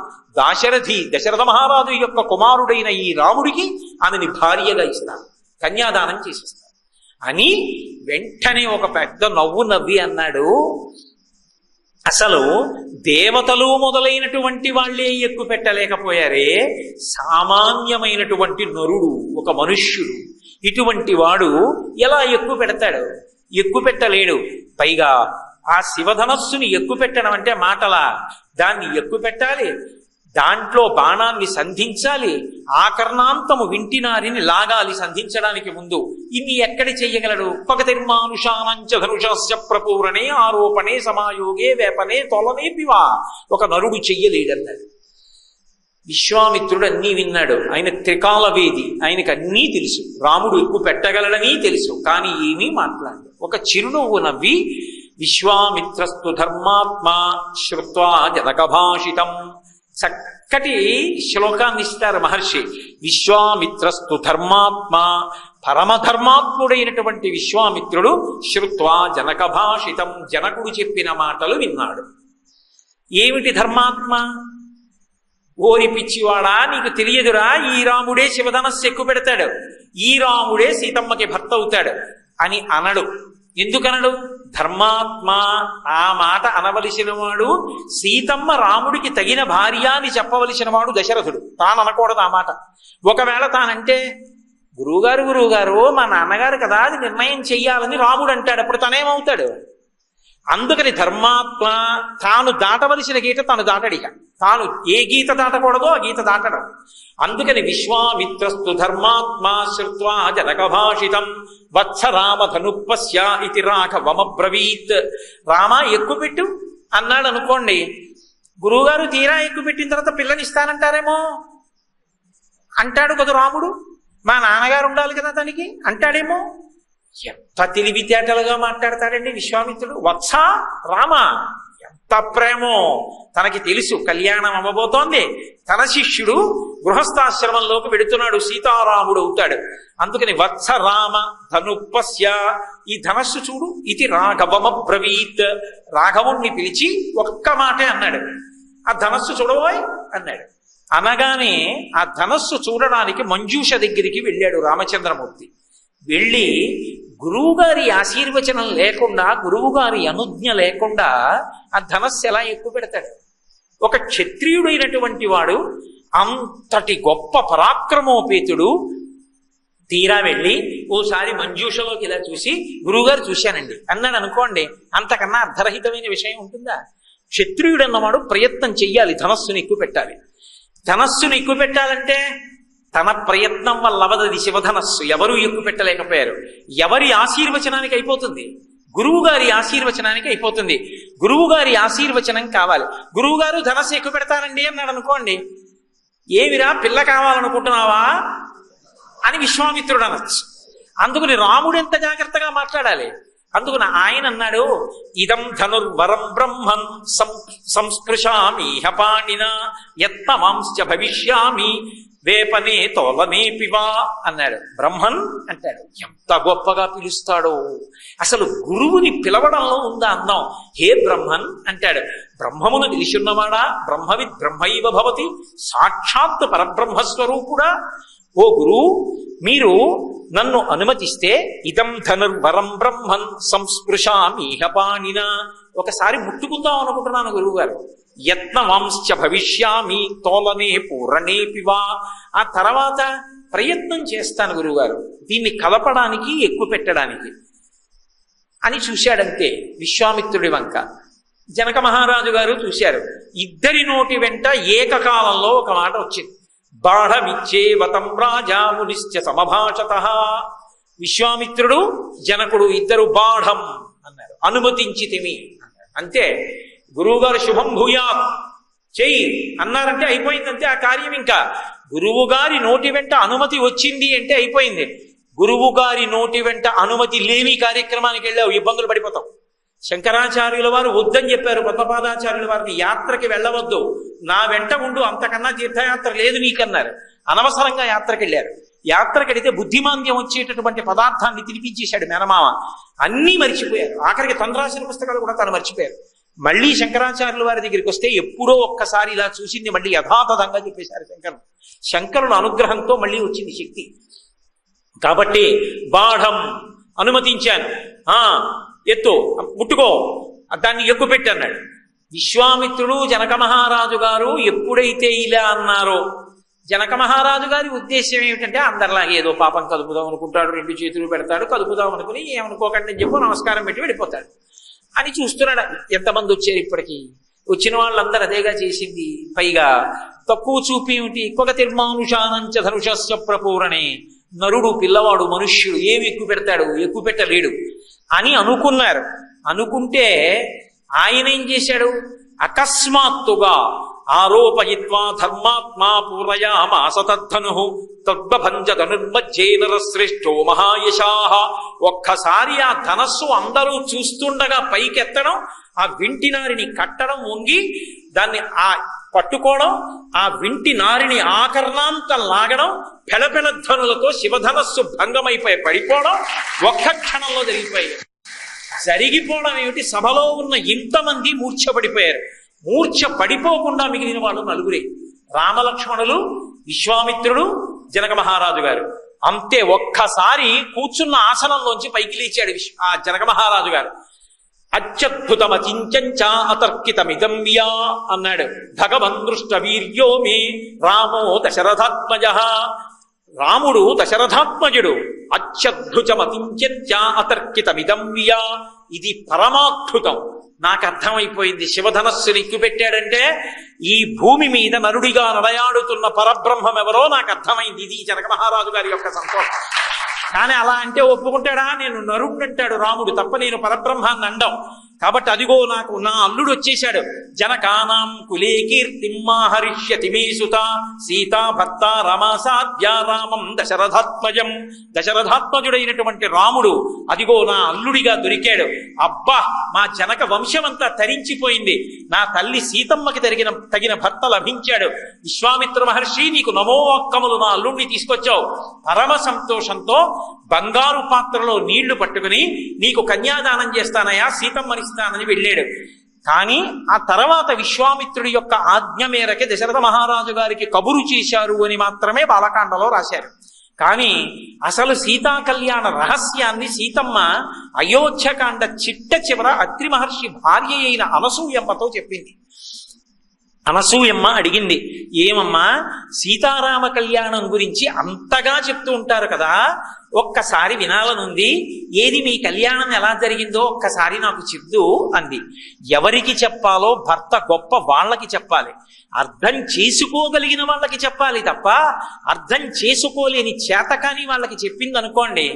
దశరథ మహారాజు యొక్క కుమారుడైన ఈ రాముడికి ఆమెని భార్యగా ఇస్తాను, కన్యాదానం చేసిస్తాను అని వెంటనే ఒక పెద్ద నవ్వు నవ్వి అన్నాడు, అసలు దేవతలు మొదలైనటువంటి వాళ్లే ఎక్కువ పెట్టలేకపోయారే, సామాన్యమైనటువంటి నరుడు, ఒక మనుష్యుడు, ఇటువంటి వాడు ఎలా ఎక్కువ పెడతాడు? ఎక్కువ పెట్టలేడు. పైగా ఆ శివధనస్సుని ఎక్కువ పెట్టడం అంటే మాటలా? దాన్ని ఎక్కువ పెట్టాలి, దాంట్లో బాణాన్ని సంధించాలి, ఆకర్ణాంతము వింటినారిని లాగాలి సంధించడానికి ముందు. ఇన్ని ఎక్కడి చెయ్యగలడు? పగతిర్మానుషానంచ ధనుషస్య ప్రపూరణే ఆరోపణే సమాయోగే వేపనే తొలనే పివా. ఒక నరుడు చెయ్యలేడన్నాడు. విశ్వామిత్రుడు అన్నీ విన్నాడు. ఆయన త్రికాలవేది, ఆయనకు అన్నీ తెలుసు. రాముడు ఎక్కువ పెట్టగలడని తెలుసు, కానీ ఏమీ మాట్లాడు. ఒక చిరునవ్వు నవ్వి, విశ్వామిత్రస్తు ధర్మాత్మా శ్రుత్వా జనకభాషితం. చక్కటి శ్లోకాన్ని ఇస్తారు మహర్షి. విశ్వామిత్రస్తు ధర్మాత్మ, పరమధర్మాత్ముడైనటువంటి విశ్వామిత్రుడు శ్రుత్వా జనకభాషితం, జనకుడు చెప్పిన మాటలు విన్నాడు. ఏమిటి ధర్మాత్మ? ఓరి పిచ్చివాడా, నీకు తెలియదురా, ఈ రాముడే శివధనస్సు ఎక్కువ పెడతాడు, ఈ రాముడే సీతమ్మకి భర్త అవుతాడు అని అనడు. ఎందుకనడు? ధర్మాత్మ. ఆ మాట అనవలసిన వాడు సీతమ్మ రాముడికి తగిన భార్య అని చెప్పవలసిన వాడు దశరథుడు. తాను అనకూడదు ఆ మాట. ఒకవేళ తానంటే, గురువుగారు మా నాన్నగారు కదా అది నిర్ణయం చెయ్యాలని రాముడు అంటాడు, అప్పుడు తనేమవుతాడు? అందుకని ధర్మాత్మ తాను దాటవలసిన గీత తాను దాటడిక. తాను ఏ గీత దాటకూడదో ఆ గీత దాటడం. అందుకని విశ్వామిత్రస్తు ధర్మాత్మ శ్రుత్వా జనకభాషితం వత్స రామ ధనుపస్య ఇతి రాఘవమబ్రవీత్. రామ ఎక్కుపెట్టు అన్నాడు అనుకోండి, గురువుగారు తీరా ఎక్కుపెట్టిన తర్వాత పిల్లనిస్తానంటారేమో అంటాడు కదా రాముడు. మా నాన్నగారు ఉండాలి కదా తనకి అంటాడేమో. ఎంత తెలివితేటలుగా మాట్లాడతాడండి విశ్వామిత్రుడు. వత్స రామ, ఎంత ప్రేమో తనకి తెలుసు. కళ్యాణం అవ్వబోతోంది, తన శిష్యుడు గృహస్థాశ్రమంలోకి వెడుతున్నాడు, సీతారాముడు అవుతాడు. అందుకని వత్స రామ ధనుపస్య, ఈ ధనస్సు చూడు, ఇది రాఘవమబ్రవీత్. రాఘవుణ్ణి పిలిచి ఒక్క మాటే అన్నాడు, ఆ ధనస్సు చూడబోయ్ అన్నాడు. అనగానే ఆ ధనస్సు చూడడానికి మంజూష దగ్గరికి వెళ్ళాడు రామచంద్రమూర్తి. వెళ్ళి గురువుగారి ఆశీర్వచనం లేకుండా, గురువుగారి అనుజ్ఞ లేకుండా ఆ ధనస్సు ఎలా ఎక్కువ పెడతాడు? ఒక క్షత్రియుడైనటువంటి వాడు, అంతటి గొప్ప పరాక్రమోపేతుడు, తీరా వెళ్ళి ఓసారి మంజూషలోకి ఇలా చూసి గురువుగారు చూశానండి అన్నాడు అనుకోండి, అంతకన్నా అర్ధరహితమైన విషయం ఉంటుందా? క్షత్రియుడు అన్నవాడు ప్రయత్నం చెయ్యాలి, ధనస్సును ఎక్కువ పెట్టాలి. ధనస్సును ఎక్కువ పెట్టాలంటే తన ప్రయత్నం వల్ల అవదది శివధనస్సు. ఎవరూ ఎక్కువ పెట్టలేకపోయారు. ఎవరి ఆశీర్వచనానికి అయిపోతుంది? గురువు గారి ఆశీర్వచనానికి అయిపోతుంది. గురువు గారి ఆశీర్వచనం కావాలి. గురువు గారు ధనస్సు ఎక్కువ పెడతారండి అన్నాడు అనుకోండి, ఏమిరా పిల్ల కావాలనుకుంటున్నావా అని విశ్వామిత్రుడు అనొచ్చు. అందుకని రాముడు ఎంత జాగ్రత్తగా మాట్లాడాలి. అందుకని ఆయన అన్నాడు, ఇదం ధనుర్వరం బ్రహ్మన్ సంస్పృశామి హపాణిన యత్నమాంశ్చ భవిష్యామి వేపనే తోలనే పివా అన్నాడు. బ్రహ్మన్ అంటాడు. ఎంత గొప్పగా పిలుస్తాడో! అసలు గురువుని పిలవడంలో ఉందా అందం. హే బ్రహ్మన్ అంటాడు. బ్రహ్మమును తెలిసిన్నవాడా? బ్రహ్మవిద్ బ్రహ్మైవ భవతి, సాక్షాత్ పరబ్రహ్మస్వరూపుడా. ఓ గురు, మీరు నన్ను అనుమతిస్తే ఇదం ధనుర్వరం బ్రహ్మన్ సంస్పృశామీహ పాణిన, ఒకసారి ముట్టుకుందాం అనుకుంటున్నాను గురువు గారు. యత్నవాంశ్చ భవిష్యామి తోలనే పూరణే పివా, ఆ తర్వాత ప్రయత్నం చేస్తాను గురువుగారు దీన్ని కలపడానికి, ఎక్కువ పెట్టడానికి అని చూశాడంతే విశ్వామిత్రుడి వంక. జనక మహారాజు గారు చూశారు. ఇద్దరి నోటి వెంట ఏకకాలంలో ఒక మాట వచ్చింది. బాఢమిచ్చేవతం రాజా మునిశ్చ సమభాషతః. విశ్వామిత్రుడు జనకుడు ఇద్దరు బాఢం అన్నారు, అనుమతించితిమి అన్నారు. అంతే. గురువుగారు శుభం భూయాత్ చెయ్యి అన్నారంటే అయిపోయిందంతే ఆ కార్యం. ఇంకా గురువు గారి నోటి వెంట అనుమతి వచ్చింది అంటే అయిపోయింది. గురువు గారి నోటి వెంట అనుమతి లేని కార్యక్రమానికి వెళ్ళావు, ఇబ్బందులు పడిపోతావు. శంకరాచార్యుల వారు వద్దని చెప్పారు పద్మపాదాచార్యుల వారిని, యాత్రకి వెళ్ళవద్దు, నా వెంట ఉండు, అంతకన్నా తీర్థయాత్ర లేదు నీకన్నారు. అనవసరంగా యాత్రకి వెళ్ళారు. యాత్రకెడితే బుద్ధిమాంద్యం వచ్చేటటువంటి పదార్థాన్ని తినిపించేశాడు మేనమామ. అన్నీ మర్చిపోయారు. ఆఖరికి తను రాసిన పుస్తకాలు కూడా తను మర్చిపోయారు. మళ్ళీ శంకరాచార్యుల వారి దగ్గరికి వస్తే ఎప్పుడో ఒక్కసారి ఇలా చూసింది మళ్ళీ యథాతథంగా చెప్పేశారు శంకరుడు. శంకరుడు అనుగ్రహంతో మళ్ళీ వచ్చింది శక్తి. కాబట్టి బాఢం అనుమతించాను, ఎత్తు ముట్టుకో, దాన్ని ఎక్కువ పెట్టి అన్నాడు. విశ్వామిత్రుడు జనక మహారాజు గారు ఎప్పుడైతే ఇలా అన్నారో, జనక మహారాజు గారి ఉద్దేశం ఏమిటంటే అందరిలాగే ఏదో పాపం కదుపుదాం అనుకుంటాడు, రెండు చేతులు పెడతాడు, కదుపుదాం అనుకుని ఏమనుకోకండి అని చెప్పి నమస్కారం పెట్టి వెళ్ళిపోతాడు అని చూస్తున్నాడు. ఎంతమంది వచ్చారు ఇప్పటికీ? వచ్చిన వాళ్ళందరూ అదేగా చేసింది. పైగా తక్కువ చూపి ఏమిటి? కొగ తిర్మానుషానంచ ధనుషస్య ప్రపూరణే. నరుడు పిల్లవాడు మనుష్యుడు ఏమి ఎక్కువ పెడతాడు? ఎక్కువ పెట్టలేడు అని అనుకున్నారు. అనుకుంటే ఆయన ఏం చేశాడు? అకస్మాత్తుగా ఆరోపయిత్వా ధర్మాత్మా పూరయామాస తద్ధను తద్భంజ ధనుర్మధ్యే నరశ్రేష్ఠో మహాయశాః. ఒక్కసారి ఆ ధనస్సు అందరూ చూస్తుండగా పైకెత్తడం, ఆ వింటి నారిని కట్టడం, వంగి దాన్ని ఆ పట్టుకోవడం, ఆ వింటి నారిని ఆకర్ణాంతం లాగడం, పెళపెళ ధ్వనులతో శివధనస్సు భంగమైపోయి పడిపోవడం ఒక్క క్షణంలో జరిగిపోయాయి. జరిగిపోవడం ఏమిటి? సభలో ఉన్న ఇంతమంది మూర్ఛపడిపోయారు. మూర్ఛ పడిపోకుండా మిగిలిన వాళ్ళు నలుగురే, రామలక్ష్మణులు, విశ్వామిత్రుడు, జనక మహారాజు గారు. అంతే. ఒక్కసారి కూర్చున్న ఆసనంలోంచి పైకి లేచాడు ఆ జనక మహారాజు గారు. అత్యద్భుతమచించ అతర్కితమిదం యా అన్నాడు. భగవన్ దృష్ట వీర్యో మే రామో దశరథాత్మజ. రాముడు దశరథాత్మజుడు. అత్యద్భుతమచించ అతర్కితమిదం యా, ఇది పరమాద్భుతం. నాకు అర్థమైపోయింది. శివధనస్సుని ఎక్కుపెట్టాడంటే ఈ భూమి మీద నరుడిగా నడయాడుతున్న పరబ్రహ్మం ఎవరో నాకు అర్థమైంది. ఇది జనక మహారాజు గారి యొక్క సంతోషం. కానీ అలా అంటే ఒప్పుకుంటాడా? నేను నరుడు అంటాడు రాముడు తప్ప నేను పరబ్రహ్మాన్ని అండం. కాబట్టి అదిగో నాకు నా అల్లుడు వచ్చేశాడు. జనకానాం కులే కీర్తిమాహరిష్యతి మే సుత సీతా భర్త రమాసాధ్య రామం దశరథాత్మజం. దశరథాత్మజుడైనటువంటి రాముడు అదిగో నా అల్లుడిగా దొరికాడు. అబ్బా, మా జనక వంశమంతా తరించిపోయింది. నా తల్లి సీతమ్మకి తగిన భర్త లభించాడు. విశ్వామిత్ర మహర్షి, నీకు నమోవాక్కములు, నా అల్లుడిని తీసుకొచ్చావు. పరమ సంతోషంతో బంగారు పాత్రలో నీళ్లు పట్టుకుని నీకు కన్యాదానం చేస్తానయా, సీతమ్మనిస్తానని వెళ్ళాడు. కానీ ఆ తర్వాత విశ్వామిత్రుడి యొక్క ఆజ్ఞ మేరకే దశరథ మహారాజు గారికి కబురు చేశారు అని మాత్రమే బాలకాండలో రాశారు. కానీ అసలు సీతా కళ్యాణ రహస్యాన్ని సీతమ్మ అయోధ్యకాండ చిట్ట చివర అత్రి మహర్షి భార్య అయిన అనసూయమ్మతో చెప్పింది. అనసూయమ్మ అడిగింది, ఏమమ్మా సీతారామ కళ్యాణం గురించి అంతగా చెప్తూ ఉంటారు కదా, ఒక్కసారి వినాలనుంది, ఏది మీ కళ్యాణం ఎలా జరిగిందో ఒక్కసారి నాకు చెప్దు అంది. ఎవరికి చెప్పాలో భర్త గొప్ప వాళ్ళకి చెప్పాలి, అర్థం చేసుకోగలిగిన వాళ్ళకి చెప్పాలి తప్ప అర్థం చేసుకోలేని చేతకాని వాళ్ళకి చెప్పింది అనుకోండి,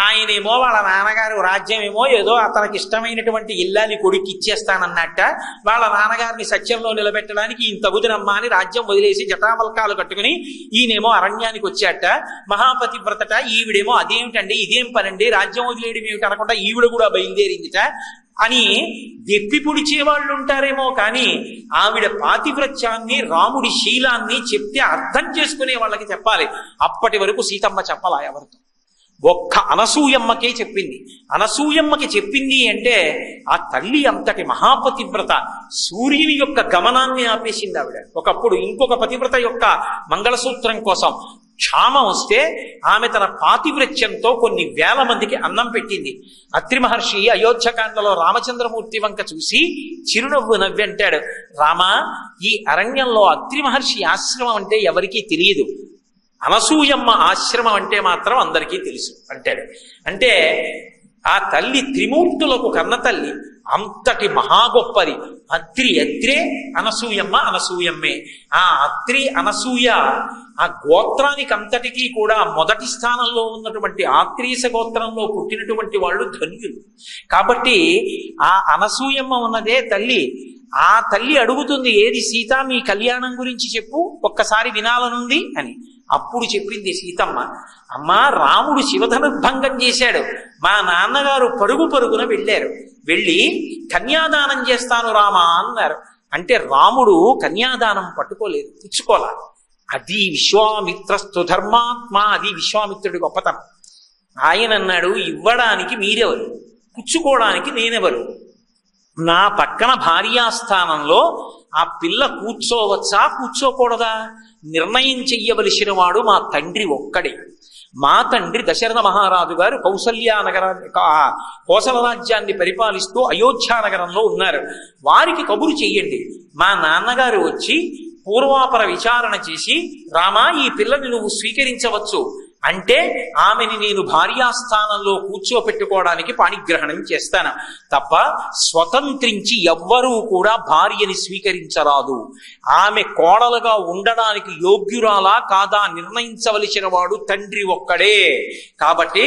ఆయనేమో వాళ్ళ నాన్నగారు రాజ్యమేమో ఏదో అతనికి ఇష్టమైనటువంటి ఇల్లాలి కొడుకు ఇచ్చేస్తానన్నట్ట, వాళ్ళ నాన్నగారిని సత్యంలో నిలబెట్టడానికి ఈయన తగుదినమ్మా అని రాజ్యం వదిలేసి జటామల్కాలు కట్టుకుని ఈయనేమో అరణ్యానికి వచ్చాట, మహాపతివ్రతట, ఈవిడేమో అదేమిటండి ఇదేం పనండి రాజ్యం వదిలేయడం ఏమిటి అనకుండా ఈవిడ కూడా బయలుదేరిందిట అని దెప్పి పొడిచే వాళ్ళు ఉంటారేమో, కానీ ఆవిడ పాతివ్రత్యాన్ని రాముడి శీలాన్ని చెప్తే అర్థం చేసుకునే వాళ్ళకి చెప్పాలి. అప్పటి వరకు సీతమ్మ చెప్పాలా ఎవరితో, ఒక్క అనసూయమ్మకే చెప్పింది. అనసూయమ్మకి చెప్పింది అంటే ఆ తల్లి అంతటి మహాపతివ్రత, సూర్యుని యొక్క గమనాన్ని ఆపేసింది ఆవిడ. ఒకప్పుడు ఇంకొక పతివ్రత యొక్క మంగళసూత్రం కోసం క్షామం వస్తే ఆమె తన పాతివ్రత్యంతో కొన్ని వేల మందికి అన్నం పెట్టింది. అత్రి మహర్షి అయోధ్యకాండలో రామచంద్రమూర్తి వంక చూసి చిరునవ్వు నవ్వి అంటాడు, రామా ఈ అరణ్యంలో అత్రి మహర్షి ఆశ్రమం అంటే ఎవరికీ తెలియదు, అనసూయమ్మ ఆశ్రమం అంటే మాత్రం అందరికీ తెలుసు అంటాడు. అంటే ఆ తల్లి త్రిమూర్తులకు కన్న తల్లి, అంతటి మహా గొప్పది. అత్రి అత్రే, అనసూయమ్మ అనసూయమ్మే. ఆ అత్రి అనసూయ ఆ గోత్రానికి అంతటికీ కూడా మొదటి స్థానంలో ఉన్నటువంటి ఆత్రీస గోత్రంలో పుట్టినటువంటి వాళ్ళు ధన్యులు. కాబట్టి ఆ అనసూయమ్మ ఉన్నదే తల్లి. ఆ తల్లి అడుగుతుంది, ఏది సీత మీ కళ్యాణం గురించి చెప్పు, ఒక్కసారి వినాలనుంది అని. అప్పుడు చెప్పింది సీతమ్మ, అమ్మా రాముడు శివధనుర్భంగం చేశాడు, మా నాన్నగారు పరుగు పరుగున వెళ్ళారు, వెళ్ళి కన్యాదానం చేస్తాను రామా అన్నారు. అంటే రాముడు కన్యాదానం పట్టుకోలేదు, పుచ్చుకోలే. అది విశ్వామిత్రస్తు ధర్మాత్మ, అది విశ్వామిత్రుడి గొప్పతనం. ఆయన అన్నాడు, ఇవ్వడానికి మీరెవరు, పుచ్చుకోవడానికి నేనెవరు, నా పక్కన భార్యాస్థానంలో ఆ పిల్ల కూర్చోవచ్చా కూర్చోకూడదా నిర్ణయం చెయ్యవలసిన వాడు మా తండ్రి ఒక్కడే. మా తండ్రి దశరథ మహారాజు గారు కోసల రాజ్యాన్ని పరిపాలిస్తూ అయోధ్య నగరంలో ఉన్నారు, వారికి కబురు చెయ్యండి, మా నాన్నగారు వచ్చి పూర్వాపర విచారణ చేసి రామా ఈ పిల్లని నువ్వు స్వీకరించవచ్చు అంటే ఆమెని నేను భార్యాస్థానంలో కూర్చోపెట్టుకోవడానికి పాణిగ్రహణం చేస్తాను తప్ప స్వతంత్రించి ఎవ్వరూ కూడా భార్యని స్వీకరించరాదు. ఆమె కోడలుగా ఉండడానికి యోగ్యురాలా కాదా నిర్ణయించవలసిన వాడు తండ్రి ఒక్కడే. కాబట్టి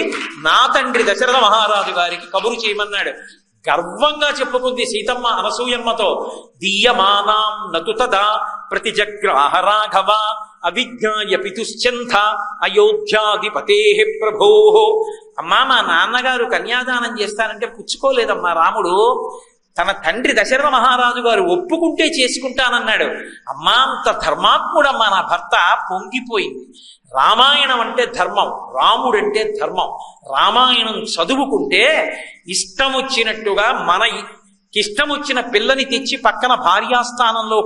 నా తండ్రి దశరథ మహారాజు గారికి కబురు చేయమన్నాడు. గర్వంగా చెప్పుకుంది సీతమ్మ అనసూయమ్మతో, దీయమానాం నతు తదా ప్రతిజగ్రాహ రాఘవ అవిజ్ఞాయ పితుశ్చంథ అయోధ్యాధిపతే ప్రభో. అమ్మా మా నాన్నగారు కన్యాదానం చేస్తానంటే పుచ్చుకోలేదమ్మా రాముడు, తన తండ్రి దశరథ మహారాజు గారు ఒప్పుకుంటే చేసుకుంటానన్నాడు. అమ్మా అంత ధర్మాత్ముడమ్మా నా భర్త, పొంగిపోయింది. రామాయణం అంటే ధర్మం, రాముడంటే ధర్మం. రామాయణం చదువుకుంటే ఇష్టం వచ్చినట్టుగా ఇష్టం వచ్చిన పిల్లని తెచ్చి పక్కన భార్యాస్థానంలో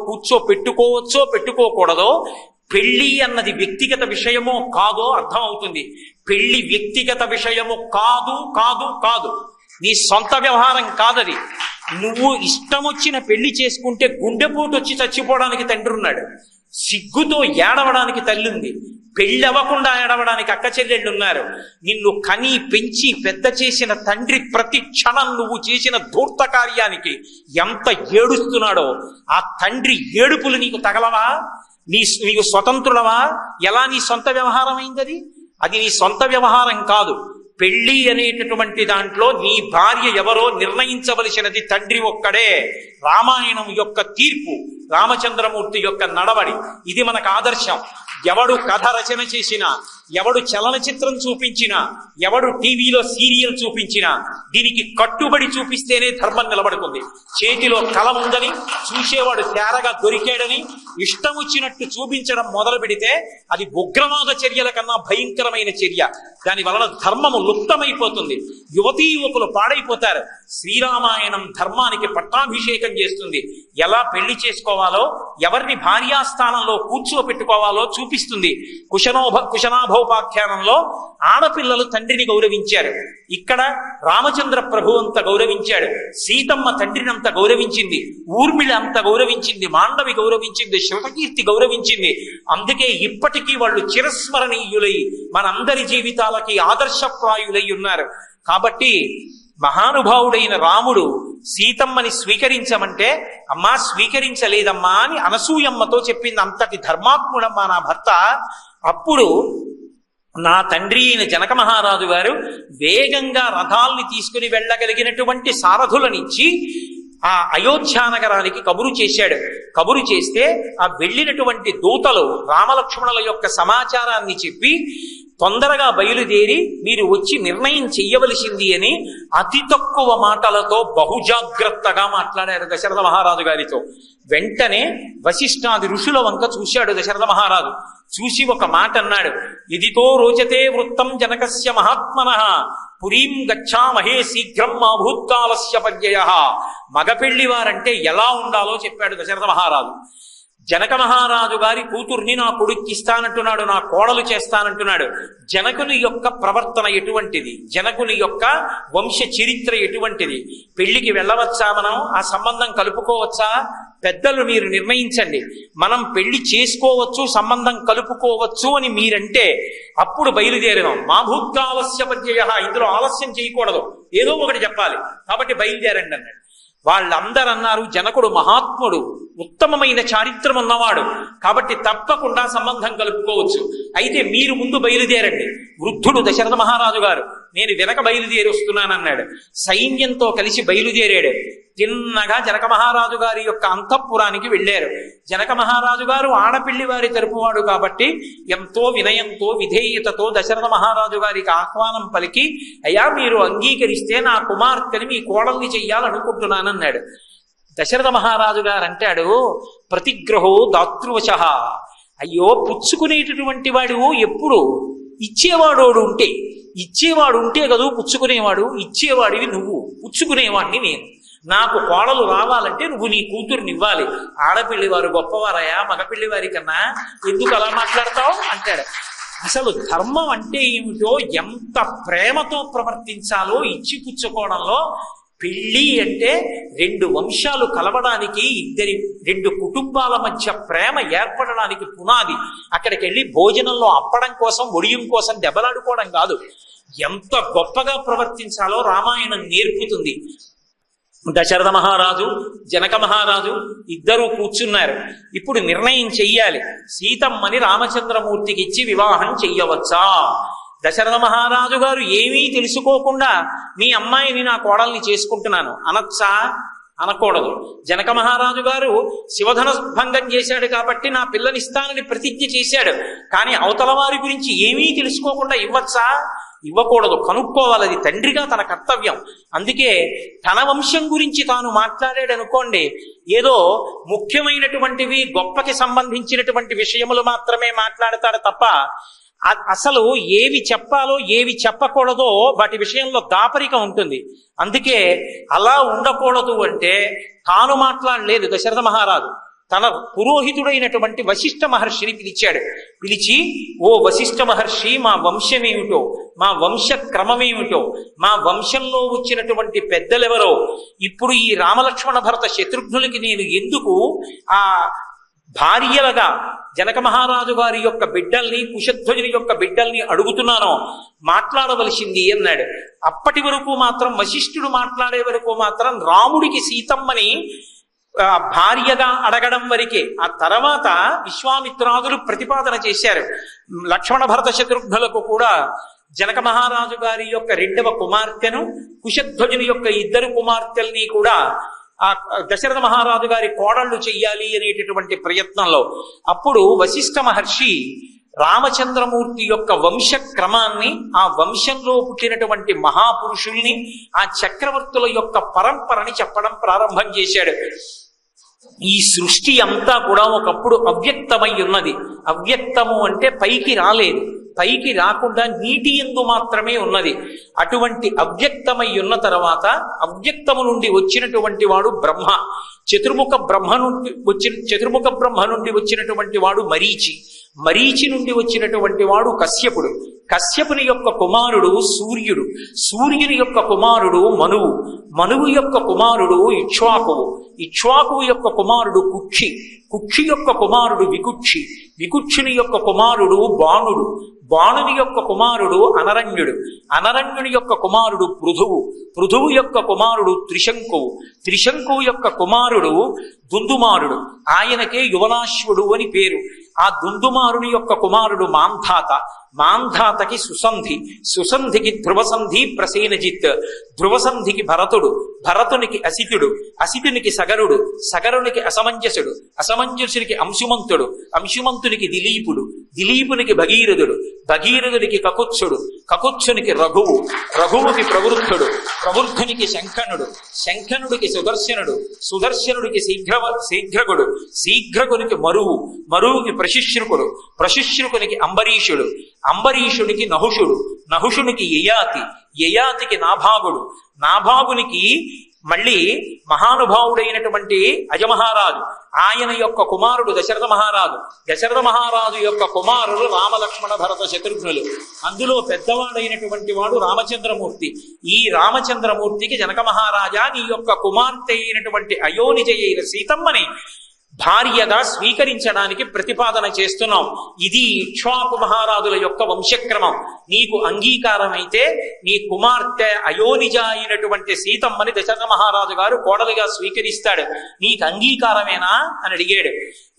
పెట్టుకోవచ్చో పెట్టుకోకూడదో, పెళ్లి అన్నది వ్యక్తిగత విషయమో కాదో అర్థం అవుతుంది. పెళ్లి వ్యక్తిగత విషయము కాదు కాదు కాదు, నీ సొంత వ్యవహారం కాదది. నువ్వు ఇష్టం వచ్చిన పెళ్లి చేసుకుంటే గుండెపోటు వచ్చి చచ్చిపోవడానికి తండ్రి ఉన్నాడు, సిగ్గుతో ఏడవడానికి తల్లి ఉంది, పెళ్లి అవ్వకుండా ఏడవడానికి అక్క చెల్లెళ్ళు ఉన్నారు. నిన్ను కని పెంచి పెద్ద చేసిన తండ్రి ప్రతి క్షణం నువ్వు చేసిన ధూర్త కార్యానికి ఎంత ఏడుస్తున్నాడో ఆ తండ్రి ఏడుపులు నీకు తగలవా? నీకు స్వతంత్రులవా? ఎలా నీ సొంత వ్యవహారం అయింది? అది నీ సొంత వ్యవహారం కాదు. పెళ్లి అనేటటువంటి దాంట్లో నీ భార్య ఎవరో నిర్ణయించవలసినది తండ్రి ఒక్కడే. రామాయణం యొక్క తీర్పు, రామచంద్రమూర్తి యొక్క నడవడి, ఇది మనకు ఆదర్శం. ఎవడు కథ రచన చేసినా, ఎవడు చలనచిత్రం చూపించినా, ఎవడు టీవీలో సీరియల్ చూపించినా దీనికి కట్టుబడి చూపిస్తేనే ధర్మం నిలబడుతుంది. చేతిలో కలం ఉందని, చూసేవాడు తేరగా దొరికాడని ఇష్టం వచ్చినట్టు చూపించడం మొదలు పెడితే అది ఉగ్రవాద చర్యల కన్నా భయంకరమైన చర్య. దాని వలన ధర్మము లుప్తమైపోతుంది, యువతీ యువకులు పాడైపోతారు. శ్రీరామాయణం ధర్మానికి పట్టాభిషేకం చేస్తుంది. ఎలా పెళ్లి చేసుకోవాలో, ఎవరిని భార్యాస్థానంలో కూర్చోపెట్టుకోవాలో చూపిస్తుంది. కుశనాభ స్కంధోపాఖ్యానంలో ఆడపిల్లలు తండ్రిని గౌరవించారు. ఇక్కడ రామచంద్ర ప్రభు అంత గౌరవించాడు, సీతమ్మ తండ్రిని అంత గౌరవించింది, ఊర్మిళ అంత గౌరవించింది, మాండవి గౌరవించింది, శృతకీర్తి గౌరవించింది. అందుకే ఇప్పటికీ వాళ్ళు చిరస్మరణీయులై మనందరి జీవితాలకి ఆదర్శప్రాయులై ఉన్నారు. కాబట్టి మహానుభావుడైన రాముడు సీతమ్మని స్వీకరించమంటే అమ్మా స్వీకరించలేదమ్మా అని అనసూయమ్మతో చెప్పింది. అంతటి ధర్మాత్ముడమ్మా నా భర్త. అప్పుడు నా తండ్రి అయిన జనక మహారాజు గారు వేగంగా రథాల్ని తీసుకుని వెళ్ళగలిగినటువంటి సారథులనిచ్చి ఆ అయోధ్యానగరానికి కబురు చేశాడు. కబురు చేస్తే ఆ వెళ్ళినటువంటి దూతలు రామలక్ష్మణుల యొక్క సమాచారాన్ని చెప్పి తొందరగా బయలుదేరి మీరు వచ్చి నిర్ణయం చెయ్యవలసింది అని అతి తక్కువ మాటలతో బహుజాగ్రత్తగా మాట్లాడారు దశరథ మహారాజు గారితో. వెంటనే వశిష్ఠాది ఋషుల వంక చూశాడు దశరథ మహారాజు. చూసి ఒక మాట అన్నాడు, ఇదితో రోచతే వృత్తం జనకస్య మహాత్మనః పురీం గచ్చామహే శీఘ్రం మా భూత్కాలస్య పర్యయః. మగపెళ్లి వారంటే ఎలా ఉండాలో చెప్పాడు దశరథ మహారాజు. జనక మహారాజు గారి కూతుర్ని నా కొడుక్కి ఇస్తానంటున్నాడు, నా కోడలు చేస్తానంటున్నాడు. జనకుని యొక్క ప్రవర్తన ఎటువంటిది, జనకుని యొక్క వంశ చరిత్ర ఎటువంటిది, పెళ్లికి వెళ్ళవచ్చా, మనం ఆ సంబంధం కలుపుకోవచ్చా, పెద్దలు మీరు నిర్ణయించండి. మనం పెళ్లి చేసుకోవచ్చు, సంబంధం కలుపుకోవచ్చు అని మీరంటే అప్పుడు బయలుదేరదాం. మా భూత్కాలస్య పర్యయః, ఇందులో ఆలస్యం చేయకూడదు, ఏదో ఒకటి చెప్పాలి, కాబట్టి బయలుదేరండి అన్నాడు. వాళ్ళందరూ అన్నారు, జనకుడు మహాత్ముడు, ఉత్తమమైన చారిత్రం ఉన్నవాడు, కాబట్టి తప్పకుండా సంబంధం కలుపుకోవచ్చు, అయితే మీరు ముందు బయలుదేరండి. వృద్ధుడు దశరథ మహారాజు గారు నేను వెనక బయలుదేరి వస్తున్నానన్నాడు. సైన్యంతో కలిసి బయలుదేరాడు. తిన్నగా జనక మహారాజు గారి యొక్క అంతఃపురానికి వెళ్ళారు. జనక మహారాజు గారు ఆడపిల్లి వారి తరపువాడు కాబట్టి ఎంతో వినయంతో విధేయతతో దశరథ మహారాజు గారికి ఆహ్వానం పలికి, అయ్యా మీరు అంగీకరిస్తే నా కుమార్తెని మీ కోడల్ని చెయ్యాలనుకుంటున్నానన్నాడు. దశరథ మహారాజు గారు అంటాడు, ప్రతిగ్రహో దాతృవశః. అయ్యో పుచ్చుకునేటటువంటి వాడు ఎప్పుడు ఇచ్చేవాడోడు ఉంటే, ఇచ్చేవాడు ఉంటే కదూ పుచ్చుకునేవాడు, ఇచ్చేవాడివి నువ్వు, పుచ్చుకునేవాడిని నేను. నాకు కోడలు రావాలంటే నువ్వు నీ కూతురుని ఇవ్వాలి. ఆడపిల్లి వారు గొప్పవారయా మగపిల్లి వారి కన్నా, ఎందుకు అలా మాట్లాడతావు అంటాడు. అసలు ధర్మం అంటే ఏమిటో, ఎంత ప్రేమతో ప్రవర్తించాలో ఇచ్చి పుచ్చుకోవడంలో. పెళ్ళి అంటే రెండు వంశాలు కలవడానికి, రెండు కుటుంబాల మధ్య ప్రేమ ఏర్పడడానికి పునాది. అక్కడికి వెళ్ళి భోజనంలో అప్పడం కోసం, ఒడియం కోసం దెబ్బలాడుకోవడం కాదు. ఎంత గొప్పగా ప్రవర్తించాలో రామాయణం నేర్పుతుంది. దశరథ మహారాజు జనక మహారాజు ఇద్దరూ కూర్చున్నారు. ఇప్పుడు నిర్ణయం చెయ్యాలి, సీతమ్మని రామచంద్రమూర్తికి ఇచ్చి వివాహం చెయ్యవచ్చా. దశరథ మహారాజు గారు ఏమీ తెలుసుకోకుండా మీ అమ్మాయిని నా కోడల్ని చేసుకుంటున్నాను అనొచ్చా, అనకూడదు. జనక మహారాజు గారు శివధన భంగం చేశాడు కాబట్టి నా పిల్లనిస్తానని ప్రతిజ్ఞ చేశాడు, కానీ అవతల వారి గురించి ఏమీ తెలుసుకోకుండా ఇవ్వచ్చా, ఇవ్వకూడదు. కనుక్కోవాలి, అది తండ్రిగా తన కర్తవ్యం. అందుకే తన వంశం గురించి తాను మాట్లాడాడు అనుకోండి, ఏదో ముఖ్యమైనటువంటివి గొప్పకి సంబంధించినటువంటి విషయములు మాత్రమే మాట్లాడతాడు తప్ప అసలు ఏవి చెప్పాలో ఏవి చెప్పకూడదో వాటి విషయంలో దాపరికం ఉంటుంది. అందుకే అలా ఉండకూడదు అంటే తాను మాట్లాడలేదు దశరథ మహారాజు. తన పురోహితుడైనటువంటి వశిష్ఠ మహర్షిని పిలిచాడు. పిలిచి, ఓ వశిష్ఠ మహర్షి, మా వంశమేమిటో, మా వంశ క్రమమేమిటో, మా వంశంలో వచ్చినటువంటి పెద్దలెవరో, ఇప్పుడు ఈ రామలక్ష్మణ భరత శత్రుఘ్నులకి నేను ఎందుకు ఆ భార్యలుగా జనక మహారాజు గారి యొక్క బిడ్డల్ని, కుశధ్వజుని యొక్క బిడ్డల్ని అడుగుతున్నానో మాట్లాడవలసింది అన్నాడు. అప్పటి వరకు మాత్రం వశిష్ఠుడు మాట్లాడే వరకు మాత్రం రాముడికి సీతమ్మని భార్యగా అడగడం వరకే. ఆ తర్వాత విశ్వామిత్రాదులు ప్రతిపాదన చేశారు. లక్ష్మణ భరత శత్రుఘ్నులకు కూడా జనక మహారాజు గారి యొక్క రెండవ కుమార్తెను, కుశధ్వజుని యొక్క ఇద్దరు కుమార్తెల్ని కూడా ఆ దశరథ మహారాజు గారి కోడళ్లు చెయ్యాలి అనేటటువంటి ప్రయత్నంలో అప్పుడు వశిష్ఠ మహర్షి రామచంద్రమూర్తి యొక్క వంశ క్రమాన్ని, ఆ వంశంలో పుట్టినటువంటి మహాపురుషుల్ని, ఆ చక్రవర్తుల యొక్క పరంపరని చెప్పడం ప్రారంభం చేశాడు. ఈ సృష్టి అంతా కూడా ఒకప్పుడు అవ్యక్తమై ఉన్నది. అవ్యక్తము అంటే పైకి రాలేదు, పైకి రాకుండా నీటి యందు మాత్రమే ఉన్నది. అటువంటి అవ్యక్తమై ఉన్న తర్వాత అవ్యక్తము నుండి వచ్చినటువంటి వాడు బ్రహ్మ. చతుర్ముఖ బ్రహ్మ నుండి వచ్చినటువంటి వాడు మరీచి. మరీచి నుండి వచ్చినటువంటి వాడు కశ్యపుడు. కశ్యపుని యొక్క కుమారుడు సూర్యుడు. సూర్యుని యొక్క కుమారుడు మనువు. మనువు యొక్క కుమారుడు ఇక్ష్వాకువు. ఇక్ష్వాకువు యొక్క కుమారుడు కుక్షి. కుక్షి యొక్క కుమారుడు వికుక్షి. వికుక్షుని యొక్క కుమారుడు బాణుడు. బాణుని యొక్క కుమారుడు అనరణ్యుడు. అనరణ్యుని యొక్క కుమారుడు పృథువు. పృథువు యొక్క కుమారుడు త్రిశంకువు. త్రిశంకువు యొక్క కుమారుడు దుందుమారుడు. ఆయనకే యువనాశ్వుడు అని పేరు. ఆ దుందుమారుని యొక్క కుమారుడు మాంధాత. మాంధాతకి సుసంధి. సుసంధికి ధ్రువసంధి ప్రసేనజిత్. ధ్రువసంధికి భరతుడు. భరతునికి అసితుడు. అసితునికి సగరుడు. సగరునికి అసమంజసుడు. అసమంజసునికి అంశుమంతుడు. అంశుమంతునికి దిలీపుడు. దిలీపునికి భగీరథుడు. భగీరథునికి కకుత్సుడు. కకుత్సునికి రఘువు. రఘువుకి ప్రవృద్ధుడు. ప్రవృద్ధునికి శంఖనుడు. శంఖనుడికి సుదర్శనుడు. సుదర్శనుడికి శీఘ్రగుడు. శీఘ్రగునికి మరువు. మరువుకి ప్రశిశ్రుకుడు. ప్రశిశ్రుకునికి అంబరీషుడు. అంబరీషుడికి నహుషుడు. నహుషునికి యయాతి. యయాతికి నాభాగుడు. నాభాగునికి మళ్ళీ మహానుభావుడైనటువంటి అజమహారాజు. ఆయన యొక్క కుమారుడు దశరథ మహారాజు. దశరథ మహారాజు యొక్క కుమారుడు రామలక్ష్మణ భరత శత్రుఘ్నులు. అందులో పెద్దవాడైనటువంటి వాడు రామచంద్రమూర్తి. ఈ రామచంద్రమూర్తికి జనక మహారాజా, నీ యొక్క కుమార్తె అయినటువంటి అయోనిజ అయిన సీతమ్మని భార్యగా స్వీకరించడానికి ప్రతిపాదన చేస్తున్నాం. ఇది ఇక్ష్వాకు మహారాజుల యొక్క వంశక్రమం. నీకు అంగీకారమైతే నీ కుమార్తె అయోనిజ అయినటువంటి సీతమ్మని దశరథ మహారాజు గారు కోడలిగా స్వీకరిస్తాడు. నీకు అంగీకారమేనా అని అడిగాడు.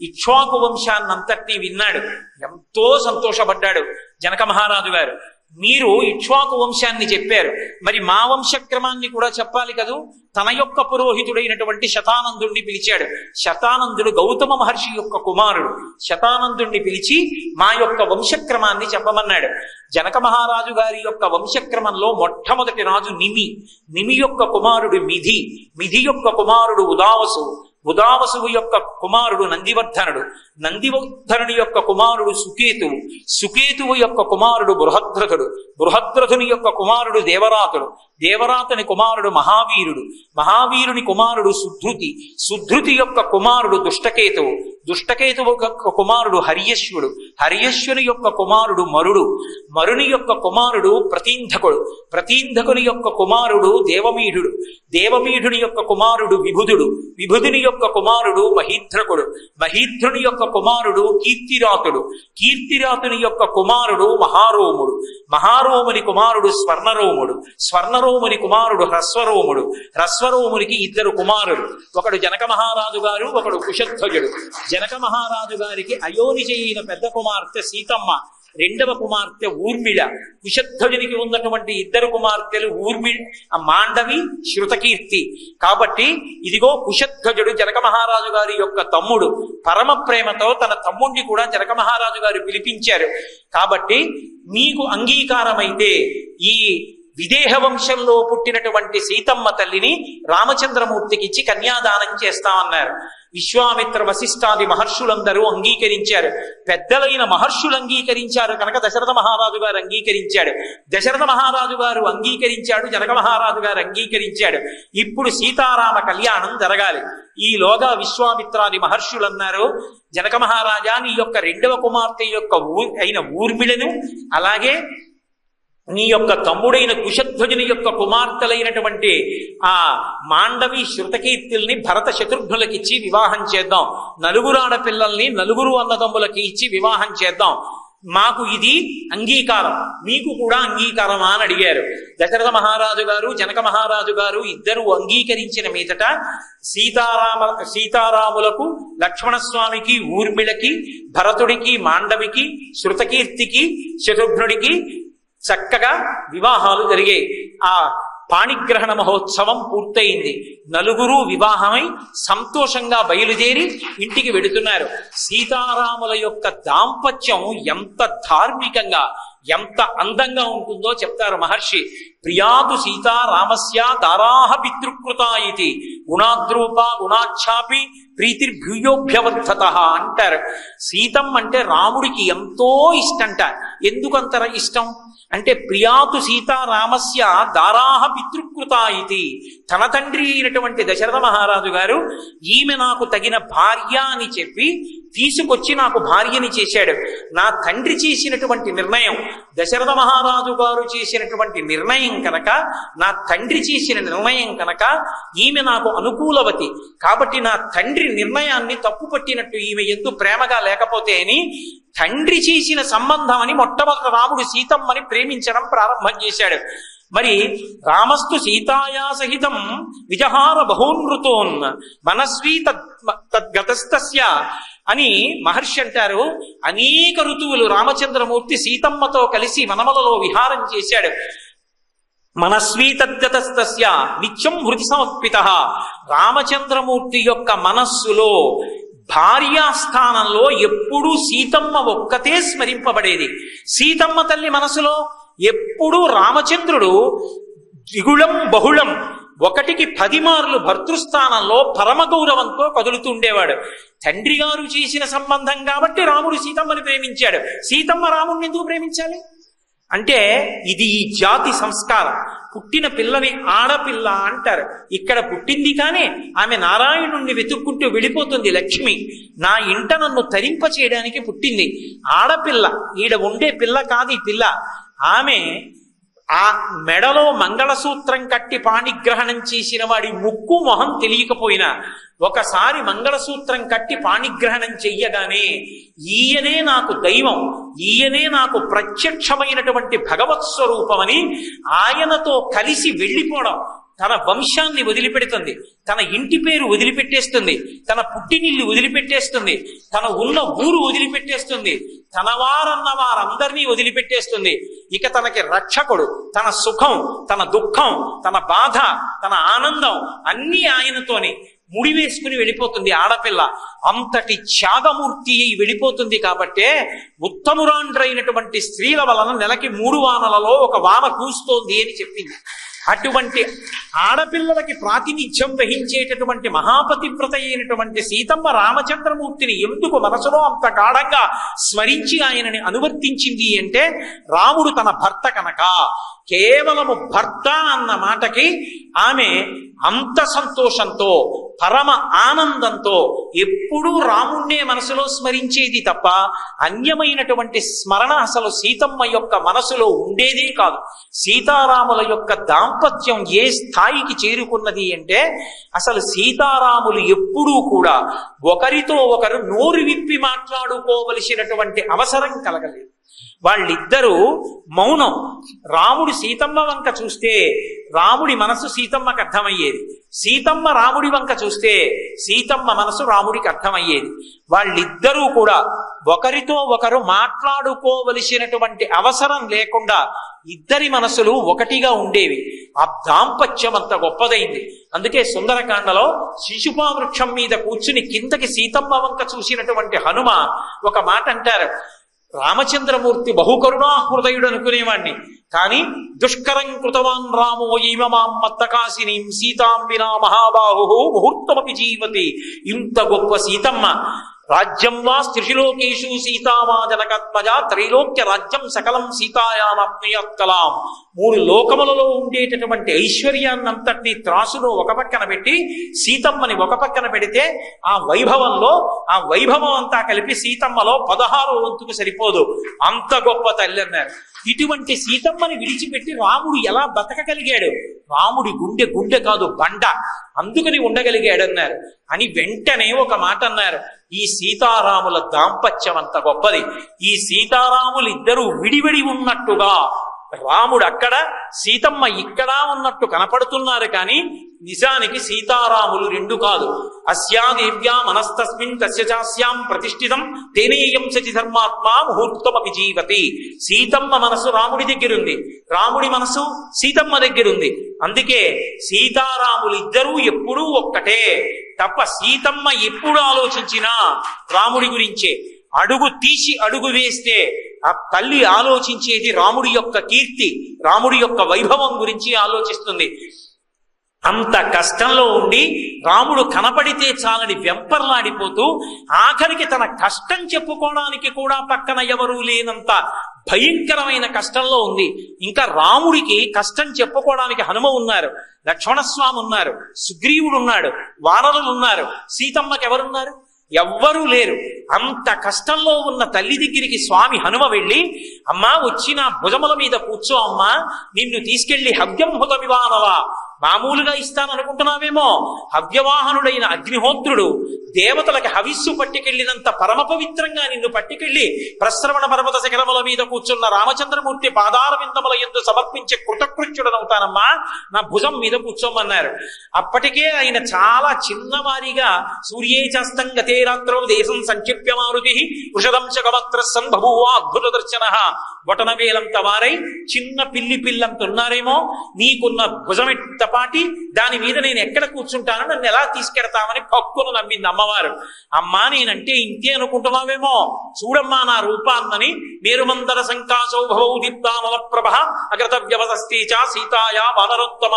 ఇక్ష్వాకు వంశాన్నంతటినీ విన్నాడు. ఎంతో సంతోషపడ్డాడు జనక మహారాజు గారు. మీరు ఇక్ష్వాకు వంశాన్ని చెప్పారు, మరి మా వంశక్రమాన్ని కూడా చెప్పాలి కదూ. తన యొక్క పురోహితుడైనటువంటి శతానందుణ్ణి పిలిచాడు. శతానందుడు గౌతమ మహర్షి యొక్క కుమారుడు. శతానందుణ్ణి పిలిచి మా యొక్క వంశక్రమాన్ని చెప్పమన్నాడు. జనక మహారాజు గారి యొక్క వంశక్రమంలో మొట్టమొదటి రాజు నిమి. నిమి యొక్క కుమారుడు మిధి. మిధి యొక్క కుమారుడు ఉదావసు. ఉదావసువు యొక్క కుమారుడు నందివర్ధనుడు. నందివర్ధనుడి యొక్క కుమారుడు సుకేతువు. సుకేతువు యొక్క కుమారుడు బృహద్రథుడు. బృహద్రథుని యొక్క కుమారుడు దేవరాతుడు. దేవరాతుని కుమారుడు మహావీరుడు. మహావీరుని కుమారుడు సుధృతి. సుధృతి యొక్క కుమారుడు దుష్టకేతువు. దుష్టకేతువు యొక్క కుమారుడు హర్యశ్వుడు. హర్యశ్వుని యొక్క కుమారుడు మరుడు. మరుని యొక్క కుమారుడు ప్రతీంధకుడు. ప్రతీంధకుని యొక్క కుమారుడు దేవమీఢుడు. దేవమీఢుని యొక్క కుమారుడు విభుధుడు. విభుధుని యొక్క కుమారుడు మహీధ్రకుడు. మహీధ్రుని యొక్క కుమారుడు కీర్తిరాతుడు. కీర్తిరాతుని యొక్క కుమారుడు మహారోముడు. మహారోముని కుమారుడు స్వర్ణరోముడు. స్వర్ణరోముని కుమారుడు హ్రస్వరోముడు. హ్రస్వరోమునికి ఇద్దరు కుమారులు. ఒకడు జనక మహారాజు గారు, ఒకడు కుశధ్వజుడు. జనక మహారాజు గారికి అయోనిజ అయిన పెద్ద కుమార్తె సీతమ్మ, రెండవ కుమార్తె ఊర్మిళ. కుశధ్వజునికి ఉన్నటువంటి ఇద్దరు కుమార్తెలు మాండవి, శృతకీర్తి. కాబట్టి ఇదిగో కుశధ్వజుడు జనక మహారాజు గారి యొక్క తమ్ముడు. పరమ ప్రేమతో తన తమ్ముడిని కూడా జనక మహారాజు గారు పిలిపించారు. కాబట్టి మీకు అంగీకారమైతే ఈ విదేహ వంశంలో పుట్టినటువంటి సీతమ్మ తల్లిని రామచంద్రమూర్తికి ఇచ్చి కన్యాదానం చేస్తామన్నారు. విశ్వామిత్ర వశిష్ఠాది మహర్షులందరూ అంగీకరించారు. పెద్దలైన మహర్షులు అంగీకరించారు కనుక దశరథ మహారాజు గారు అంగీకరించాడు. దశరథ మహారాజు గారు అంగీకరించాడు. జనక మహారాజు గారు అంగీకరించాడు. ఇప్పుడు సీతారామ కళ్యాణం జరగాలి. ఈలోగా విశ్వామిత్రాది మహర్షులు అన్నారు, జనక మహారాజా, నీ యొక్క రెండవ కుమార్తె యొక్క అయిన ఊర్మిళను, అలాగే నీ యొక్క తమ్ముడైన కుశధ్వజుని యొక్క కుమార్తెలైనటువంటి ఆ మాండవి, శృతకీర్తుల్ని భరత శత్రుఘ్నులకిచ్చి వివాహం చేద్దాం. నలుగురు ఆడపిల్లల్ని నలుగురు అన్నదమ్ములకి ఇచ్చి వివాహం చేద్దాం. మాకు ఇది అంగీకారం, మీకు కూడా అంగీకారమా అని అడిగారు. దశరథ మహారాజు గారు, జనక మహారాజు గారు ఇద్దరు అంగీకరించిన మీదట సీతారాములకు, లక్ష్మణస్వామికి, ఊర్మిళకి, భరతుడికి, మాండవికి, శృతకీర్తికి, శత్రుఘ్నుడికి చక్కగా వివాహాలు జరిగాయి. ఆ పాణిగ్రహణ మహోత్సవం పూర్తయింది. నలుగురు వివాహమై సంతోషంగా బయలుదేరి ఇంటికి వెడుతున్నారు. సీతారాముల యొక్క దాంపత్యం ఎంత ధార్మికంగా, ఎంత అందంగా ఉంటుందో చెప్తారు మహర్షి. ప్రియాతు సీతారామస్య దారాహ పితృకృతా ఇది గుణాద్రూప గుణాఛాపి ప్రీతిర్భూయోభ్యవర్ధత అంటారు. సీతం అంటే రాముడికి ఎంతో ఇష్టంట. ఎందుకంత ఇష్టం అంటే ప్రియాతు సీతారామస్య దారాహ పితృకృత ఇది. తన తండ్రి అయినటువంటి దశరథ మహారాజు గారు ఈమె నాకు తగిన భార్య అని చెప్పి తీసుకొచ్చి నాకు భార్యని చేశాడు. నా తండ్రి చేసినటువంటి నిర్ణయం, దశరథ మహారాజు గారు చేసినటువంటి నిర్ణయం కనుక, నా తండ్రి చేసిన నిర్ణయం కనుక ఈమె నాకు అనుకూలవతి. కాబట్టి నా తండ్రి నిర్ణయాన్ని తప్పు పట్టినట్టు ఈమె ఎందు ప్రేమగా లేకపోతే అని తండ్రి చేసిన సంబంధం అని మొట్టమొదట రాముడు సీతమ్మని ప్రేమించడం ప్రారంభం చేశాడు. మరి రామస్తు సీతాయా సహితం విజహార బహూనృతోన్ మనస్వీ తద్గతస్తస్య అని మహర్షి అంటారు. అనేక ఋతువులు రామచంద్రమూర్తి సీతమ్మతో కలిసి వనములలో విహారం చేశాడు. మనస్వీ తద్గతస్తస్య నిత్యం హృది సమర్పిత. రామచంద్రమూర్తి యొక్క మనస్సులో భార్యాస్థానంలో ఎప్పుడూ సీతమ్మ ఒక్కతే స్మరింపబడేది. సీతమ్మ తల్లి మనసులో ఎప్పుడూ రామచంద్రుడు ద్విగుళం బహుళం, 1కి 10 మార్లు భర్తృస్థానంలో పరమ గౌరవంతో కదులుతుండేవాడు. తండ్రి గారు చేసిన సంబంధం కాబట్టి రాముడు సీతమ్మని ప్రేమించాడు. సీతమ్మ రాముడిని ఎందుకు ప్రేమించాలి అంటే ఇది ఈ జాతి సంస్కారం. పుట్టిన పిల్లని ఆడపిల్ల అంటారు. ఇక్కడ పుట్టింది కానీ ఆమె నారాయణుణ్ణి వెతుక్కుంటూ వెళ్ళిపోతుంది. లక్ష్మి నా ఇంట నన్ను తరింప చేయడానికి పుట్టింది. ఆడపిల్ల, ఈడ ఉండే పిల్ల కాదు ఈ పిల్ల. ఆమె ఆ మెడలో మంగళసూత్రం కట్టి పాణిగ్రహణం చేసిన వాడి ముక్కు మొహం తెలియకపోయినా ఒకసారి మంగళసూత్రం కట్టి పాణిగ్రహణం చెయ్యగానే ఈయనే నాకు దైవం, ఈయనే నాకు ప్రత్యక్షమైనటువంటి భగవత్ స్వరూపమని ఆయనతో కలిసి వెళ్ళిపోవడం, తన వంశాన్ని వదిలిపెడుతుంది, తన ఇంటి పేరు వదిలిపెట్టేస్తుంది, తన పుట్టినిల్లు వదిలిపెట్టేస్తుంది, తన ఉన్న ఊరు వదిలిపెట్టేస్తుంది, తన వారన్న వారందరినీ వదిలిపెట్టేస్తుంది. ఇక తనకి రక్షకుడు, తన సుఖం, తన దుఃఖం, తన బాధ, తన ఆనందం అన్నీ ఆయనతోనే ముడివేసుకుని వెళ్ళిపోతుంది ఆడపిల్ల. అంతటి త్యాగమూర్తి అయి వెళ్ళిపోతుంది. కాబట్టే ఉత్తమురాండ్రైనటువంటి స్త్రీల వలన నెలకి 3 వానలలో 1 వాన కూస్తోంది అని చెప్పింది. అటువంటి ఆడపిల్లలకి ప్రాతినిధ్యం వహించేటటువంటి మహాపతివ్రత అయినటువంటి సీతమ్మ రామచంద్రమూర్తిని ఎందుకు మనసులో అంత గాఢంగా స్మరించి ఆయనని అనువర్తించింది అంటే రాముడు తన భర్త కనుక. కేవలము భర్త అన్న మాటకి ఆమె అంత సంతోషంతో, పరమ ఆనందంతో ఎప్పుడూ రాముణ్ణే మనసులో స్మరించేది తప్ప అన్యమైనటువంటి స్మరణ అసలు సీతమ్మ యొక్క మనసులో ఉండేదే కాదు. సీతారాముల యొక్క దాంపత్యం ఏ స్థాయికి చేరుకున్నది అంటే అసలు సీతారాములు ఎప్పుడూ కూడా ఒకరితో ఒకరు నోరు విప్పి మాట్లాడుకోవలసినటువంటి అవసరం కలగలేదు. వాళ్ళిద్దరూ మౌనం. రాముడు సీతమ్మ వంక చూస్తే రాముడి మనసు సీతమ్మకు అర్థమయ్యేది, సీతమ్మ రాముడి వంక చూస్తే సీతమ్మ మనసు రాముడికి అర్థమయ్యేది. వాళ్ళిద్దరూ కూడా ఒకరితో ఒకరు మాట్లాడుకోవలసినటువంటి అవసరం లేకుండా ఇద్దరి మనసులు ఒకటిగా ఉండేవి. ఆ దాంపత్యం అంత గొప్పదైంది. అందుకే సుందరకాండలో శిశుపావృక్షం మీద కూర్చుని కిందకి సీతమ్మ వంక చూసినటువంటి హనుమ ఒక మాట అంటారు. రామచంద్రమూర్తి బహుకరుణా హృదయుడు అనుకునేవాణ్ణి, కానీ దుష్కరం కృతవాన్ రామో ఈమమాం మత్తకాసినీం సీతాం వినా మహాబాహు ముహూర్తమపి జీవతి. ఇంత గొప్ప సీతమ్మ రాజ్యం వా స్త్రిలోకేషు సీతామా జనకత్మజ త్రైలోక్య రాజ్యం సకలం సీతాయామాప్నుయాత్కలాం. 3 లోకములలో ఉండేటటువంటి ఐశ్వర్యాన్నంతటినీ త్రాసులో ఒక పక్కన పెట్టి సీతమ్మని ఒక పక్కన పెడితే ఆ వైభవం అంతా కలిపి సీతమ్మలో 16వ వంతుకు సరిపోదు. అంత గొప్ప తల్లి అన్నారు. ఇటువంటి సీతమ్మని విడిచిపెట్టి రాముడు ఎలా బతకగలిగాడు? రాముడి గుండె కాదు బండ, అందుకని ఉండగలిగాడన్నారు అని వెంటనే ఒక మాట అన్నారు. ఈ సీతారాముల దాంపత్యం అంత గొప్పది. ఈ సీతారాములు ఇద్దరూ విడివిడి ఉన్నట్టుగా రాముడు అక్కడ, సీతమ్మ ఇక్కడ ఉన్నట్టు కనపడుతున్నారు, కానీ నిజానికి సీతారాములు 2 కాదు. అస్యాదేవ్యా మనస్తస్మిన్ తస్య చాస్యాం ప్రతిష్ఠితం తేనేయం సచి ధర్మాత్మా ముహూర్తమపి జీవతి. సీతమ్మ మనసు రాముడి దగ్గరుంది, రాముడి మనసు సీతమ్మ దగ్గరుంది. అందుకే సీతారాములు ఇద్దరూ ఎప్పుడూ ఒక్కటే తప్ప సీతమ్మ ఎప్పుడు ఆలోచించినా రాముడి గురించే. అడుగు తీసి అడుగు వేస్తే ఆ తల్లి ఆలోచించేది రాముడి యొక్క కీర్తి, రాముడి యొక్క వైభవం గురించి ఆలోచిస్తుంది. అంత కష్టంలో ఉండి రాముడు కనపడితే చాలని వెంపర్లాడిపోతూ ఆఖరికి తన కష్టం చెప్పుకోవడానికి కూడా పక్కన ఎవరూ లేనంత భయంకరమైన కష్టంలో ఉంది. ఇంకా రాముడికి కష్టం చెప్పుకోవడానికి హనుమ ఉన్నారు, లక్ష్మణస్వామి ఉన్నారు, సుగ్రీవుడు ఉన్నాడు, వానరులు ఉన్నారు, సీతమ్మకి ఎవరున్నారు? ఎవ్వరూ లేరు. అంత కష్టంలో ఉన్న తల్లి దగ్గరికి స్వామి హనుమ వెళ్ళి, అమ్మా వచ్చి నా భుజముల మీద కూర్చో అమ్మా, నిన్ను తీసుకెళ్లి హవ్యంహుత వివానవా, మామూలుగా ఇస్తాననుకుంటున్నావేమో, హవ్యవాహనుడైన అగ్నిహోత్రుడు దేవతలకు హవిస్సు పట్టుకెళ్లినంత పరమ పవిత్రంగా నిన్ను పట్టుకెళ్లి ప్రశ్రవణ పర్వత శిఖరముల మీద కూర్చున్న రామచంద్రమూర్తి పాదార విందముల యందు సమర్పించే కృతకృత్యుడనవుతానమ్మా, నా భుజం మీద కూర్చోమన్నారు. అప్పటికే ఆయన చాలా చిన్నవారిగా సూర్యేచాస్తం గతే రాత్రో దేశం సంక్షిప్య మారుతి వృషదంశ గవత్ర సంభూవ అద్భుత దర్శన, బొటనవేలంత వారై చిన్న పిల్లంత ఉన్నారేమో, నీకున్న భుజమెట్టపాటి దాని మీద నేను ఎక్కడ కూర్చుంటానో నన్ను ఎలా తీసుకెడతామని పక్కును నమ్మింది అమ్మవారు. అమ్మా నేనంటే ఇంతే అనుకుంటున్నావేమో, చూడమ్మా నా రూపాన్నని. మేరుమందర సంకాశౌ భవౌ దీప్తానల ప్రభ అగ్రతవ్యవసస్తేచ సీతాయా వానరోత్తమ.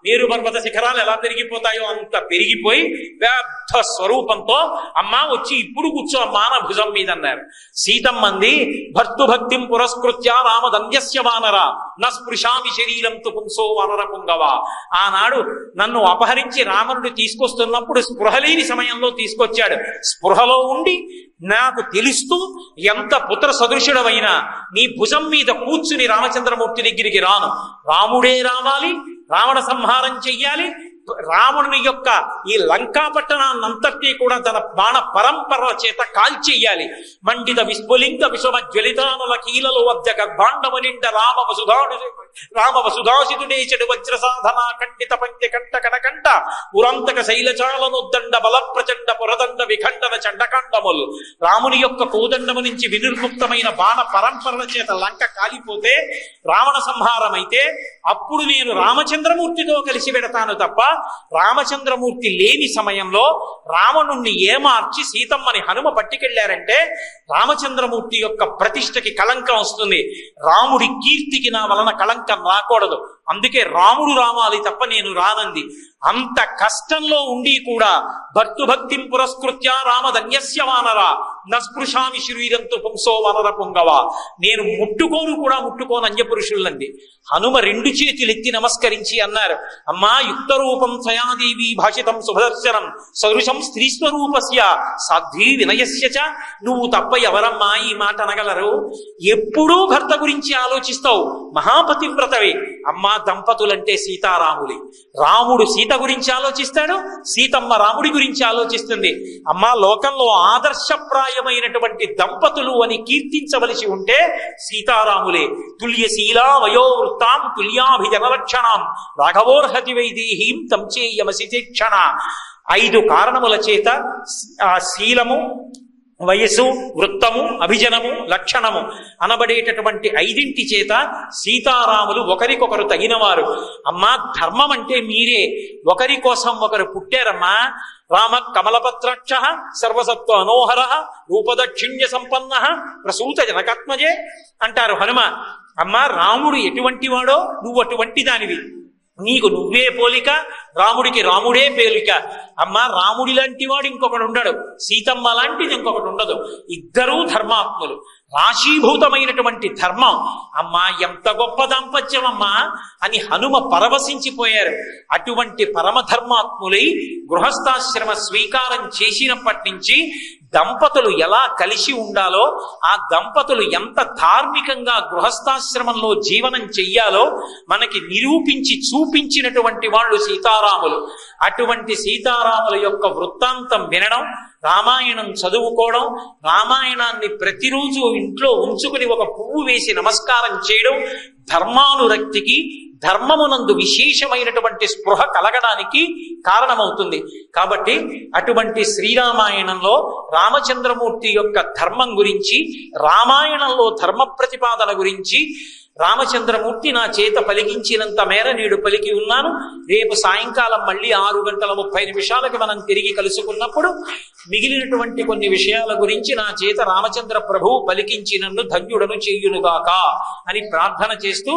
మేరు పర్వత శిఖరాలు ఎలా పెరిగిపోతాయో అంత పెరిగిపోయి పెద్ద స్వరూపంతో అమ్మా వచ్చి ఇప్పుడు కూర్చో అమ్మా నా భుజం మీద అన్నారు. సీతమ్మంది, భర్తృభక్తిం పురస్కృత్య రామదంద్యస్య వానర న స్పృశామి శరీరం తు పుంసో వానర పుంగవ. ఆనాడు నన్ను అపహరించి రావణుడు తీసుకొస్తున్నప్పుడు స్పృహలేని సమయంలో తీసుకొచ్చాడు. స్పృహలో ఉండి నాకు తెలుస్తూ ఎంత పుత్ర సదృశుడవైనా నీ భుజం మీద కూర్చుని రామచంద్రమూర్తి దగ్గరికి రాను. రాముడే రావాలి, రావణ సంహారం చెయ్యాలి, రావణుని యొక్క ఈ లంకా పట్టణాన్నంతటి కూడా తన బాణ పరంపర చేత కాల్చెయ్యాలి. మండిత విస్ఫులింగ విషమ జ్వలితానుల కీలలో వద్ద గర్భాండమునిండ రామ వసుధాసితుడేచడు వజ్ర సాధన ఖండిత పంక్తి కంట కనకంట పురంతక శైలచాలనుద్దండ బల ప్రచండ పురదండ విఖండన చండకాండములు. రాముని యొక్క కోదండము నుంచి వినిర్ముక్తమైన బాణ పరంపరల చేత లంక కాలిపోతే రావణ సంహారం అయితే అప్పుడు నేను రామచంద్రమూర్తితో కలిసి పెడతాను తప్ప రామచంద్రమూర్తి లేని సమయంలో రావణుణ్ణి ఏమార్చి సీతమ్మని హనుమ పట్టుకెళ్లారంటే రామచంద్రమూర్తి యొక్క ప్రతిష్టకి కళంకం వస్తుంది. రాముడి కీర్తికి నా వలన కళంకం రాకూడదు. అందుకే రాముడు రావాలి తప్ప నేను రానంది. అంత కష్టంలో ఉండి కూడా భర్తృభక్తిం పురస్కృత్య రామధన్యస్య వానర నస్పృశామి శరీరంతో పుంసో వానర పుంగవ. నేను ముట్టుకోను అంజపురుషులంది. హనుమ రెండు చేతులెత్తి నమస్కరించి అన్నారు, అమ్మా యుక్త రూపం సయాదేవి భాషితం శుభదర్శనం సదృశం స్త్రీ స్వరూపస్య సాధ్వీ వినయస్య చ. నువ్వు తప్ప ఎవరమ్మా ఈ మాట అనగలరు? ఎప్పుడూ భర్త గురించి ఆలోచిస్తావు, మహాపతివ్రతవే. అమ్మా దంపతులంటే సీతారాములే. రాముడు సీత గురించి ఆలోచిస్తాడు, సీతమ్మ రాముడి గురించి ఆలోచిస్తుంది. అమ్మా లోకంలో ఆదర్శప్రాయమైనటువంటి దంపతులు అని కీర్తించవలసి ఉంటే సీతారాములే. తుల్యశీలా వయోవృత్తాం తుల్యాభిజనలక్షణాం రాఘవోర్హతి వైదేహీం తంచేయమసితేక్షణ. 5 కారణముల చేత ఆ శీలము, వయస్సు, వృత్తము, అభిజనము, లక్షణము అనబడేటటువంటి 5 చేత సీతారాములు ఒకరికొకరు తగినవారు. అమ్మా ధర్మం అంటే మీరే, ఒకరి కోసం ఒకరు పుట్టారమ్మా. రామ కమలపత్రాక్ష సర్వసత్వ అనోహర రూపదక్షిణ్య సంపన్న ప్రసూత జనకాత్మజే అంటారు హనుమ. అమ్మా రాముడు ఎటువంటి వాడో నువ్వు అటువంటి దానివి. నీకు నువ్వే పోలిక, రాముడికి రాముడే పేలిక. అమ్మ రాముడి లాంటి వాడు ఇంకొకడు ఉండడు, సీతమ్మ లాంటిది ఇంకొకటి ఉండదు. ఇద్దరూ ధర్మాత్ములు, రాశీభూతమైనటువంటి ధర్మం. అమ్మా ఎంత గొప్ప దాంపత్యం అమ్మా అని హనుమ పరవశించిపోయారు. అటువంటి పరమధర్మాత్ములై గృహస్థాశ్రమ స్వీకారం చేసినప్పటి నుంచి దంపతులు ఎలా కలిసి ఉండాలో, ఆ దంపతులు ఎంత ధార్మికంగా గృహస్థాశ్రమంలో జీవనం చెయ్యాలో మనకి నిరూపించి చూపించినటువంటి వాళ్ళు సీతారాములు. అటువంటి సీతారాముల యొక్క వృత్తాంతం వినడం, రామాయణం చదువుకోవడం, రామాయణాన్ని ప్రతిరోజు ఇంట్లో ఉంచుకుని ఒక పువ్వు వేసి నమస్కారం చేయడం ధర్మానురక్తికి, ధర్మమునందు విశేషమైనటువంటి స్పృహ కలగడానికి కారణమవుతుంది. కాబట్టి అటువంటి శ్రీరామాయణంలో రామచంద్రమూర్తి యొక్క ధర్మం గురించి, రామాయణంలో ధర్మ ప్రతిపాదన గురించి రామచంద్రమూర్తి నా చేత పలికించినంత మేర నేడు పలికి ఉన్నాను. రేపు సాయంకాలం మళ్ళీ 6:30 మనం తిరిగి కలుసుకున్నప్పుడు మిగిలినటువంటి కొన్ని విషయాల గురించి నా చేత రామచంద్ర ప్రభువు పలికించి నన్ను ధన్యుడను చేయునుగాక అని ప్రార్థన చేస్తూ